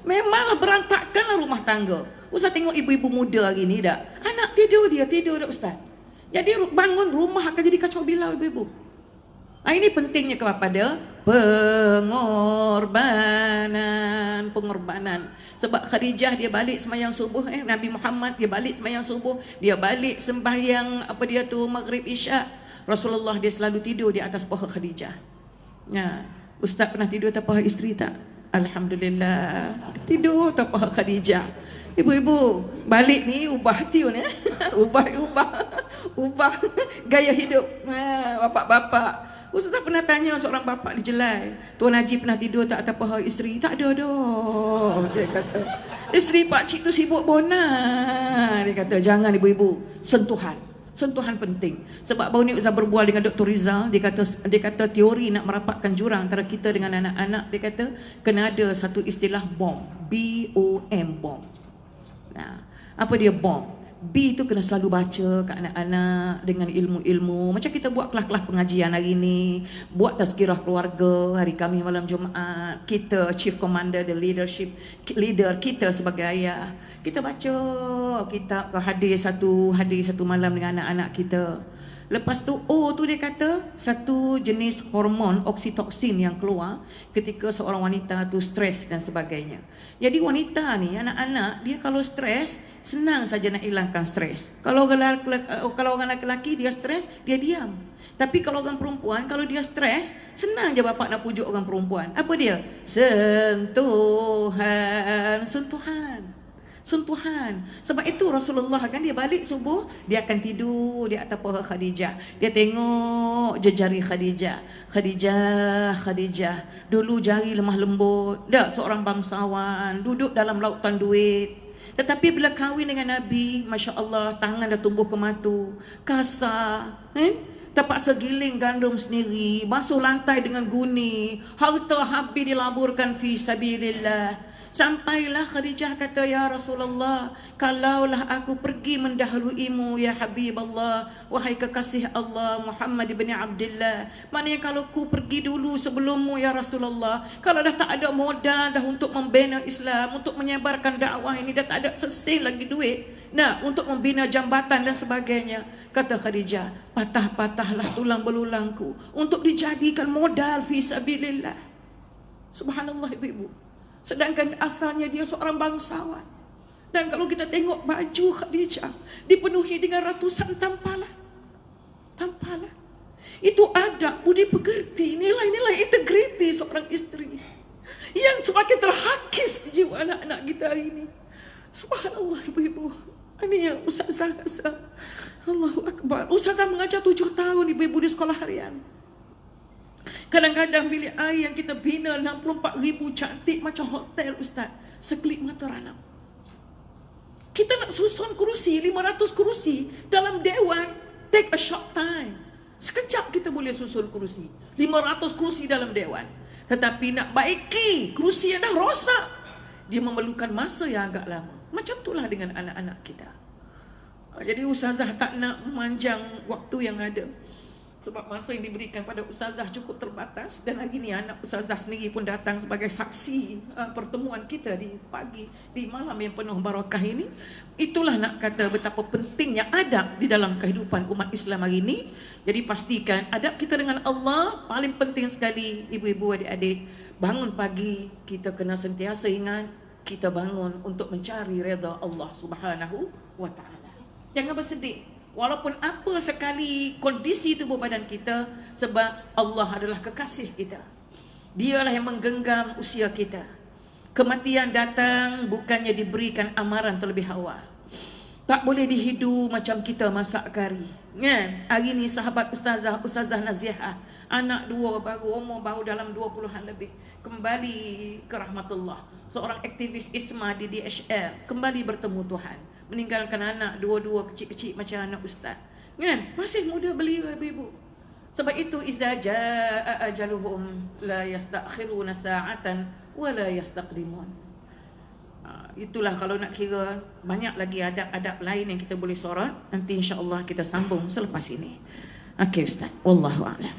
[SPEAKER 2] Memanglah berantakkanlah rumah tangga. Ustaz tengok ibu-ibu muda hari ni dah, anak tidur dia tidur dah Ustaz. Jadi bangun rumah akan jadi kacau bilau ibu-ibu. Ini pentingnya kepada pengorbanan. Sebab Khadijah dia balik sembahyang subuh, Nabi Muhammad dia balik sembahyang subuh, dia balik sembahyang maghrib isyak. Rasulullah dia selalu tidur di atas paha Khadijah. Ustaz pernah tidur atas paha isteri tak? Alhamdulillah, tidur atas paha Khadijah. Ibu-ibu balik ni ubah tune ubah gaya hidup bapak-bapak. Ustaz pernah tanya seorang bapak di Jelai, Tuan Haji pernah tidur tak atas paha isteri? Tak ada dah. Dia kata, isteri pak cik tu sibuk bona. Dia kata, jangan ibu-ibu, sentuhan penting. Sebab baru ni Ustaz berbual dengan Dr. Rizal, dia kata teori nak merapatkan jurang antara kita dengan anak-anak, dia kata kena ada satu istilah BOM, BOM, bom. Apa dia bom? B tu kena selalu baca kat anak-anak dengan ilmu-ilmu. Macam kita buat kelas-kelas pengajian hari ni, buat tazkirah keluarga hari Khamis malam Jumaat. Kita chief commander, the leadership leader kita sebagai ayah, kita baca kitab hadis satu malam dengan anak-anak kita. Lepas tu O tu dia kata satu jenis hormon oksitoksin yang keluar ketika seorang wanita tu stres dan sebagainya. Jadi wanita ni, anak-anak dia kalau stres senang saja nak hilangkan stres. Kalau orang lelaki dia stres, dia diam. Tapi kalau orang perempuan, kalau dia stres, senang je bapak nak pujuk orang perempuan. Apa dia? Sentuhan, sentuhan. Sentuhan. Sebab itu Rasulullah kan dia balik subuh, dia akan tidur di atas paha Khadijah. Dia tengok jari Khadijah. Khadijah. Dulu jari lemah lembut, tak seorang bangsawan, duduk dalam lautan duit. Tetapi bila kahwin dengan Nabi, Masya Allah, tangan dah tumbuh ke matu, kasar, terpaksa giling gandum sendiri, basuh lantai dengan guni, harta habis dilaburkan fi sabilillah. Sampailah Khadijah kata, ya Rasulullah, kalaulah aku pergi mendahuluimu ya Habib Allah, wahai kekasih Allah Muhammad bin Abdullah, maknanya kalau ku pergi dulu sebelummu ya Rasulullah, kalau dah tak ada modal dah untuk membina Islam, untuk menyebarkan dakwah ini, dah tak ada sesin lagi duit untuk membina jambatan dan sebagainya, kata Khadijah, patah-patahlah tulang belulangku untuk dijadikan modal fi sabilillah. Subhanallah ibu-ibu. Sedangkan asalnya dia seorang bangsawan. Dan kalau kita tengok baju Khadijah dipenuhi dengan ratusan tampalan. Tampalan. Itu adab, budi pekerti, nilai-nilai integriti seorang isteri yang semakin terhakis di jiwa anak-anak kita hari ini. Subhanallah ibu-ibu. Ini yang Ustazah rasa. Allahu Akbar. Ustazah mengajar 7 tahun ibu-ibu di sekolah harian. Kadang-kadang bilik air yang kita bina 64,000 cantik macam hotel Ustaz, sekelip mata ranap. Kita nak susun kerusi 500 kerusi dalam dewan, take a short time. Sekejap kita boleh susun kerusi 500 kerusi dalam dewan. Tetapi nak baiki kerusi yang dah rosak, dia memerlukan masa yang agak lama. Macam itulah dengan anak-anak kita. Jadi Ustazah tak nak memanjang waktu yang ada, sebab masa yang diberikan pada Ustazah cukup terbatas. Dan hari ini anak Ustazah sendiri pun datang sebagai saksi pertemuan kita di pagi, di malam yang penuh barakah ini. Itulah nak kata betapa pentingnya adab di dalam kehidupan umat Islam hari ini. Jadi pastikan adab kita dengan Allah paling penting sekali. Ibu-ibu, adik-adik, bangun pagi kita kena sentiasa ingat kita bangun untuk mencari redha Allah Subhanahu wa ta'ala. Jangan bersedih walaupun apa sekali kondisi tubuh badan kita, sebab Allah adalah kekasih kita. Dialah yang menggenggam usia kita. Kematian datang bukannya diberikan amaran terlebih awal. Tak boleh dihidu macam kita masak kari, kan? Hari ni sahabat Ustazah Nazihah, anak 2 baru, umur baru dalam 20-an lebih, kembali ke rahmatullah. Seorang aktivis ISMA di DHL, kembali bertemu Tuhan, meninggalkan anak 2 kecil-kecil macam anak Ustaz, kan? Masih muda beliau ibu-ibu. Sebab itu iza jaa ajaluhum la yastakhiruna sa'atan wa la yastaqdimun. Itulah kalau nak kira, banyak lagi adab-adab lain yang kita boleh sorot. Nanti insya-Allah kita sambung selepas ini. Okey Ustaz, wallahu a'lam.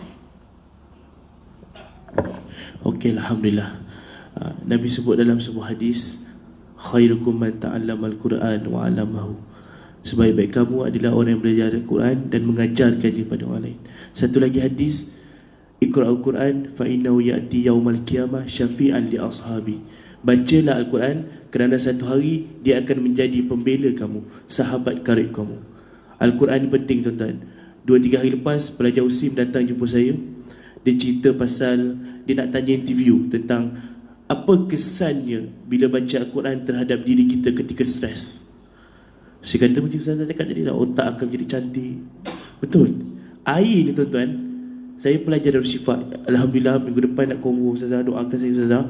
[SPEAKER 1] Okey, alhamdulillah. Nabi sebut dalam sebuah hadis, khairukum man ta'allama al-Quran wa 'allamahu. Sebaik-baik kamu adalah orang yang belajar Al-Quran dan mengajarkannya kepada orang lain. Satu lagi hadis, Iqra'ul Quran fa innahu ya'ti yaumal qiyamah syafi'an li ashabi. Bacalah Al-Quran kerana satu hari dia akan menjadi pembela kamu, sahabat karib kamu. Al-Quran penting tuan-tuan. 2-3 hari lepas pelajar USIM datang jumpa saya. Dia cerita pasal dia nak tanya interview tentang apa kesannya bila baca Al-Quran terhadap diri kita ketika stres. Saya kata macam Ustazah cakap tadi lah, otak akan jadi cantik. Betul. Air ni tuan-tuan, saya pelajar Darul Syifa. Alhamdulillah minggu depan nak konvo Ustazah, doakan saya Ustazah.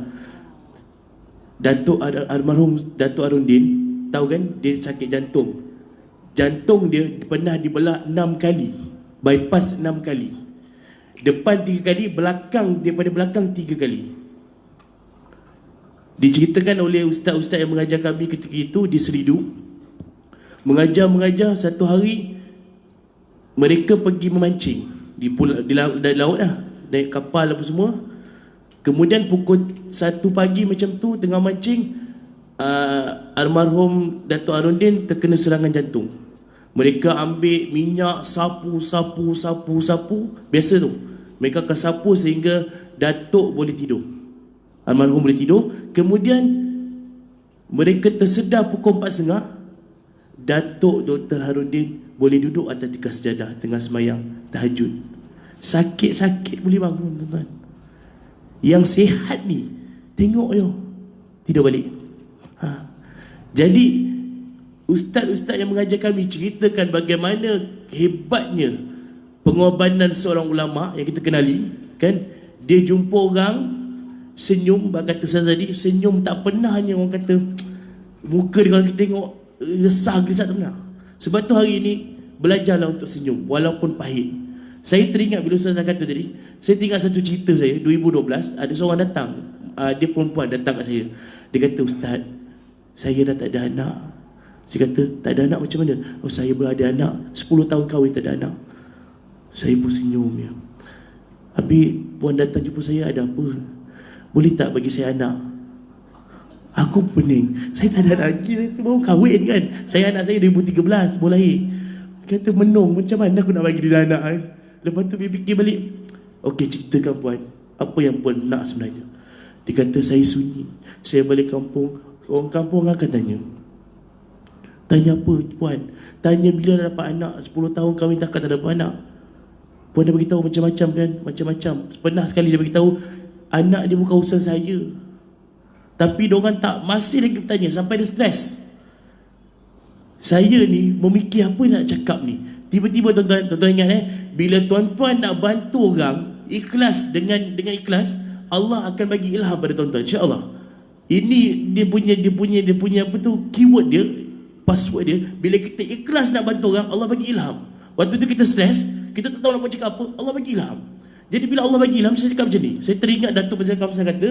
[SPEAKER 1] Almarhum Datuk Arundin, tahu kan dia sakit jantung. Jantung dia pernah dibelah 6 kali, bypass 6 kali. Depan 3 kali, daripada belakang 3 kali. Diceritakan oleh ustaz-ustaz yang mengajar kami ketika itu di Seridu, Mengajar satu hari mereka pergi memancing di laut lah, naik kapal apa semua. Kemudian pukul 1 pagi macam tu tengah mancing, almarhum Dato' Arundin terkena serangan jantung. Mereka ambil minyak, sapu. Biasa tu, mereka akan sapu sehingga Datuk boleh tidur, almarhum boleh tidur. Kemudian mereka tersedar pukul 4.30, Datuk Dr. Harudin boleh duduk atas tikar sejadah tengah semayang tahajud. Sakit-sakit boleh bangun, tuan-tuan. Yang sihat ni tengok yo, tidur balik. Jadi ustaz-ustaz yang mengajar kami ceritakan bagaimana hebatnya pengorbanan seorang ulama yang kita kenali, kan? Dia jumpa orang senyum, kata Ustaz tadi, senyum tak pernah hanya orang kata muka dia kalau kita tengok resah gelisah, tak pernah. Sebab tu hari ini belajarlah untuk senyum walaupun pahit. Saya teringat bila Ustaz kata tadi, saya teringat satu cerita saya 2012. Ada seorang datang, dia perempuan datang kat saya. Dia kata, Ustaz, saya dah tak ada anak. Saya kata, tak ada anak macam mana? Oh, saya baru ada anak, 10 tahun kahwin tak ada anak. Saya pun senyum ya. Habis puan datang jumpa saya, ada apa? Boleh tak bagi saya anak? Aku pening, saya tak ada anak lagi, baru kahwin kan. Anak saya 2013 baru lahir. Dia kata, menung, macam mana aku nak bagi dia anak? Lepas tu dia fikir balik, okey, ceritakan puan, apa yang puan nak sebenarnya? Dia kata, saya sunyi, saya balik kampung, orang kampung akan tanya apa puan? Tanya bila dah dapat anak, 10 tahun kahwin takkan tak dapat anak. Puan dah beritahu macam-macam kan? Macam-macam. Pernah sekali dia beritahu, anak dia bukan urusan saya. Tapi diorang tak, masih lagi bertanya sampai dia stres. Saya ni memikir apa nak cakap ni. Tiba-tiba tuan-tuan ingat bila tuan-tuan nak bantu orang ikhlas, dengan ikhlas, Allah akan bagi ilham pada tuan-tuan, insya-Allah. Ini dia punya apa tu, keyword dia, password dia. Bila kita ikhlas nak bantu orang, Allah bagi ilham. Waktu tu kita stres, kita tak tahu nak cakap apa, Allah bagi ilham. Jadi bila Allah bagi ilham, saya cakap macam ni. Saya teringat Datuk Penjaga Kamsah kata,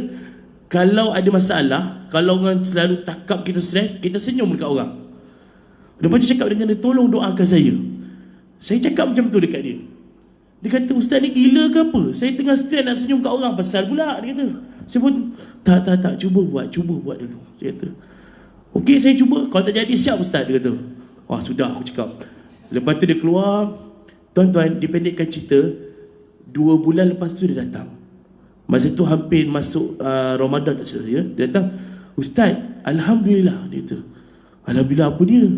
[SPEAKER 1] kalau ada masalah, kalau orang selalu takap kita stres, kita senyum dekat orang. Lepas tu cakap dengan dia, tolong doakan saya. Saya cakap macam tu dekat dia. Dia kata, Ustaz ni gila ke apa? Saya tengah stres nak senyum kat orang, pasal pula, dia kata. Saya pun, tak, cuba buat dulu. Dia kata, okey, saya cuba. Kalau tak jadi, siap Ustaz, dia kata. Wah, sudah, aku cakap. Lepas tu dia keluar. Tuan-tuan, dipendekkan cerita, 2 bulan lepas tu dia datang. Masa tu hampir masuk Ramadan, tak salah saya. Dia datang, Ustaz, Alhamdulillah, dia kata. Alhamdulillah apa dia?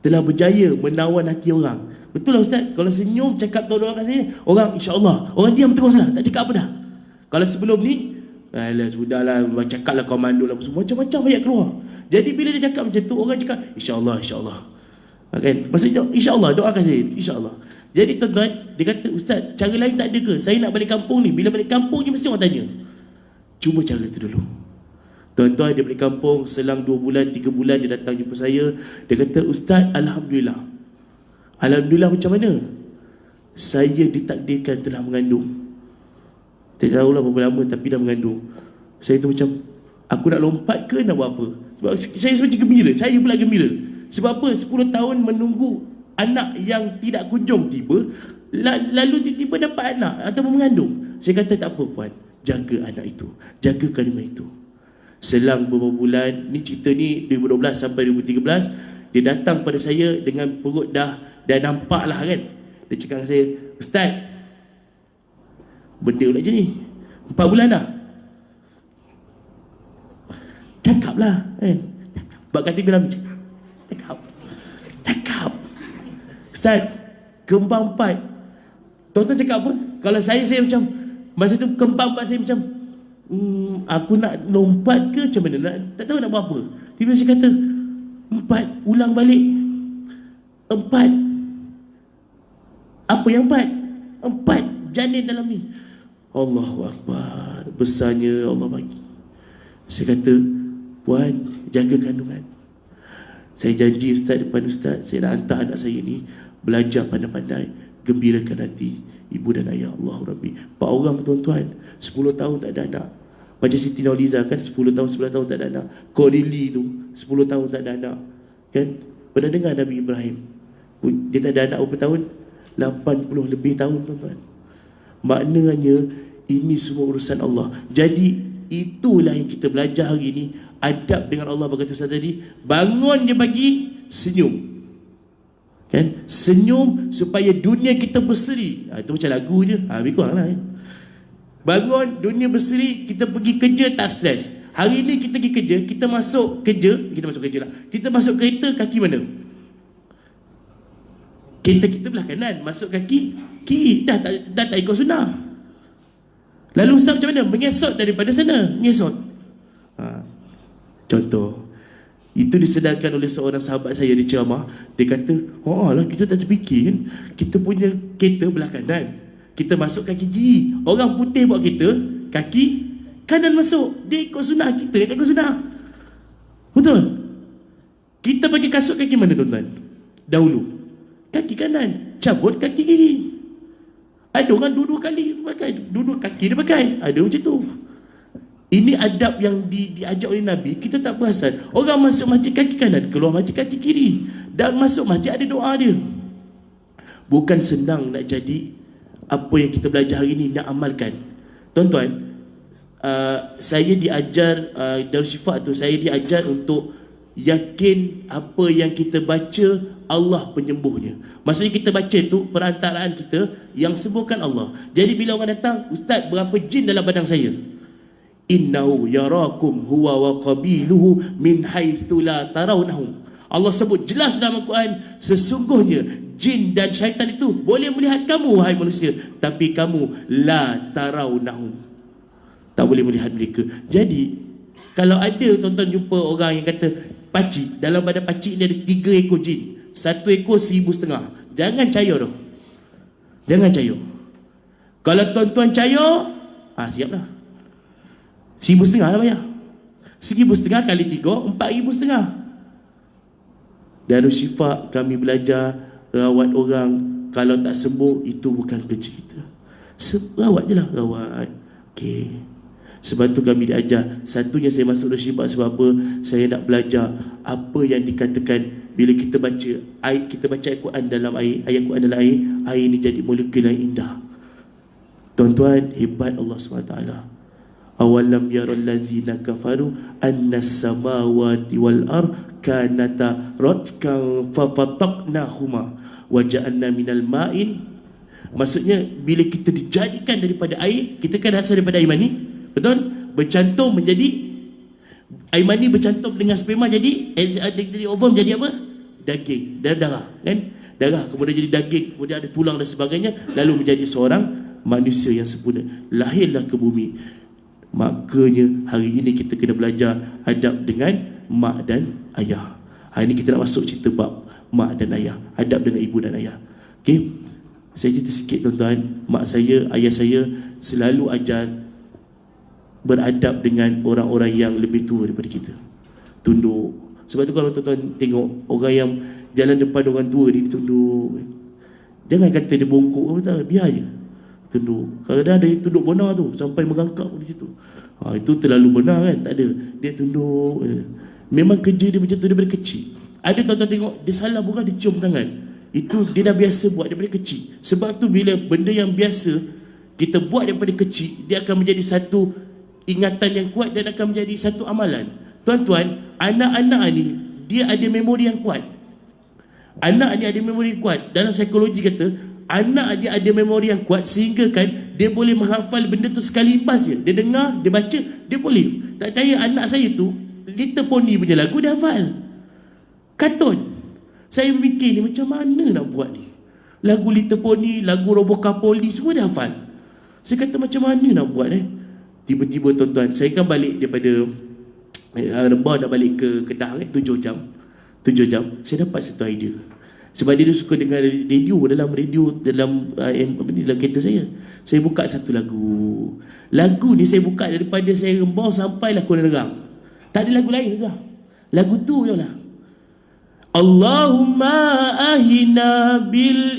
[SPEAKER 1] Telah berjaya menawan hati orang. Betul lah Ustaz, kalau senyum cakap tolong orang saya, orang insya-Allah, orang diam teruslah, tak cakap apa dah. Kalau sebelum ni, alah sudahlah, cakaplah komando lah semua, macam-macam ayat keluar. Jadi bila dia cakap macam tu, orang cakap insya-Allah. Kan? Maksudnya insya-Allah, doakan saya, insya-Allah. Jadi tuan-tuan, dia kata, Ustaz, cara lain tak ada ke? Saya nak balik kampung ni. Bila balik kampung ni mesti orang tanya. Cuba cara tu dulu. Tuan-tuan, dia balik kampung, selang 2 bulan, 3 bulan dia datang jumpa saya. Dia kata, Ustaz, Alhamdulillah. Alhamdulillah macam mana? Saya ditakdirkan telah mengandung. Tak tahulah berapa lama, tapi dah mengandung. Saya tu macam, aku nak lompat ke nak buat apa? Sebab saya macam gembira. Saya pula gembira. Sebab apa? 10 tahun menunggu anak yang tidak kunjung tiba, lalu tiba-tiba dapat anak atau mengandung. Saya kata, tak apa puan, jaga anak itu, jaga kandungan itu. Selang beberapa bulan, ni cerita ni 2012 sampai 2013, dia datang pada saya dengan perut dah nampak lah kan. Dia cakap dengan saya, Ustaz, benda pula je ni, 4 bulan dah. Cakap lah kan. Bak kata bilang cakap. Ustaz, kembang 4. Tuan-tuan cakap apa? Kalau saya macam, masa tu kembang 4 saya macam, aku nak lompat ke macam mana? Tak tahu nak buat apa. Tiba-tiba saya kata, 4, ulang balik. 4. Apa yang 4? 4 janin dalam ni. Allahu Akbar. Besarnya Allah bagi. Saya kata, puan, jaga kandungan. Saya janji Ustaz, depan Ustaz, saya nak hantar anak saya ni belajar pandai-pandai, gembirakan hati ibu dan ayah. Allahu Rabbi. 4 orang tuan-tuan, 10 tahun tak ada anak. Macam Siti Nurhaliza kan, 10 tahun, 11 tahun tak ada anak. Korili tu 10 tahun tak ada anak. Kan? Pernah dengar Nabi Ibrahim? Dia tak ada anak berapa tahun? 80 lebih tahun, tuan-tuan. Maknanya ini semua urusan Allah. Jadi itulah yang kita belajar hari ini. Adab dengan Allah, berkata Ustaz tadi, bangun dia pagi, senyum. Kan? Senyum supaya dunia kita berseri. Itu macam lagu je. Lebih kurang lah. Bangun, dunia berseri, kita pergi kerja tak stres. Hari ni kita pergi kerja, kita masuk kerja lah. Kita masuk kereta, kaki mana? Kereta kita belah kanan, masuk kaki kiri. Dah tak ikut sunnah. Lalu Ustaz macam mana? Mengesot daripada sana. Mengesot. Contoh, itu disedarkan oleh seorang sahabat saya di ceramah. Dia kata, lah kita tak terfikir kan, kita punya kereta belah kanan, kita masuk kaki kiri. Orang putih buat kereta, kaki kanan masuk. Dia ikut sunnah, kita yang ikut sunnah. Betul? Kita pakai kasut kaki mana, tuan-tuan? Dahulu kaki kanan, cabut kaki kiri. Ada orang dua kali pakai, dua kaki dia pakai. Ada macam tu. Ini adab yang diajar oleh Nabi. Kita tak perasan. Orang masuk masjid kaki kanan, keluar masjid kaki kiri. Dan masuk masjid ada doa dia. Bukan senang nak jadi apa yang kita belajar hari ini, nak amalkan. Tuan-tuan, saya diajar Darul Syifa tu, saya diajar untuk yakin apa yang kita baca Allah penyembuhnya. Maksudnya kita baca tu perantaraan kita, yang sembuhkan Allah. Jadi bila orang datang, Ustaz, berapa jin dalam badan saya? Innahu yarakum huwa wa qabiluhu min haitsu la tarawnahum. Allah sebut jelas dalam Al-Quran, sesungguhnya jin dan syaitan itu boleh melihat kamu, wahai manusia, tapi kamu la tarawnahum, tak boleh melihat mereka. Jadi kalau ada tuan-tuan jumpa orang yang kata, pakcik, dalam badan pakcik ni ada 3 ekor jin, 1 ekor 1,500, jangan percaya dah. Jangan percaya. Kalau tuan-tuan percaya, siaplah. 1,500 lah bayar. 1,500 kali 3, 4,500. Darul Syifa kami belajar rawat orang. Kalau tak sembuh, itu bukan kerja kita. Rawat je lah, rawat. Okay. Sebab tu kami diajar. Satunya saya masuk Darul Syifa sebab apa? Saya nak belajar apa yang dikatakan bila kita baca ayat, kita baca Al-Quran dalam air, ayat Quran dalam air ni jadi molekul yang indah. Tuan-tuan, hebat Allah SWT. Awalam yaral ladzina kafaru annas samawati wal ard kanata ratkan fafataqnahuma wa ja'alna minal ma'in. Maksudnya bila kita dijadikan daripada air, kita kan asal daripada air mani, betul? Bercantum menjadi air mani, bercantum dengan sperma jadi ovum, jadi apa? Daging, darah kan? Darah kemudian jadi daging, kemudian ada tulang dan sebagainya, lalu menjadi seorang manusia yang sempurna. Lahirlah ke bumi. Makanya hari ini kita kena belajar adab dengan mak dan ayah. Hari ini kita nak masuk cerita bab mak dan ayah, adab dengan ibu dan ayah. Okey, saya cerita sikit tuan-tuan. Mak saya, ayah saya selalu ajar beradab dengan orang-orang yang lebih tua daripada kita. Tunduk. Sebab tu kalau tuan-tuan tengok orang yang jalan depan orang tua ni, tunduk. Jangan kata dia bongkok, biar je tunduk. Kadang-kadang ada yang tunduk benar tu sampai merangkak begitu. Itu terlalu benar kan? Tak ada. Dia tunduk. Memang kerja dia macam tu daripada kecil. Ada tuan-tuan tengok, dia salah bukan, dia cium tangan. Itu dia dah biasa buat daripada kecil. Sebab tu bila benda yang biasa kita buat daripada kecil, dia akan menjadi satu ingatan yang kuat dan akan menjadi satu amalan. Tuan-tuan, anak-anak ni dia ada memori yang kuat. Anak ni ada memori yang kuat. Dalam psikologi kata, anak dia ada memori yang kuat sehingga kan dia boleh menghafal benda tu sekali impas je. Dia dengar, dia baca, dia boleh. Tak percaya, anak saya tu Little Pony punya lagu dia hafal. Kartun. Saya fikir ni macam mana nak buat ni. Lagu Little Pony, lagu Robocapoli, semua dia hafal. Saya kata macam mana nak buat Tiba-tiba tuan-tuan, saya kan balik daripada Rembau nak balik ke Kedah 7 jam. 7 jam, saya dapat satu idea. Sebab dia suka dengar radio, dalam kereta saya. Saya buka satu lagu. Lagu ni saya buka daripada saya Rembau sampailah Kuala Nerang. Tak ada lagu lain dah. Lagu tu je lah. Allahumma ahina bil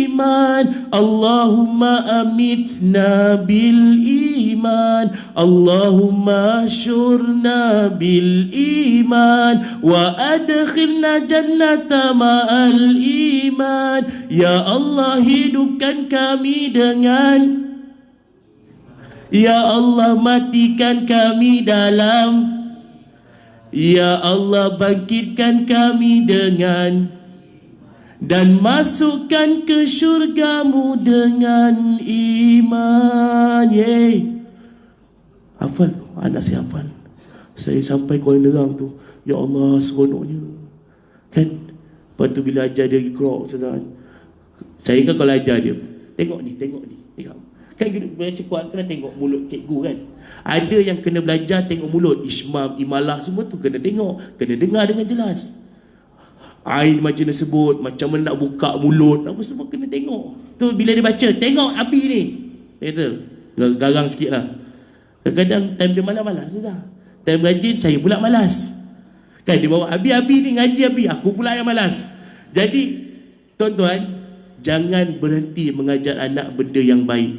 [SPEAKER 1] iman, Allahumma amitna bil iman, Allahumma syurna bil iman, wa adkhilna jannata ma'al iman. Ya Allah, hidupkan kami dengan, Ya Allah, matikan kami dalam, Ya Allah, bangkitkan kami dengan, dan masukkan ke syurgamu dengan iman. Yeay. Hafal, anak saya hafal. Saya sampai Kuala Nerang tu, ya Allah, seronoknya. Kan? Lepas tu bila ajar dia Iqra', saya kan kalau ajar dia, tengok ni, tengok ni. Tengok. Kan baca Quran kena tengok mulut cikgu kan. Ada yang kena belajar tengok mulut. Ismam, imalah semua tu kena tengok, kena dengar dengan jelas. Ain macam mana sebut, macam mana nak buka mulut, apa semua kena tengok. Tu bila dia baca, tengok Abi ni, dia kata garang sikit lah. Kadang-kadang time dia malas-malas sudah. Time rajin saya pula malas. Kan dia bawa Abi ni ngaji Abi, aku pula yang malas. Jadi tuan-tuan, jangan berhenti mengajar anak benda yang baik,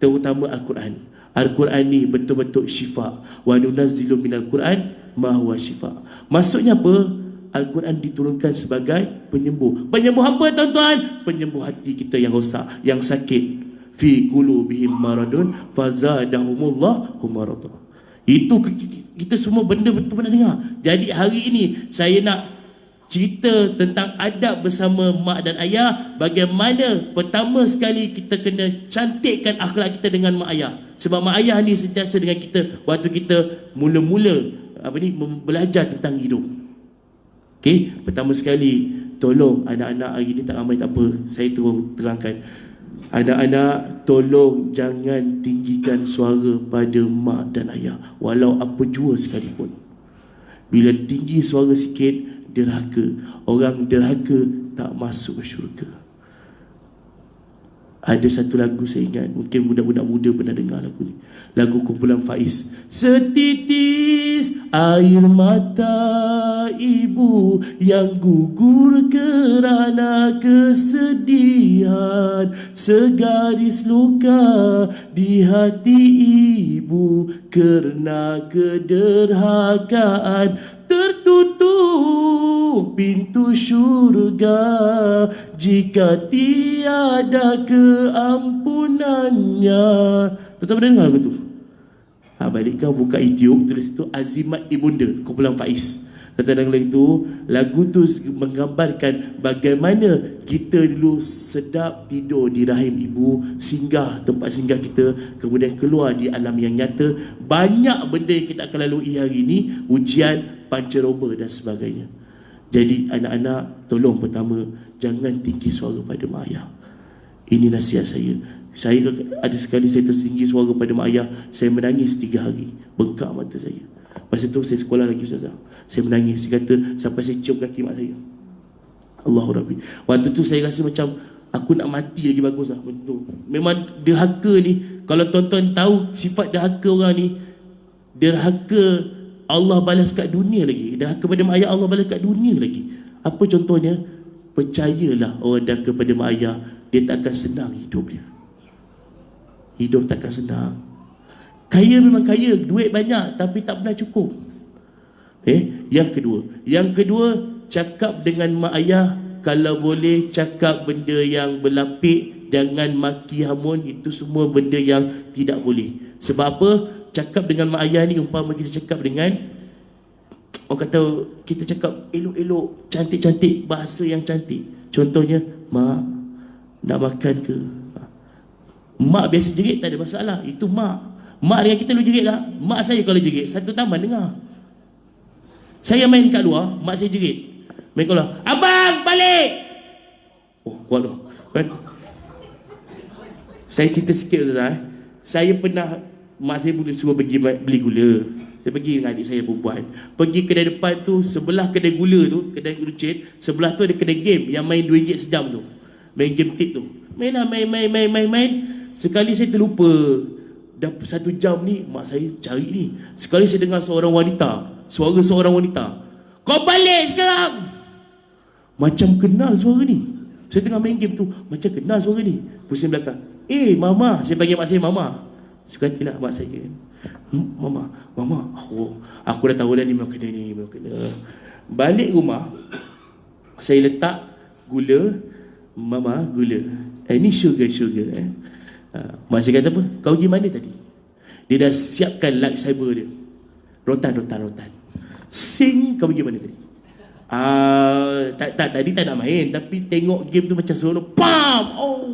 [SPEAKER 1] terutama Al-Quran. Al-Quran ni betul-betul syifa. Wa nunazzilu minal Quran ma huwa syifa. Maksudnya apa? Al-Quran diturunkan sebagai penyembuh. Penyembuh apa tuan-tuan? Penyembuh hati kita yang rosak, yang sakit. Fi qulubihim maradun fazadahumullahu marada. Itu kita semua benda betul pernah dengar. Jadi hari ini saya nak cerita tentang adab bersama mak dan ayah. Bagaimana pertama sekali kita kena cantikkan akhlak kita dengan mak ayah. Sebab mak ayah ni sentiasa dengan kita waktu kita mula-mula belajar tentang hidup. Okey, pertama sekali tolong anak-anak hari ni tak ramai tak apa, saya terangkan. Anak-anak, tolong jangan tinggikan suara pada mak dan ayah walau apa jua sekalipun. Bila tinggi suara sikit, derhaka. Orang derhaka tak masuk syurga. Ada satu lagu saya ingat, mungkin budak-budak muda pernah dengar lagu ni. Lagu kumpulan Faiz. Setitis air mata ibu yang gugur kerana kesedihan, segaris luka di hati ibu kerana kederhakaan. Tertutup pintu syurga jika tiada keampunannya. Tetap dengar lagu tu. Balik kau buka YouTube, tulis itu Azimat Ibunda kumpulan Faiz. Dalam lagu tu menggambarkan bagaimana kita dulu sedap tidur di rahim ibu, singgah tempat singgah kita, kemudian keluar di alam yang nyata. Banyak benda yang kita akan lalui hari ini, ujian, pancaroba dan sebagainya. Jadi anak-anak, tolong pertama, jangan tinggi suara pada mak ayah. Ini nasihat saya. Saya ada sekali saya tertinggi suara pada mak ayah, saya menangis 3 hari, bengkak mata saya. Masa tu saya sekolah lagi ustazah. Saya menangis, saya kata sampai saya cium kaki mak saya. Allahu Rabbi. Waktu tu saya rasa macam aku nak mati lagi bagus lah. Memang derhaka ni, kalau tuan-tuan tahu sifat derhaka orang ni, derhaka Allah balas kat dunia lagi. Derhaka pada mak ayah Allah balas kat dunia lagi. Apa contohnya? Percayalah orang derhaka pada mak ayah, dia tak akan senang hidup dia. Hidup takkan senang. Kaya memang kaya, duit banyak, tapi tak pernah cukup. Yang kedua, cakap dengan mak ayah, kalau boleh cakap benda yang berlapik, jangan maki hamun. Itu semua benda yang tidak boleh. Sebab apa? Cakap dengan mak ayah ni umpama kita cakap dengan, orang kata kita cakap elok-elok, cantik-cantik, bahasa yang cantik. Contohnya, mak, nak makan ke? Mak biasa jerit tak ada masalah, itu mak. Mak dengan kita lu jerit lah. Mak saya kalau jerit, satu taman dengar. Saya main kat luar, mak saya jerit, main kat luar, abang balik. Oh kuat tu kan. Saya cerita sikit tu lah. Saya pernah, mak saya boleh suruh pergi beli gula. Saya pergi dengan adik saya perempuan. Pergi kedai depan tu, sebelah kedai gula tu, kedai runcit, sebelah tu ada kedai game yang main RM2 sejam tu, main game tip tu. Main lah, main. Sekali saya terlupa, dah 1 jam ni mak saya cari ni. Sekali saya dengar suara seorang wanita, kau balik sekarang. Macam kenal suara ni. Saya tengah main game tu, macam kenal suara ni. Pusing belakang. Mama. Saya panggil mak saya Mama. Suka hati lah mak saya. Mama. Oh, aku dah tahu dah ni memang kena. Balik rumah, saya letak gula. Mama, gula. Ni sugar. Mak saya kata apa? Kau pergi mana tadi? Dia dah siapkan lightsaber dia. Rotan. Sing, kau pergi mana tadi? Tadi tak nak main, tapi tengok game tu macam seronok. Pam! Oh!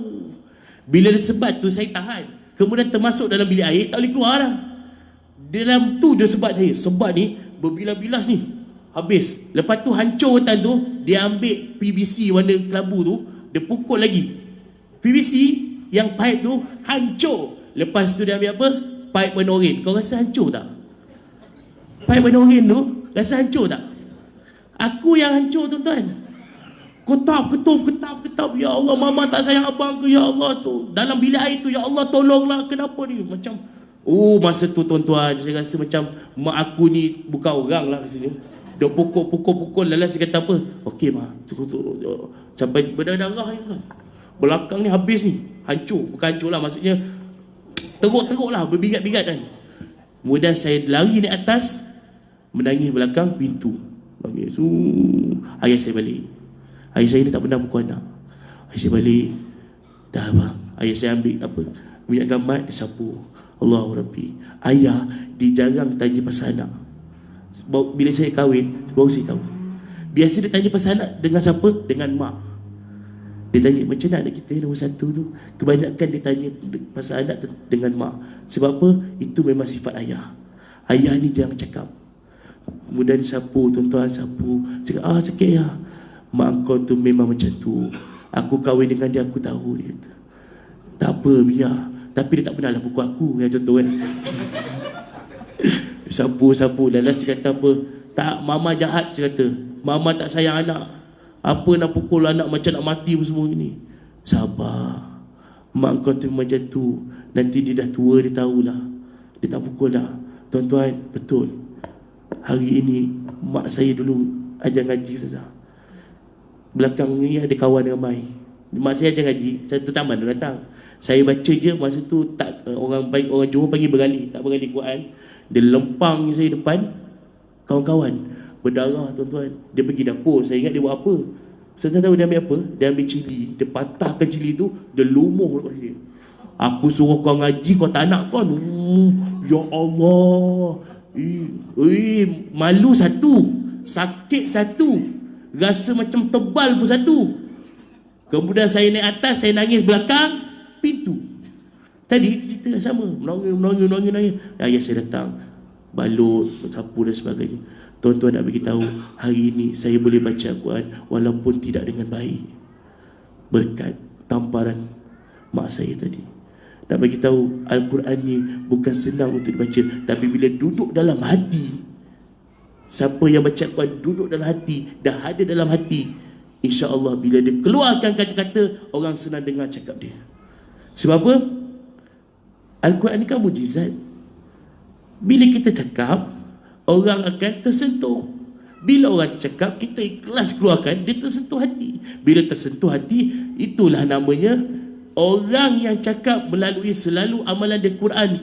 [SPEAKER 1] Bila dia sebat tu, saya tahan. Kemudian termasuk dalam bilik air, tak boleh keluar lah. Dalam tu dia sebat saya. Sebat ni, berbilas-bilas ni. Habis. Lepas tu hancur rotan tu, dia ambil PVC warna kelabu tu, dia pukul lagi. PVC yang pipe tu hancur. Lepas tu dia ambil apa? Pipe warna oranye. Kau rasa hancur tak? Pipe warna oranye tu, rasa hancur tak? Aku yang hancur, tuan-tuan. Ketap. Ya Allah, mama tak sayang abang ke? Ya Allah tu. Dalam bilik air tu, ya Allah tolonglah. Kenapa ni? Macam, masa tu tuan-tuan, saya rasa macam mak aku ni bukan orang lah kat sini. Dia pukul. Lalu saya kata apa? Okey mak. Sampai berdarah ni kan. Belakang ni habis ni. Hancur. Bukan hancur lah. Maksudnya, teruk lah. Berbigat-bigat kan. Kemudian saya lari naik atas. Menangis belakang pintu. Nangis. Ayah saya balik. Ayah saya ni tak pernah pukul anak. Ayah saya balik. Dah abang. Ayah saya ambil apa? Minyak gambar. Dia sapu. Allahu Rabbi. Ayah, dia jarang tanya pasal anak. Bila saya kahwin, baru saya tahu. Biasa dia tanya pasal anak dengan siapa? Dengan mak. Dia tanya macam mana anak kita nombor satu tu. Kebanyakan dia tanya pasal anak dengan mak. Sebab apa? Itu memang sifat ayah. Ayah ni jangan cakap. Kemudian sapu, tuan-tuan sapu. Cakap, sakit ya. Mak kau tu memang macam tu. Aku kahwin dengan dia, aku tahu dia. Tak apa, biar. Tapi dia tak pernah lah pukul aku. Yang contoh kan. Sapu. Lalu saya kata apa? Tak, mama jahat, saya kata. Mama tak sayang anak. Apa nak pukul anak macam nak mati pun semua ni. Sabar. Mak kau tu macam tu. Nanti dia dah tua, dia tahulah. Dia tak pukul dah. Tuan-tuan, betul. Hari ini, mak saya dulu ajar ngaji, Ustazah. Belakang ni ada kawan dengan Mai. Mak saya ajar ngaji, satu taman dia datang. Saya baca je, masa tu tak, orang Johor panggil bergali, tak bergali Quran. Dia lempang saya depan kawan-kawan. Berdarah, tuan-tuan. Dia pergi dapur, saya ingat dia buat apa. Saya tahu dia ambil apa? Dia ambil cili. Dia patahkan cili tu, dia lumuh dekat dia. Aku suruh kau ngaji, kau tak nak kan? Ya Allah. Malu satu, sakit satu, rasa macam tebal pun satu. Kemudian saya naik atas, saya nangis belakang pintu. Tadi cerita sama, menangis. Ayah saya datang, balut, sapu dan sebagainya. Tuan-tuan nak beritahu, hari ini saya boleh baca Al-Quran walaupun tidak dengan baik, berkat tamparan mak saya tadi. Nak bagi tahu Al-Quran ni bukan senang untuk dibaca, tapi bila duduk dalam hati, siapa yang baca Al-Quran duduk dalam hati, dah ada dalam hati, insya-Allah bila dia keluarkan kata-kata, orang senang dengar cakap dia. Sebab apa? Al-Quran ni kan mujizat. Bila kita cakap, orang akan tersentuh. Bila orang cakap, kita ikhlas keluarkan, dia tersentuh hati. Bila tersentuh hati, itulah namanya orang yang cakap melalui selalu amalan dia Quran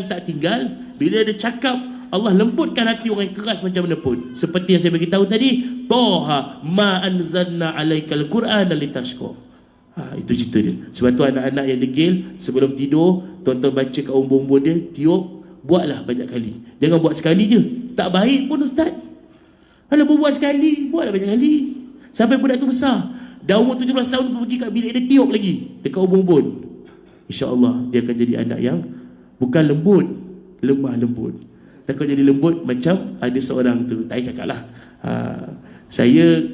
[SPEAKER 1] tak tinggal. Bila dia cakap, Allah lembutkan hati orang yang keras macam mana pun. Seperti yang saya beritahu tadi, Toha ma anzalna alaikal Quran litashqa. Itu cerita dia. Sebab tu anak-anak yang degil, sebelum tidur, tuan-tuan baca kat umbun-umbun dia, tiup, buatlah banyak kali. Jangan buat sekali je. Tak baik pun ustaz. Kalau buat sekali, buatlah banyak kali. Sampai budak tu besar. Dah umur 17 tahun pergi kat bilik dia, tiup lagi dekat ubun-ubun. InsyaAllah dia akan jadi anak yang bukan lembut, lemah lembut. Dan kalau jadi lembut macam ada seorang tu, tak payah cakap lah. Saya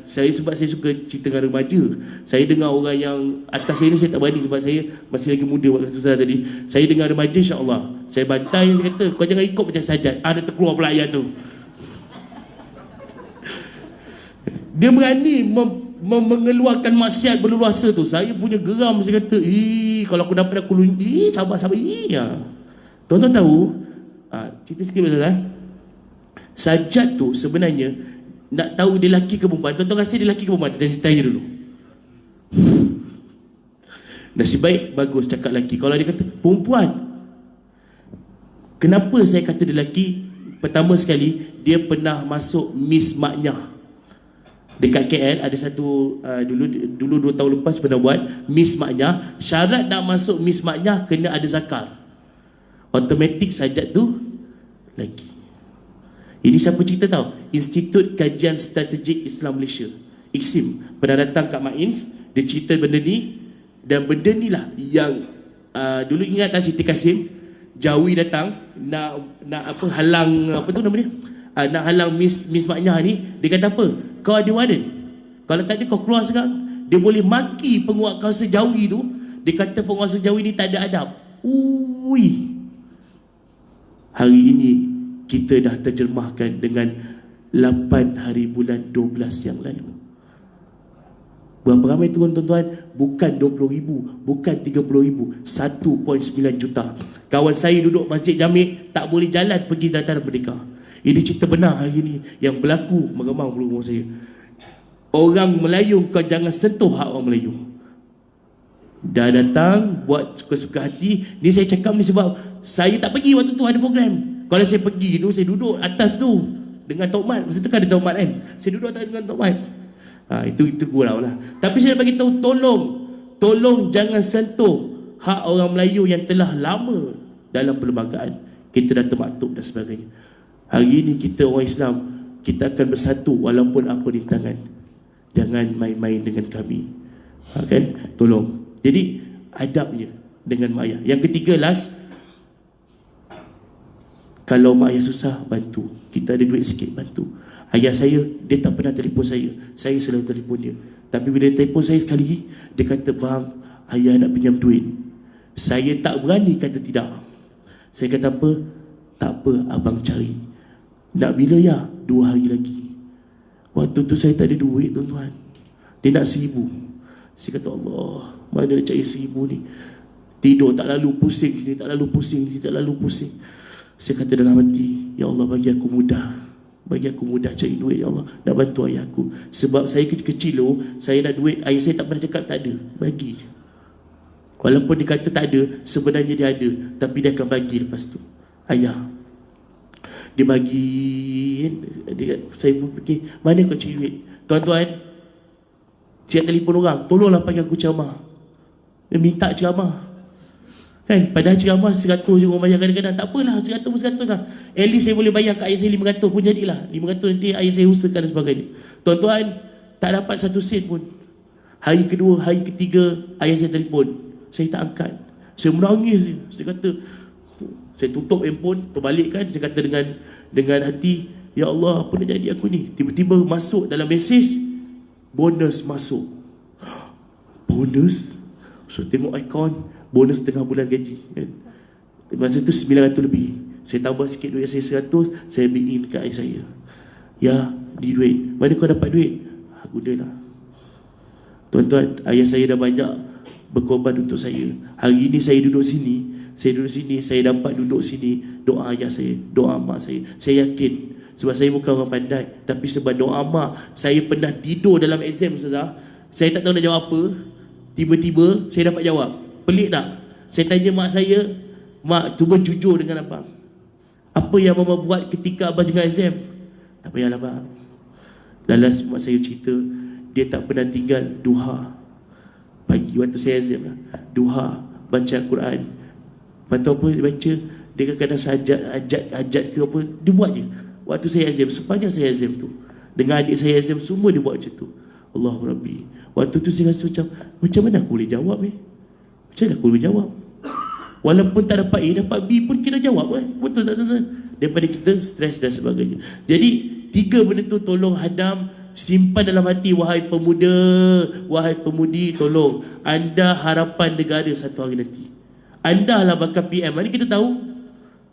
[SPEAKER 1] sebab saya suka cerita dengan remaja. Saya dengar orang yang atas saya ni, saya tak berani sebab saya masih lagi muda waktu susah tadi. Saya dengar remaja, insyaAllah saya bantai, saya kata kau jangan ikut macam Sajat. Dia terkeluar pula ayat tu. Dia berani mengeluarkan maksiat berluasa tu. Saya punya geram, saya kata kalau aku dapat aku sabar. Tuan-tuan tahu, cerita sikit betul kan? Sajat tu sebenarnya nak tahu dia lelaki ke perempuan, tuan-tuan rasa dia lelaki ke perempuan? Tanya dulu. Nasib baik, bagus cakap lelaki. Kalau dia kata perempuan, kenapa saya kata dia lelaki? Pertama sekali, dia pernah masuk Miss Maknyah. Dekat KL ada satu dulu 2 tahun lepas pernah buat Miss Maknyah. Syarat nak masuk Miss Maknyah kena ada zakar. Automatik sajak tu lelaki. Ini siapa cerita tahu? Institut Kajian Strategik Islam Malaysia, IKSIM, pernah datang kat Mains. Dia cerita benda ni. Dan benda ni lah yang dulu ingat tak Siti Kasim, Jawi datang nak apa, halang apa tu namanya, nak halang Miss Maknyah ni. Dia kata apa? Kau ada warden, kalau tak ada kau keluar sekarang. Dia boleh maki penguatkuasa Jawi tu. Dia kata penguasa Jawi ni tak ada adab. Ui. Hari ini kita dah terjemahkan dengan 8 hari bulan 12 yang lalu. Berapa ramai turun tuan-tuan? Bukan 20,000, bukan 30,000, 1.9 juta. Kawan saya duduk Masjid Jamik tak boleh jalan pergi Dataran Merdeka. Ini cerita benar hari ni yang berlaku meremang rumah saya. Orang Melayu, kau jangan sentuh hak orang Melayu. Dah datang buat suka-suka hati. Ni saya cakap ni sebab saya tak pergi waktu tu ada program. Kalau saya pergi tu, saya duduk atas tu dengan Tok Mat. Masa tu kan ada Tok Mat kan. Saya duduk atas dengan Tok Mat. Itu kurang lah. Tapi saya bagi tahu, tolong jangan sentuh hak orang Melayu yang telah lama dalam perlembagaan. Kita dah termaktub dan sebagainya. Hari ini kita orang Islam, kita akan bersatu walaupun apa rintangan. Jangan main-main dengan kami. Kan? Tolong. Jadi adabnya dengan mak ayah. Yang ketiga, last, kalau mak ayah susah, bantu. Kita ada duit sikit, bantu. Ayah saya, dia tak pernah telefon saya. Saya selalu telefon dia. Tapi bila dia telefon saya sekali, dia kata, bang, ayah nak pinjam duit. Saya tak berani kata tidak. Saya kata apa? Tak apa, abang cari. Nak bila ya? 2 hari lagi. Waktu tu saya tak ada duit, tuan-tuan. Dia nak 1,000. Saya kata, Allah, mana nak cari 1,000 ni? Tidur tak lalu pusing sini, tak lalu pusing sini, tak lalu pusing. Saya kata dalam hati, ya Allah, bagi aku mudah. Bagi aku mudah cari duit, ya Allah. Nak bantu ayah aku. Sebab saya kecil-kecil saya nak duit, ayah saya tak pernah cakap tak ada. Bagi. Walaupun dia kata tak ada, sebenarnya dia ada. Tapi dia akan bagi lepas tu. Ayah, dia bagi. Saya pun fikir, mana kau cari duit? Tuan-tuan, cik telefon orang, tolonglah panggil aku ceramah. Dia minta ceramah. Kan, padahal ceramah 100 je orang bayar kadang-kadang. Tak apalah, 100 pun 100 lah. At least saya boleh bayar kat ayah saya 500 pun jadilah. 500 nanti ayah saya usahakan dan sebagainya. Tuan-tuan, tak dapat 1 sen pun. Hari kedua, hari ketiga, ayah saya telefon. Saya tak angkat. Saya menangis. Saya kata, saya tutup handphone, terbalikkan. Saya kata dengan hati, ya Allah, apa nak jadi aku ni? Tiba-tiba masuk dalam mesej, bonus masuk. Bonus? So tengok ikon, bonus tengah bulan gaji kan? Masa tu 900 lebih. Saya tambah sikit duit saya 100. Saya beliin kat ayah saya. Ya, di duit. Mana kau dapat duit? Gunalah. Tuan-tuan, ayah saya dah banyak berkorban untuk saya. Hari ini saya duduk sini. Saya dapat duduk sini. Doa ayah saya, doa mak saya. Saya yakin. Sebab saya bukan orang pandai, tapi sebab doa mak. Saya pernah tidur dalam exam, Ustazah. Saya tak tahu nak jawab apa. Tiba-tiba saya dapat jawab. Pelik tak? Saya tanya mak saya, mak, cuba jujur dengan abang. Apa yang mama buat ketika abang tengah exam? Tak payahlah bang. Lalas mak saya cerita, dia tak pernah tinggal duha. Pagi waktu saya exam lah, duha, baca Al-Quran. Lepas tu apa dia baca? Dia kadang-kadang sajat ke apa, dia buat je. Waktu saya exam, sepanjang saya exam tu, dengan adik saya exam, semua dia buat macam tu. Allahu Rabbi. Waktu tu saya rasa macam mana aku boleh jawab ni? Macam mana aku boleh jawab? Walaupun tak dapat A, dapat B pun kita jawab kan? Betul tak? Daripada kita stres dan sebagainya. Jadi 3 benda tu tolong hadam, simpan dalam hati. Wahai pemuda, wahai pemudi, tolong. Anda harapan negara satu hari nanti. Anda lah bakal PM. Ini kita tahu.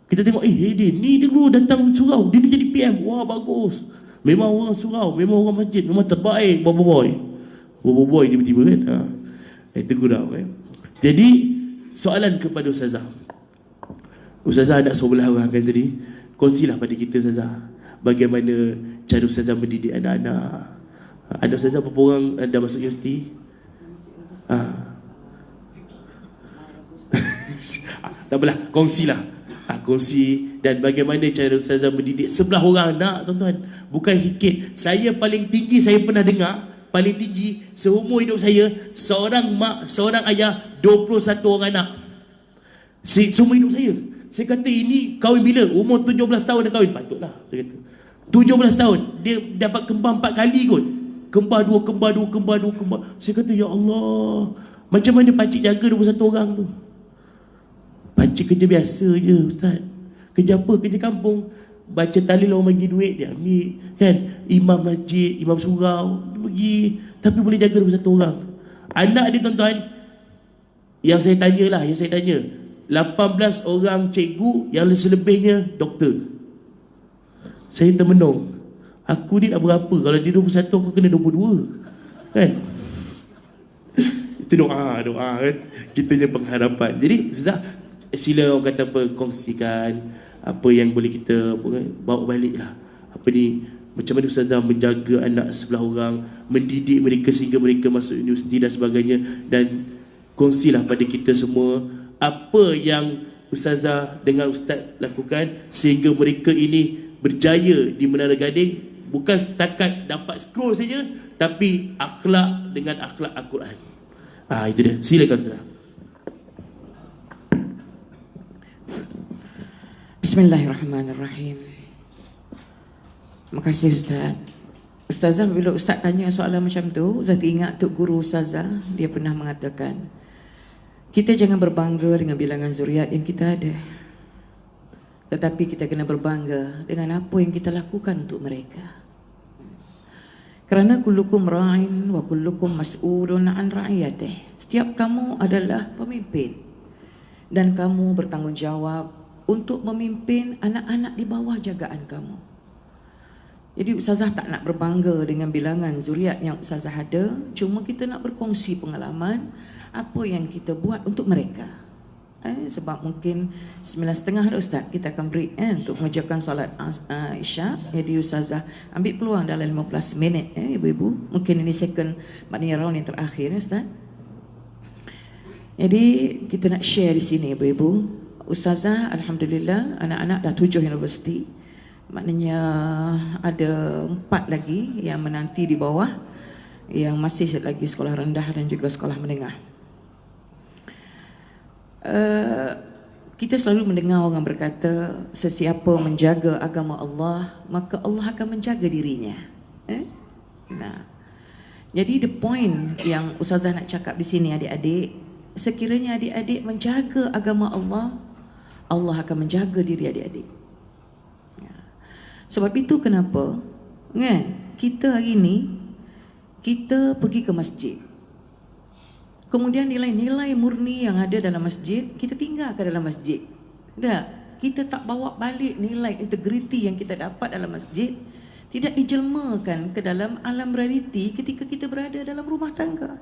[SPEAKER 1] Kita tengok, dia ni dulu datang surau, dia ni jadi PM. Wah, bagus. Memang orang surau, memang orang masjid, memang terbaik. Boboiboy tiba-tiba kan. Itu kurang kan. Jadi soalan kepada Ustazah. Ustazah ada sebelah orang kan tadi. Kongsilah pada kita Ustazah. bagaimana cara ustazah mendidik anak-anak. Ada ustazah berapa orang dah masuk universiti? Tak apalah, kongsilah. Kongsi dan bagaimana cara ustazah mendidik 11 orang anak, tuan-tuan. Bukan sikit. Saya paling tinggi saya pernah dengar, paling tinggi seumur hidup saya, seorang mak, seorang ayah, 21 orang anak. Seumur hidup saya. Saya kata ini kahwin bila? Umur 17 tahun dah kahwin. Patutlah, saya kata. 17 tahun. Dia dapat kembar 4 kali kot. Kembar 2, kembar 2, kembar 2, kembar. Saya kata, ya Allah, macam mana pakcik jaga 21 orang tu? Pakcik kerja biasa je, ustaz. Kerja apa? Kerja kampung. Baca tahlil orang bagi duit, dia ambil. Kan? Imam masjid, imam surau, dia pergi. Tapi boleh jaga 21 orang. Anak dia, tuan-tuan, yang saya tanya, 18 orang cikgu, yang selebihnya doktor. Saya termenung. Aku ni nak berapa? Kalau dia 21, aku kena 22. Kan? Itu doa kan? Kita punya pengharapan. Jadi, Ustazah, sila orang kata apa, kongsikan apa yang boleh kita bawa balik lah. Apa ni, macam mana Ustazah menjaga anak 11 orang, mendidik mereka sehingga mereka masuk universiti dan sebagainya. Dan kongsilah pada kita semua apa yang Ustazah dengan Ustaz lakukan sehingga mereka ini berjaya di Menara Gading. Bukan setakat dapat scroll saja, tapi akhlak dengan akhlak Al-Quran. Itu dia. Silakan Ustazah.
[SPEAKER 2] Bismillahirrahmanirrahim. Terima kasih Ustaz. Ustazah, bila Ustaz tanya soalan macam tu, Ustaz ingat Tok Guru Ustazah, dia pernah mengatakan, kita jangan berbangga dengan bilangan zuriat yang kita ada, tetapi kita kena berbangga dengan apa yang kita lakukan untuk mereka. Kerana kullukum ra'in wa kullukum mas'ulun an ra'iyatih. Setiap kamu adalah pemimpin dan kamu bertanggungjawab untuk memimpin anak-anak di bawah jagaan kamu. Jadi Ustazah tak nak berbangga dengan bilangan zuriat yang Ustazah ada, cuma kita nak berkongsi pengalaman apa yang kita buat untuk mereka. Sebab mungkin 9.30 dah Ustaz, kita akan break untuk mengerjakan solat Isyak. Jadi Ustazah ambil peluang dalam 15 minit ibu-ibu. Mungkin ini second, maknanya round yang terakhir Ustaz. Jadi kita nak share di sini ibu-ibu. Ustazah alhamdulillah anak-anak dah 7 universiti. Maknanya ada 4 lagi yang menanti di bawah, yang masih lagi sekolah rendah dan juga sekolah menengah. Kita selalu mendengar orang berkata, sesiapa menjaga agama Allah, maka Allah akan menjaga dirinya. Nah, jadi the point yang Ustazah nak cakap di sini adik-adik, sekiranya adik-adik menjaga agama Allah, Allah akan menjaga diri adik-adik. Sebab itu kenapa kan kita hari ni kita pergi ke masjid, kemudian nilai-nilai murni yang ada dalam masjid kita tinggalkan dalam masjid. Kita tak bawa balik nilai integriti yang kita dapat dalam masjid, tidak dijelmakan ke dalam alam realiti ketika kita berada dalam rumah tangga.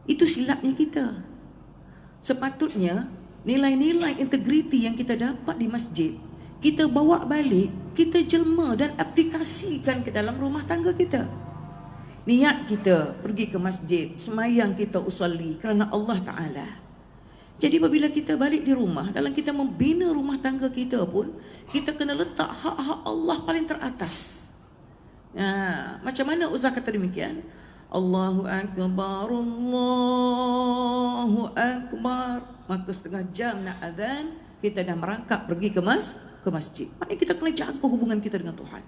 [SPEAKER 2] Itu silapnya kita. Sepatutnya nilai-nilai integriti yang kita dapat di masjid kita bawa balik, kita jelma dan aplikasikan ke dalam rumah tangga kita. Niat kita pergi ke masjid, semayang kita usalli kerana Allah Ta'ala. Jadi apabila kita balik di rumah, dalam kita membina rumah tangga kita pun, kita kena letak hak-hak Allah paling teratas. Macam mana Ustaz kata demikian? Allahu Akbar, Allahu Akbar. Maka setengah jam nak azan, kita dah merangkap pergi ke masjid. Maknanya kita kena jaga hubungan kita dengan Tuhan.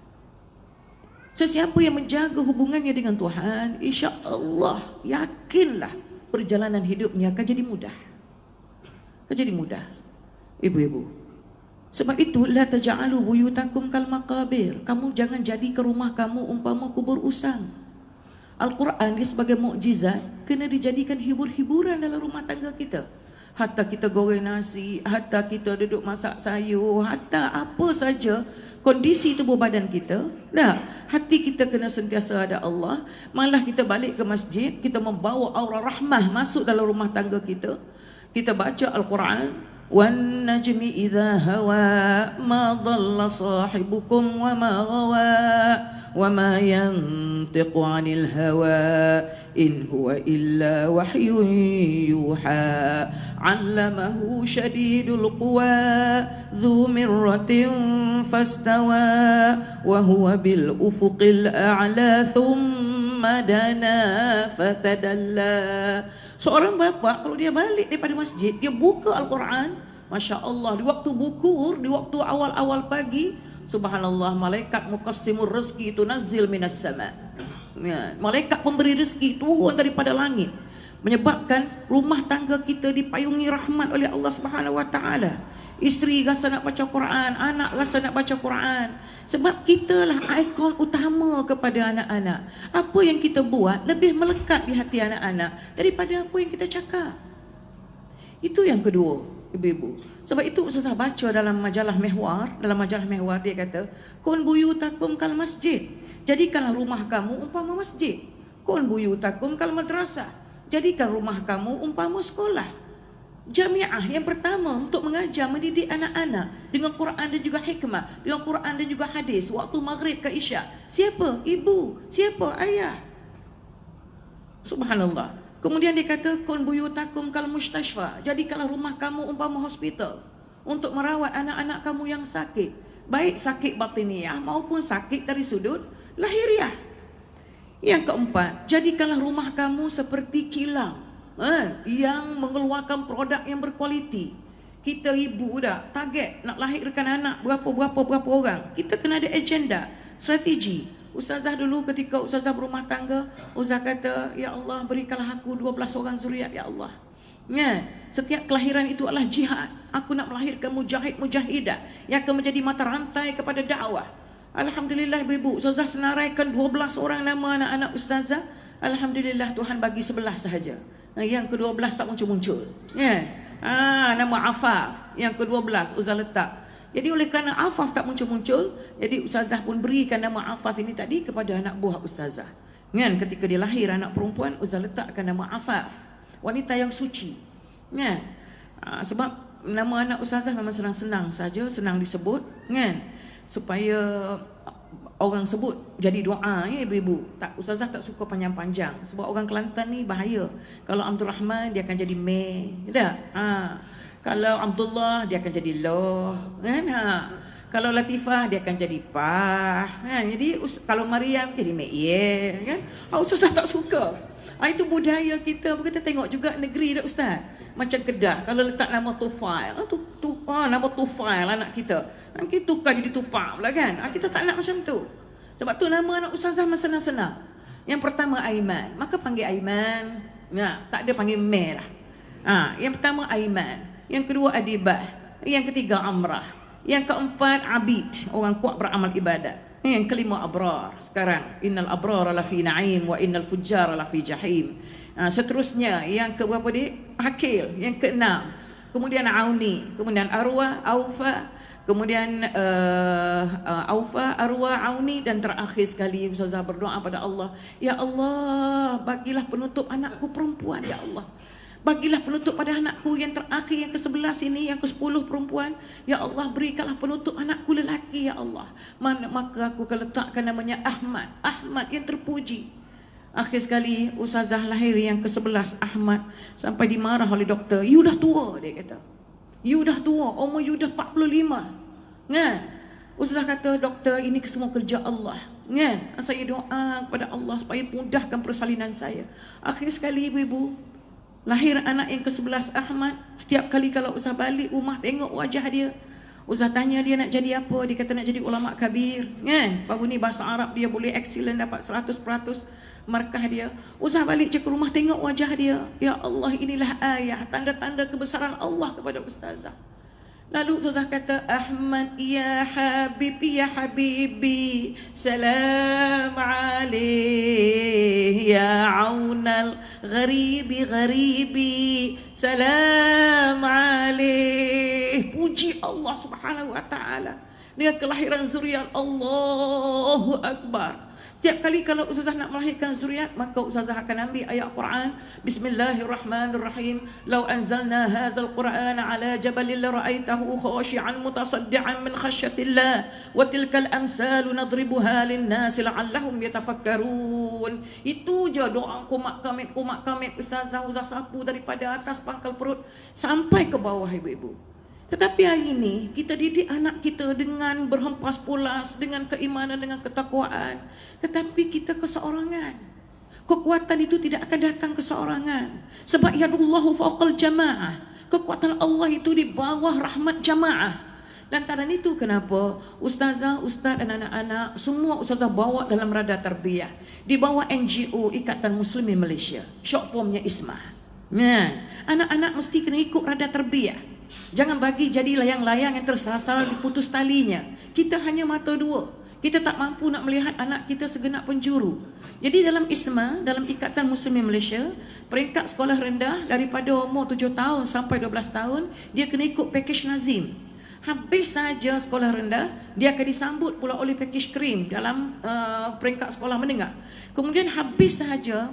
[SPEAKER 2] Sesiapa yang menjaga hubungannya dengan Tuhan, insya-Allah, yakinlah perjalanan hidupnya akan jadi mudah. Akan jadi mudah. Ibu-ibu. Sebab itu la taj'alu buyutakum kal maqabir. Kamu jangan jadi ke rumah kamu umpama kubur usang. Al-Quran dia sebagai mukjizat kena dijadikan hibur-hiburan dalam rumah tangga kita. Hatta kita goreng nasi, hatta kita duduk masak sayur, hatta apa saja kondisi tubuh badan kita, hati kita kena sentiasa ada Allah. Malah kita balik ke masjid, kita membawa aura rahmah masuk dalam rumah tangga kita. Kita baca Al-Quran, والنجم إذا هوى ما ضل صاحبكم وما غوى وما ينطق عن الهوى إن هو إلا وحي يوحى علمه شديد القوى ذو مرة فاستوى وهو بالأفق الأعلى ثم دنا فتدلى. Seorang bapa kalau dia balik daripada masjid, dia buka Al-Quran, Masya Allah, di waktu bukur, di waktu awal-awal pagi, subhanallah, malaikat muqassimur rezeki itu nazil minas sama. Ya, malaikat pemberi rezeki turun daripada langit, menyebabkan rumah tangga kita dipayungi rahmat oleh Allah Subhanahu wa taala. Isteri rasa nak baca Quran, anak rasa nak baca Quran. Sebab kitalah ikon utama kepada anak-anak. Apa yang kita buat lebih melekat di hati anak-anak daripada apa yang kita cakap. Itu yang kedua, ibu-ibu. Sebab itu Ustazah baca dalam majalah Mehwar, dia kata, kun buyutakum kal masjid. Jadikanlah rumah kamu umpama masjid. Kun buyutakum kal madrasah. Jadikan rumah kamu umpama sekolah. Jamiah yang pertama untuk mengajar, mendidik anak-anak dengan Quran dan juga hikmah, dengan Quran dan juga hadis waktu maghrib ke isyak. Siapa? Ibu. Siapa? Ayah. Subhanallah. Kemudian dia kata, kun buyutakum kal mustashfa. Jadikanlah rumah kamu umpama hospital untuk merawat anak-anak kamu yang sakit, baik sakit batiniah maupun sakit dari sudut lahiriah. Yang keempat, jadikanlah rumah kamu seperti kilang yang mengeluarkan produk yang berkualiti. Kita ibu dah target nak lahirkan anak berapa orang. Kita kena ada agenda, strategi. Ustazah dulu ketika Ustazah berumah tangga, Ustazah kata, ya Allah berikanlah aku 12 orang zuriat ya Allah. Ya, setiap kelahiran itu adalah jihad. Aku nak melahirkan mujahid-mujahidah yang akan menjadi mata rantai kepada dakwah. Alhamdulillah ibu-ibu, Ustazah senaraikan 12 orang nama anak-anak Ustazah. Alhamdulillah Tuhan bagi 11 sahaja. Yang ke-12 tak muncul-muncul. Ya. Nama Afaf. Yang ke-12 Ustazah letak. Jadi oleh kerana Afaf tak muncul-muncul, jadi Ustazah pun berikan nama Afaf ini tadi kepada anak buah Ustazah. Kan ketika dia lahir anak perempuan, Ustazah letakkan nama Afaf, wanita yang suci. Kan? Sebab nama anak Ustazah memang senang-senang saja, senang disebut, kan? Supaya orang sebut jadi doa, ya ibu-ibu. Tak, Ustazah tak suka panjang-panjang sebab orang Kelantan ni bahaya. Kalau Abdul Rahman dia akan jadi Me, tak? Kalau Abdullah dia akan jadi Loh, kan? Kalau Latifah dia akan jadi Pah, kan? Jadi kalau Maryam jadi Meye, kan? Ustazah tak suka. Itu budaya kita. Kita tengok juga negeri dah Ustaz. Macam Kedah, kalau letak nama Tufail, nama Tufail anak kita, kita tukar jadi Tupak pula kan. Kita tak nak macam tu. Sebab tu nama anak Ustazah senang-senang. Yang pertama Aiman, maka panggil Aiman. Tak ada panggil Merah. Yang pertama Aiman, yang kedua Adibah, yang ketiga Amrah, yang keempat Abid, orang kuat beramal ibadat. Yang kelima Abrar. Sekarang innal abrara lafi na'im wa innal fujjara lafi jahim. Seterusnya yang ke berapa dia? Akil, yang keenam. Kemudian Auni, kemudian Arwah, Aufa, kemudian Aufa, Arwah, Auni, dan terakhir sekali Ustazah berdoa pada Allah, ya Allah, bagilah penutup anakku perempuan, ya Allah. Bagilah penutup pada anakku yang terakhir, yang ke-11 ini, yang ke-10 perempuan. Ya Allah, berikanlah penutup anakku lelaki, ya Allah. Maka aku akan letakkan namanya Ahmad. Ahmad yang terpuji. Akhir sekali Ustazah lahir yang ke-11 Ahmad. Sampai dimarah oleh doktor. You dah tua, dia kata. You dah tua, umur you dah 45. Kan? Ustazah kata, doktor, ini semua kerja Allah. Kan? Saya doa kepada Allah supaya mudahkan persalinan saya. Akhir sekali ibu-ibu, lahir anak yang ke-11 Ahmad. Setiap kali kalau Ustazah balik rumah tengok wajah dia, Ustazah tanya dia nak jadi apa. Dia kata nak jadi ulama kabir, kan? Baru ni bahasa Arab dia boleh excellent, dapat 100% markah dia. Ustazah balik je ke rumah tengok wajah dia. Ya Allah, inilah ayah, tanda-tanda kebesaran Allah kepada Ustazah. Lalu Ustazah kata, Ahmad ya Habib ya Habibi, salam alaih ya aunal gharibi gharibi, salam alaih. Puji Allah Subhanahu wa ta'ala. Dia kelahiran zuriat, Allahu Akbar. Setiap kali kalau ustazah nak melahirkan zuriat, maka ustazah akan ambil ayat Quran. Bismillahirrahmanirrahim. Lau anzalna hadzal Qur'ana ala jabalin la ra'aitahu khashi'an mutasaddian min khasyatillah wa tilkal amsalu nadribuha lin-nasi la'allahum yatafakkarun. Itu je doa kumak kami ustazah sapu daripada atas pangkal perut sampai ke bawah, ibu-ibu. Tetapi hari ini kita didik anak kita dengan berhempas pulas, dengan keimanan, dengan ketakwaan. Tetapi kita keseorangan. Kekuatan itu tidak akan datang keseorangan. Sebab yadullahu fawqal jamaah. Kekuatan Allah itu di bawah rahmat jamaah. Lantaran itu kenapa ustazah, ustaz dan anak-anak semua ustazah bawa dalam radar tarbiyah. Di bawah NGO Ikatan Muslimin Malaysia. Short formnya ISMA. Anak-anak mesti kena ikut radar tarbiyah. Jangan bagi jadi layang-layang yang tersasar diputus talinya. Kita hanya mata dua. Kita tak mampu nak melihat anak kita segenap penjuru. Jadi dalam ISMA, dalam Ikatan Muslimin Malaysia, peringkat sekolah rendah daripada umur 7 tahun sampai 12 tahun, dia kena ikut pakej Nazim. Habis saja sekolah rendah, dia akan disambut pula oleh pakej krim dalam peringkat sekolah menengah. Kemudian habis sahaja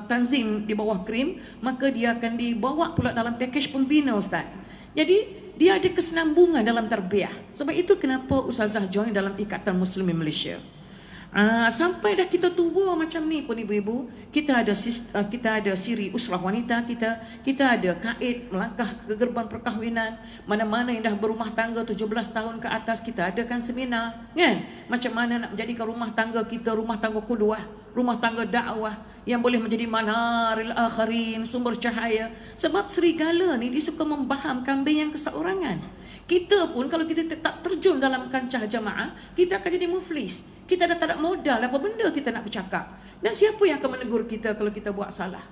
[SPEAKER 2] tanzim di bawah krim, maka dia akan dibawa pula dalam pakej pembina, ustaz. Jadi dia ada kesinambungan dalam tarbiyah. Sebab itu kenapa ustazah join dalam Ikatan Muslimin Malaysia. Sampai dah kita tua macam ni pun ibu-ibu, kita ada siri usrah wanita kita ada kaid melangkah ke gerbang perkahwinan. Mana-mana yang dah berumah tangga 17 tahun ke atas, kita adakan seminar, kan? Macam mana nak menjadikan rumah tangga kita rumah tangga qudwah, rumah tangga dakwah yang boleh menjadi manaril akharin, sumber cahaya. Sebab serigala ni dia suka membaham kambing yang keseorangan. Kita pun kalau kita tak terjun dalam kancah jamaah, kita akan jadi muflis. Kita dah tak ada modal apa benda kita nak bercakap. Dan siapa yang akan menegur kita kalau kita buat salah?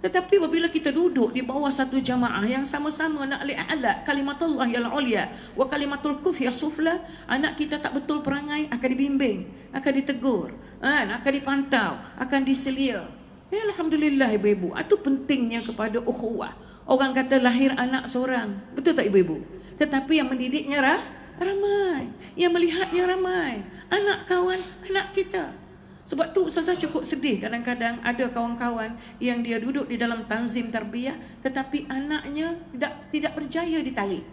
[SPEAKER 2] Tetapi apabila kita duduk di bawah satu jamaah yang sama-sama nak li'a'la kalimatullah yal ulia wa kalimatul kufri sufla, anak kita tak betul perangai akan dibimbing, akan ditegur, akan dipantau, akan diselia. Ya, alhamdulillah ibu-ibu. Itu pentingnya kepada ukhuwah. Orang kata lahir anak seorang, betul tak ibu-ibu? Tetapi yang mendidiknya ramai, yang melihatnya ramai. Anak kawan, anak kita. Sebab tu ustazah cukup sedih kadang-kadang ada kawan-kawan yang dia duduk di dalam tanzim tarbiyah, tetapi anaknya tidak berjaya ditarik.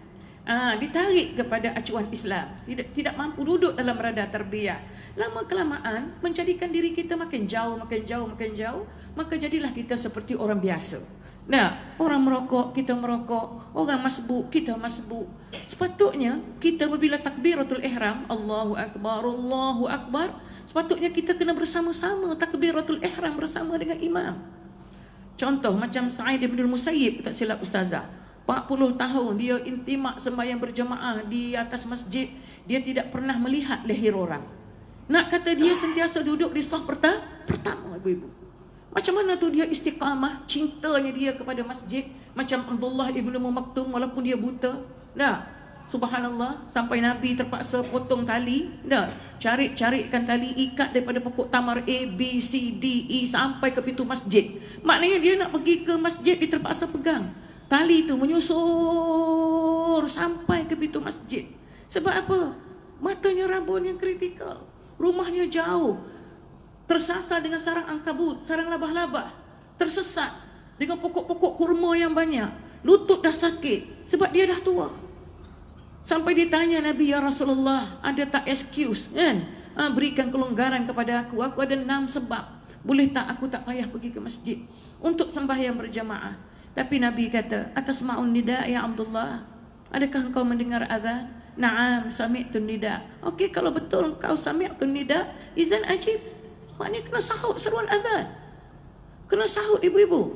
[SPEAKER 2] Ditarik kepada acuan Islam, tidak mampu duduk dalam radar tarbiyah. Lama kelamaan menjadikan diri kita makin jauh, maka jadilah kita seperti orang biasa. Nah, orang merokok, kita merokok. Orang masbuk, kita masbuk. Sepatutnya kita apabila takbiratul ihram, Allahu Akbar, sepatutnya kita kena bersama-sama takbiratul ihram bersama dengan imam. Contoh macam Sa'id bin Musayyib, tak silap ustazah, 40 tahun dia intimak sembahyang berjamaah di atas masjid, dia tidak pernah melihat leher orang. Nak kata dia sentiasa duduk di saf pertama, ibu-ibu. Macam mana tu dia istiqamah, cintanya dia kepada masjid. Macam Abdullah ibn Maktum, walaupun dia buta. Dah, subhanallah, sampai Nabi terpaksa potong tali. Dah, cari-carikan tali, ikat daripada pokok tamar A, B, C, D, E sampai ke pintu masjid. Maknanya dia nak pergi ke masjid, dia terpaksa pegang tali itu, menyusur sampai ke pintu masjid. Sebab apa? Matanya rabun yang kritikal, rumahnya jauh, tersasar dengan sarang angkabut, sarang labah-labah, tersesat dengan pokok-pokok kurma yang banyak, lutut dah sakit sebab dia dah tua. Sampai ditanya Nabi, ya Rasulullah, ada tak excuse, kan? Berikan kelonggaran kepada aku ada 6 sebab. Boleh tak aku tak payah pergi ke masjid untuk sembahyang berjamaah? Tapi Nabi kata, atasma'un nida ya Abdullah, adakah engkau mendengar azan? Naam, sami'tun nida. Okey, kalau betul engkau sami'tun nida, izan ajib. Maknanya kena sahut seruan azan. Kena sahut ibu-ibu.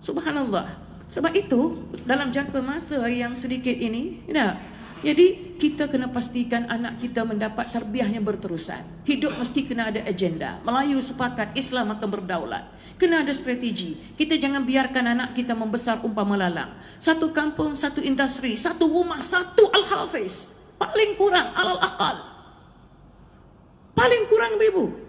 [SPEAKER 2] Subhanallah. Sebab itu dalam jangka masa yang sedikit ini, jadi kita kena pastikan anak kita mendapat tarbiyah yang berterusan. Hidup mesti kena ada agenda. Melayu sepakat Islam akan berdaulat. Kena ada strategi. Kita jangan biarkan anak kita membesar umpama lalang. Satu kampung, satu industri, satu rumah, satu al-hafiz. Paling kurang alal aqal. Paling kurang ibu.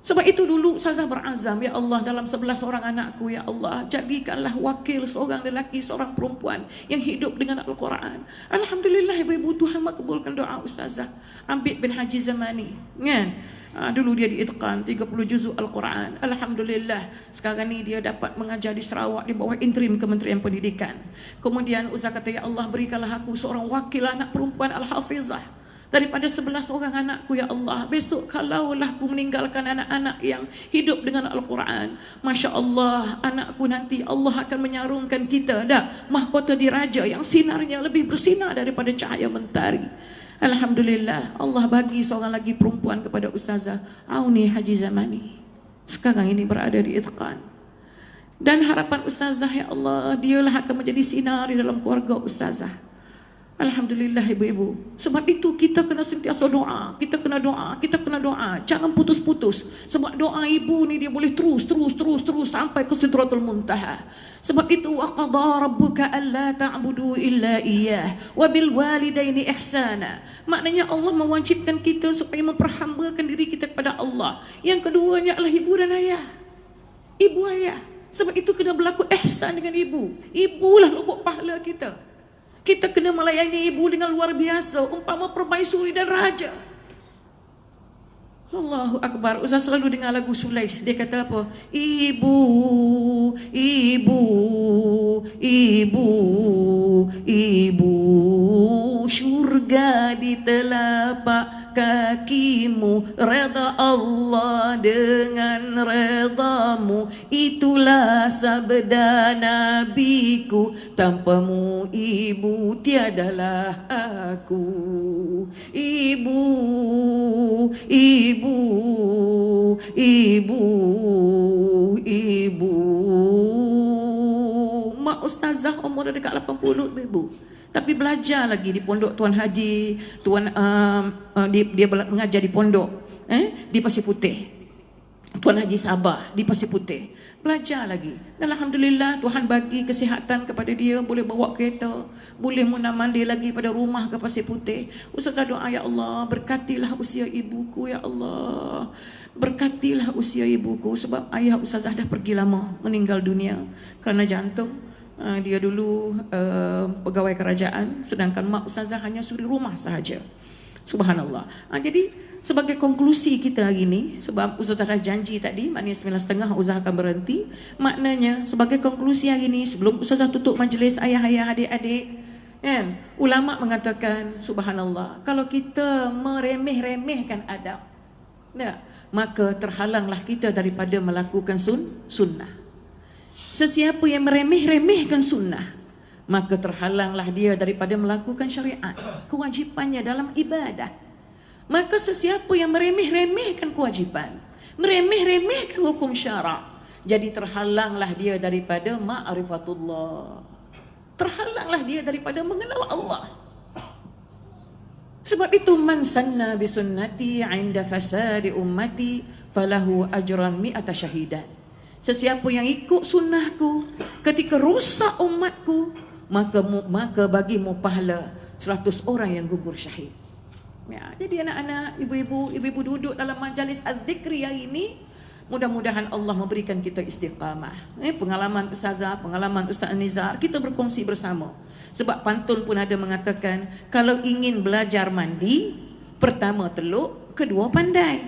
[SPEAKER 2] Sebab itu dulu ustazah berazam, ya Allah, dalam 11 orang anakku, ya Allah, jadikanlah wakil seorang lelaki, seorang perempuan yang hidup dengan Al-Quran. Alhamdulillah ibu-ibu, Tuhan makbulkan doa ustazah Ambit bin Haji Zamani, kan? Dulu dia diitqan 30 juzuk Al-Quran. Alhamdulillah, sekarang ni dia dapat mengajar di Sarawak di bawah interim Kementerian Pendidikan. Kemudian Ustaz kata, ya Allah, berikanlah aku seorang wakil anak perempuan Al-Hafizah daripada 11 orang anakku, ya Allah. Besok kalaulah aku meninggalkan anak-anak yang hidup dengan Al-Quran, Masya Allah, anakku nanti Allah akan menyarungkan kita mahkota diraja yang sinarnya lebih bersinar daripada cahaya mentari. Alhamdulillah, Allah bagi seorang lagi perempuan kepada Ustazah Auni Haji Zamani. Sekarang ini berada di Itqan. Dan harapan Ustazah, ya Allah, dialah akan menjadi sinar di dalam keluarga Ustazah. Alhamdulillah ibu-ibu. Sebab itu kita kena sentiasa doa. Kita kena doa. Jangan putus-putus. Sebab doa ibu ni dia boleh terus sampai ke Sidratul Muntaha. Sebab itu wa qada rabbuka alla ta'budu illa iyyah wa bil walidaini ihsana. Maknanya Allah mewajibkan kita supaya memperhambakan diri kita kepada Allah. Yang keduanya adalah ibu dan ayah. Ibu ayah. Sebab itu kena berlaku ihsan dengan ibu. Ibulah lubuk pahala kita. Kita kena melayani ibu dengan luar biasa, umpama permaisuri dan raja. Allahu Akbar. Ustaz selalu dengar lagu Sulais. Dia kata apa? Ibu, ibu, ibu, ibu, syurga di telapak kakimu, reda Allah dengan redamu. Itulah sabda nabiku, tanpamu ibu tiadalah aku. Ibu, ibu, ibu, ibu. Mak Ustazah umur dekat 80 tu ibu, tapi belajar lagi di pondok Tuan Haji. Dia mengajar di pondok di Pasir Putih. Tuan Haji Sabah di Pasir Putih. Belajar lagi. Dan Alhamdulillah Tuhan bagi kesihatan kepada dia, boleh bawa kereta, boleh mandi lagi pada rumah ke Pasir Putih. Ustazah doa, ya Allah, berkatilah usia ibuku, ya Allah. Berkatilah usia ibuku, sebab ayah Ustazah dah pergi lama, meninggal dunia kerana jantung. Dia dulu pegawai kerajaan, sedangkan mak Ustazah hanya suri rumah sahaja. Subhanallah. Jadi sebagai konklusi kita hari ini, sebab Ustazah dah janji tadi, maknanya 9.30 Ustazah akan berhenti. Maknanya sebagai konklusi hari ini, sebelum Ustazah tutup majlis, ayah-ayah, adik-adik, kan, ulama mengatakan, subhanallah, kalau kita meremeh-remehkan adab, maka terhalanglah kita daripada melakukan sunnah. Sesiapa yang meremeh-remehkan sunnah, maka terhalanglah dia daripada melakukan syariat, kewajipannya dalam ibadah. Maka sesiapa yang meremeh-remehkan kewajipan, meremeh-remehkan hukum syarak, jadi terhalanglah dia daripada ma'rifatullah, terhalanglah dia daripada mengenal Allah. Sebab itu, man sanna bi sunnati 'inda fasadi ummati falahu ajran mi'ata syahidan. Sesiapa yang ikut sunnahku ketika rusak umatku, maka bagimu pahala 100 orang yang gugur syahid. Ya, jadi anak-anak, ibu-ibu duduk dalam majlis az-zikri hari ini, mudah-mudahan Allah memberikan kita istiqamah. Pengalaman Ustazah, pengalaman Ustaz Nizar, kita berkongsi bersama. Sebab pantun pun ada mengatakan, kalau ingin belajar mandi, pertama teluk, kedua pandai.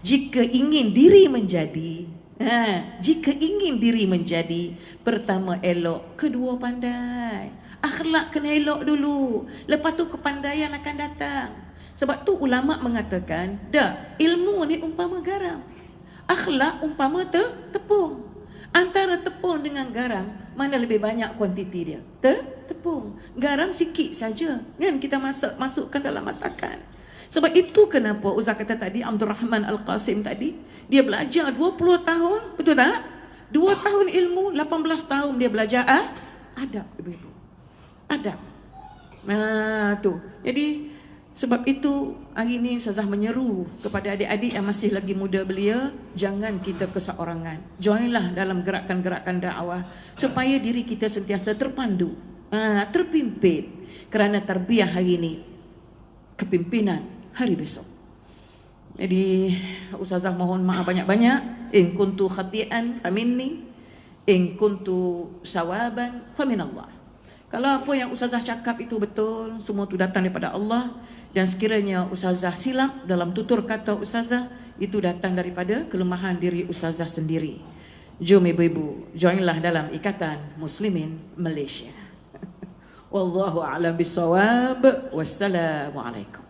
[SPEAKER 2] Jika ingin diri menjadi, pertama elok, kedua pandai. Akhlak kena elok dulu, lepas tu kepandaian akan datang. Sebab tu ulama mengatakan, ilmu ni umpama garam, akhlak umpama tepung. Antara tepung dengan garam, mana lebih banyak kuantiti dia? Tepung. Garam sikit saja, kan, kita masukkan dalam masakan. Sebab itu kenapa Ustaz kata tadi, Abdul Rahman Al-Qasim tadi, dia belajar 20 tahun, betul tak? 2 tahun ilmu, 18 tahun dia belajar adab, ibu-ibu. Adab. Tu. Jadi sebab itu hari ini Ustazah menyeru kepada adik-adik yang masih lagi muda belia, jangan kita keseorangan. Joinlah dalam gerakan-gerakan dakwah supaya diri kita sentiasa terpandu, terpimpin. Kerana tarbiyah hari ini, kepimpinan hari besok. Jadi Ustazah mohon maaf banyak-banyak. In kuntu khati'an faminni, in kuntu sawaban faminallah. Kalau apa yang Ustazah cakap itu betul, semua itu datang daripada Allah. Dan sekiranya Ustazah silap dalam tutur kata Ustazah, itu datang daripada kelemahan diri ustazah sendiri. Jom ibu-ibu, joinlah dalam Ikatan Muslimin Malaysia. Wallahu a'lam bissawab. Wassalamualaikum.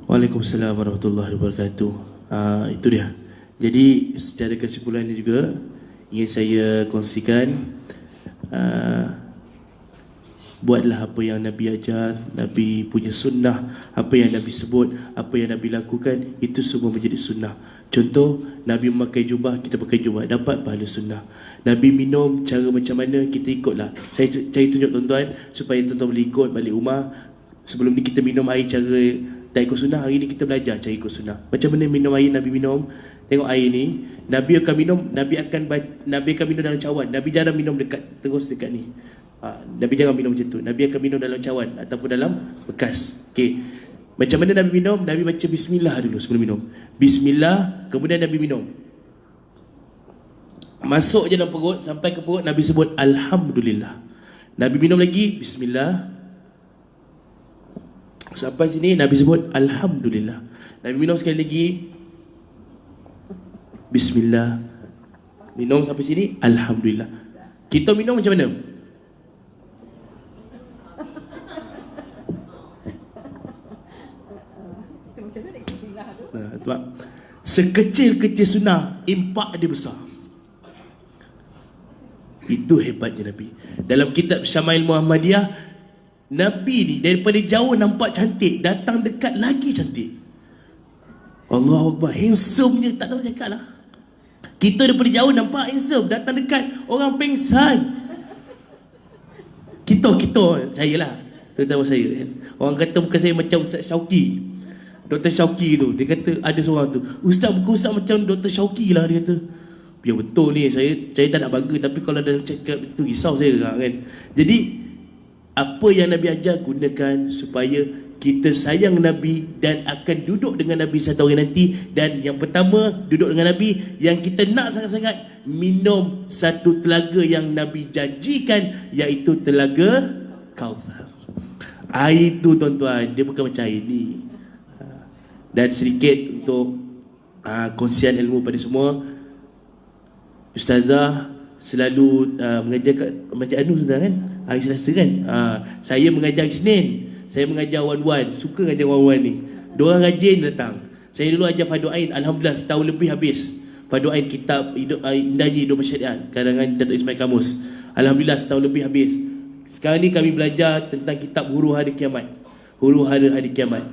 [SPEAKER 1] Waalaikumsalam warahmatullahi wabarakatuh. Itu dia. Jadi secara kesimpulannya juga ingin saya kongsikan, buatlah apa yang Nabi ajar, Nabi punya sunnah, apa yang Nabi sebut, apa yang Nabi lakukan, itu semua menjadi sunnah. Contoh, Nabi memakai jubah, kita pakai jubah, dapat pahala sunnah. Nabi minum cara macam mana, kita ikutlah. Saya tunjuk tuan-tuan supaya tuan-tuan boleh ikut balik rumah. Sebelum ni kita minum air cara tak ikut sunnah, hari ni kita belajar cara ikut sunnah. Macam mana minum air Nabi minum. Tengok air ni, Nabi akan minum, Nabi akan minum dalam cawan. Nabi jarang minum terus dekat ni. Nabi jangan minum macam tu. Nabi akan minum dalam cawan ataupun dalam bekas. Okey. Macam mana Nabi minum? Nabi baca bismillah dulu sebelum minum. Bismillah, kemudian Nabi minum. Masuk je dalam perut, sampai ke perut Nabi sebut alhamdulillah. Nabi minum lagi bismillah. Sampai sini Nabi sebut alhamdulillah. Nabi minum sekali lagi bismillah. Minum sampai sini alhamdulillah. Kita minum macam mana? Sekecil-kecil sunnah, impak dia besar. Itu hebatnya Nabi. Dalam kitab Syama'il Muhammadiyah, Nabi ni daripada jauh nampak cantik, datang dekat lagi cantik. Allahu Akbar. Handsome-nya tak tahu cakap lah. Kita daripada jauh nampak handsome, datang dekat orang pengsan. Kita saya lah, terutama saya. Orang kata muka saya macam Ustaz Syauqi, Dr. Syauqi tu. Dia kata ada seorang tu, Ustaz muka Ustaz macam Dr. Syauqi lah, dia kata. Ya betul ni, saya tak nak bangga, tapi kalau ada cakap itu risau saya kan. Jadi apa yang Nabi ajar, gunakan supaya kita sayang Nabi dan akan duduk dengan Nabi satu hari nanti. Dan yang pertama, duduk dengan Nabi, yang kita nak sangat-sangat, minum satu telaga yang Nabi janjikan, iaitu telaga Kautsar. Air tu tuan-tuan, dia bukan macam air ni. Dan sedikit untuk kongsian ilmu pada semua. Ustazah selalu mengajar kan, hari Selasa kan. Saya mengajar Isnin, saya mengajar wan-wan. Suka mengajar wan-wan ni. Diorang rajin datang. Saya dulu ajar Fardu Ain, alhamdulillah setahun lebih habis. Fardu Ain kitab Indahnya Hidup Masyarakat karangan Datuk Ismail Kamus. Alhamdulillah setahun lebih habis. Sekarang ni kami belajar tentang kitab Huru Hari Kiamat. Huru Hari Kiamat.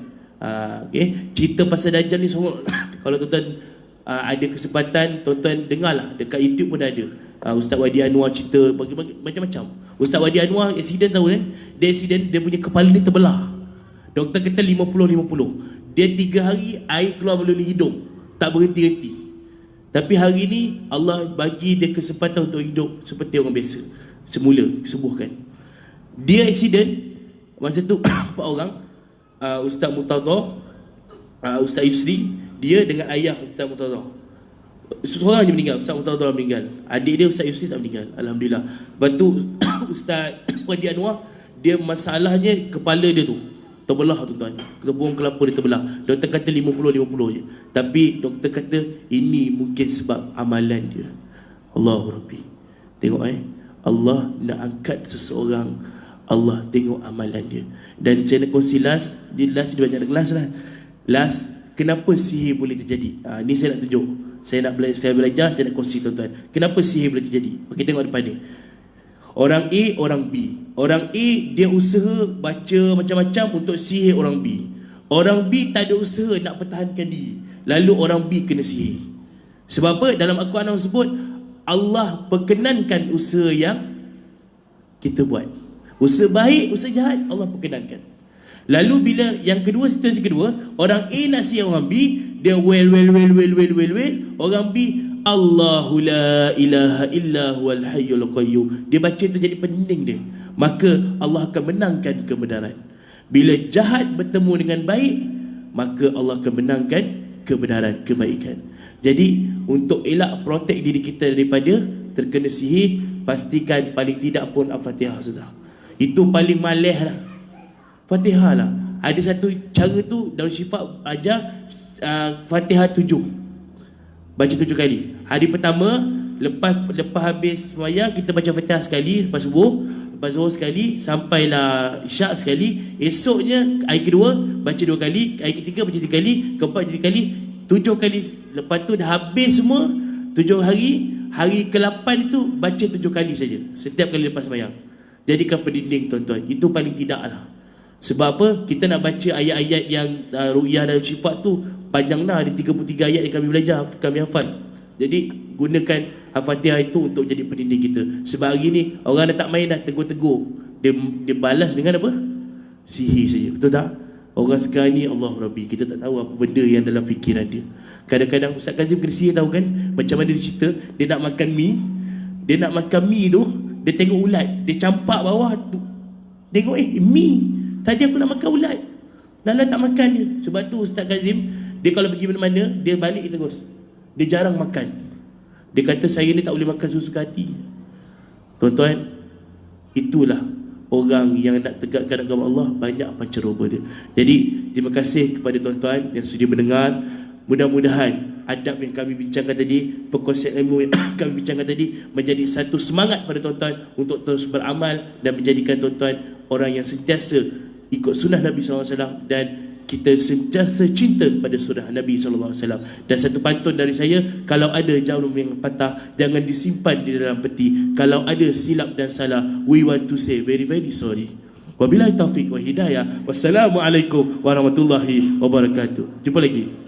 [SPEAKER 1] Okay. Cerita pasal Dajjal ni semua kalau tuan-tuan ada kesempatan, tuan-tuan dengarlah, dekat YouTube pun ada. Ustaz Wadi Anwar cerita macam-macam. Ustaz Wadi Anwar accident, tahu kan? Dia accident, dia punya kepala ni terbelah. Doktor kata 50-50. Dia 3 hari air keluar melalui hidung, tak berhenti-henti. Tapi hari ni Allah bagi dia kesempatan untuk hidup seperti orang biasa, semula sembuhkan. Dia accident masa tu 4 orang, Ustaz Murtada, Ustaz Yusri, dia dengan ayah Ustaz Murtada. Seorang je meninggal, Ustaz Murtada meninggal. Adik dia Ustaz Yusri tak meninggal, alhamdulillah. Lepas tu Ustaz Wadi Anwar, dia masalahnya kepala dia tu terbelah tuan-tuan. Kebun kelapa dia terbelah. Doktor kata 50-50 je. Tapi doktor kata ini mungkin sebab amalan dia. Allahu Rabbi. Tengok Allah nak angkat seseorang, Allah tengok amalan dia. Dan saya nak kongsi last dia banyak last lah. Last, kenapa sihir boleh terjadi? Ni saya nak tunjuk. Saya belajar, saya nak kongsi tuan-tuan. Kenapa sihir boleh terjadi? Okey, tengok depan ni. Orang A, orang B. Orang A dia usaha baca macam-macam untuk sihir orang B. Orang B tak ada usaha nak pertahankan diri, lalu orang B kena sihir. Sebab apa? Dalam Al-Quran Allah sebut Allah perkenankan usaha yang kita buat. Usaha baik, usaha jahat, Allah perkenankan. Lalu bila yang kedua, situasi kedua, orang A nak sihir orang B, dia well. Orang B, Allahu la ilaha illa huwal hayyul qayyum. Dia baca tu jadi pening dia. Maka Allah akan menangkan kebenaran. Bila jahat bertemu dengan baik, maka Allah akan menangkan kebenaran, kebaikan. Jadi untuk elak protect diri kita daripada terkena sihir, pastikan paling tidak pun Al-Fatihah saja. Itu paling malih lah, Fatihah lah. Ada satu cara tu Darul Syifa ajar, Fatihah 7. Baca 7 kali. Hari pertama, lepas habis sembahyang, kita baca Fatihah sekali, lepas subuh, lepas zuhur sekali, sampailah isyak sekali. Esoknya hari kedua baca 2 kali, hari ketiga baca 3 kali, keempat 3 kali, 7 kali. Lepas tu dah habis semua 7 hari. Hari ke-8 itu baca 7 kali saja setiap kali lepas sembahyang. Jadikan pendinding tuan-tuan. Itu paling tidak lah. Sebab apa? Kita nak baca ayat-ayat yang ru'yah dan sifat tu panjang dah. Ada 33 ayat yang kami belajar, kami hafal. Jadi gunakan Al-Fatihah itu untuk jadi pendinding kita. Sebab hari ni orang dah tak main dah tegur-tegur. Dia balas dengan apa? Sihir saja. Betul tak? Orang sekarang ni Allah Rabbi, kita tak tahu apa benda yang dalam fikiran dia. Kadang-kadang Ustaz Kazim kena sihir tahu kan? Macam mana dia cerita, dia nak makan mi. Dia nak makan mi tu, dia tengok ulat, dia campak bawah tu. Tengok mi. Tadi aku nak makan ulat. Lala tak makan dia. Sebab tu Ustaz Kazim, dia kalau pergi mana-mana, dia balik terus. Dia jarang makan. Dia kata saya ni tak boleh makan susu hati. Tuan-tuan, itulah orang yang nak tegakkan agama Allah, banyak pancaroba dia. Jadi terima kasih kepada tuan-tuan yang sudah mendengar. Mudah-mudahan adab yang kami bincangkan tadi, perkongsian ilmu yang kami bincangkan tadi menjadi satu semangat pada tuan-tuan untuk terus beramal dan menjadikan tuan-tuan orang yang sentiasa ikut sunnah Nabi SAW, dan kita sentiasa cinta pada sunnah Nabi SAW. Dan satu pantun dari saya, kalau ada jarum yang patah, jangan disimpan di dalam peti. Kalau ada silap dan salah, we want to say very very sorry. Wabillahi taufiq wa hidayah. Wassalamualaikum warahmatullahi wabarakatuh. Jumpa lagi.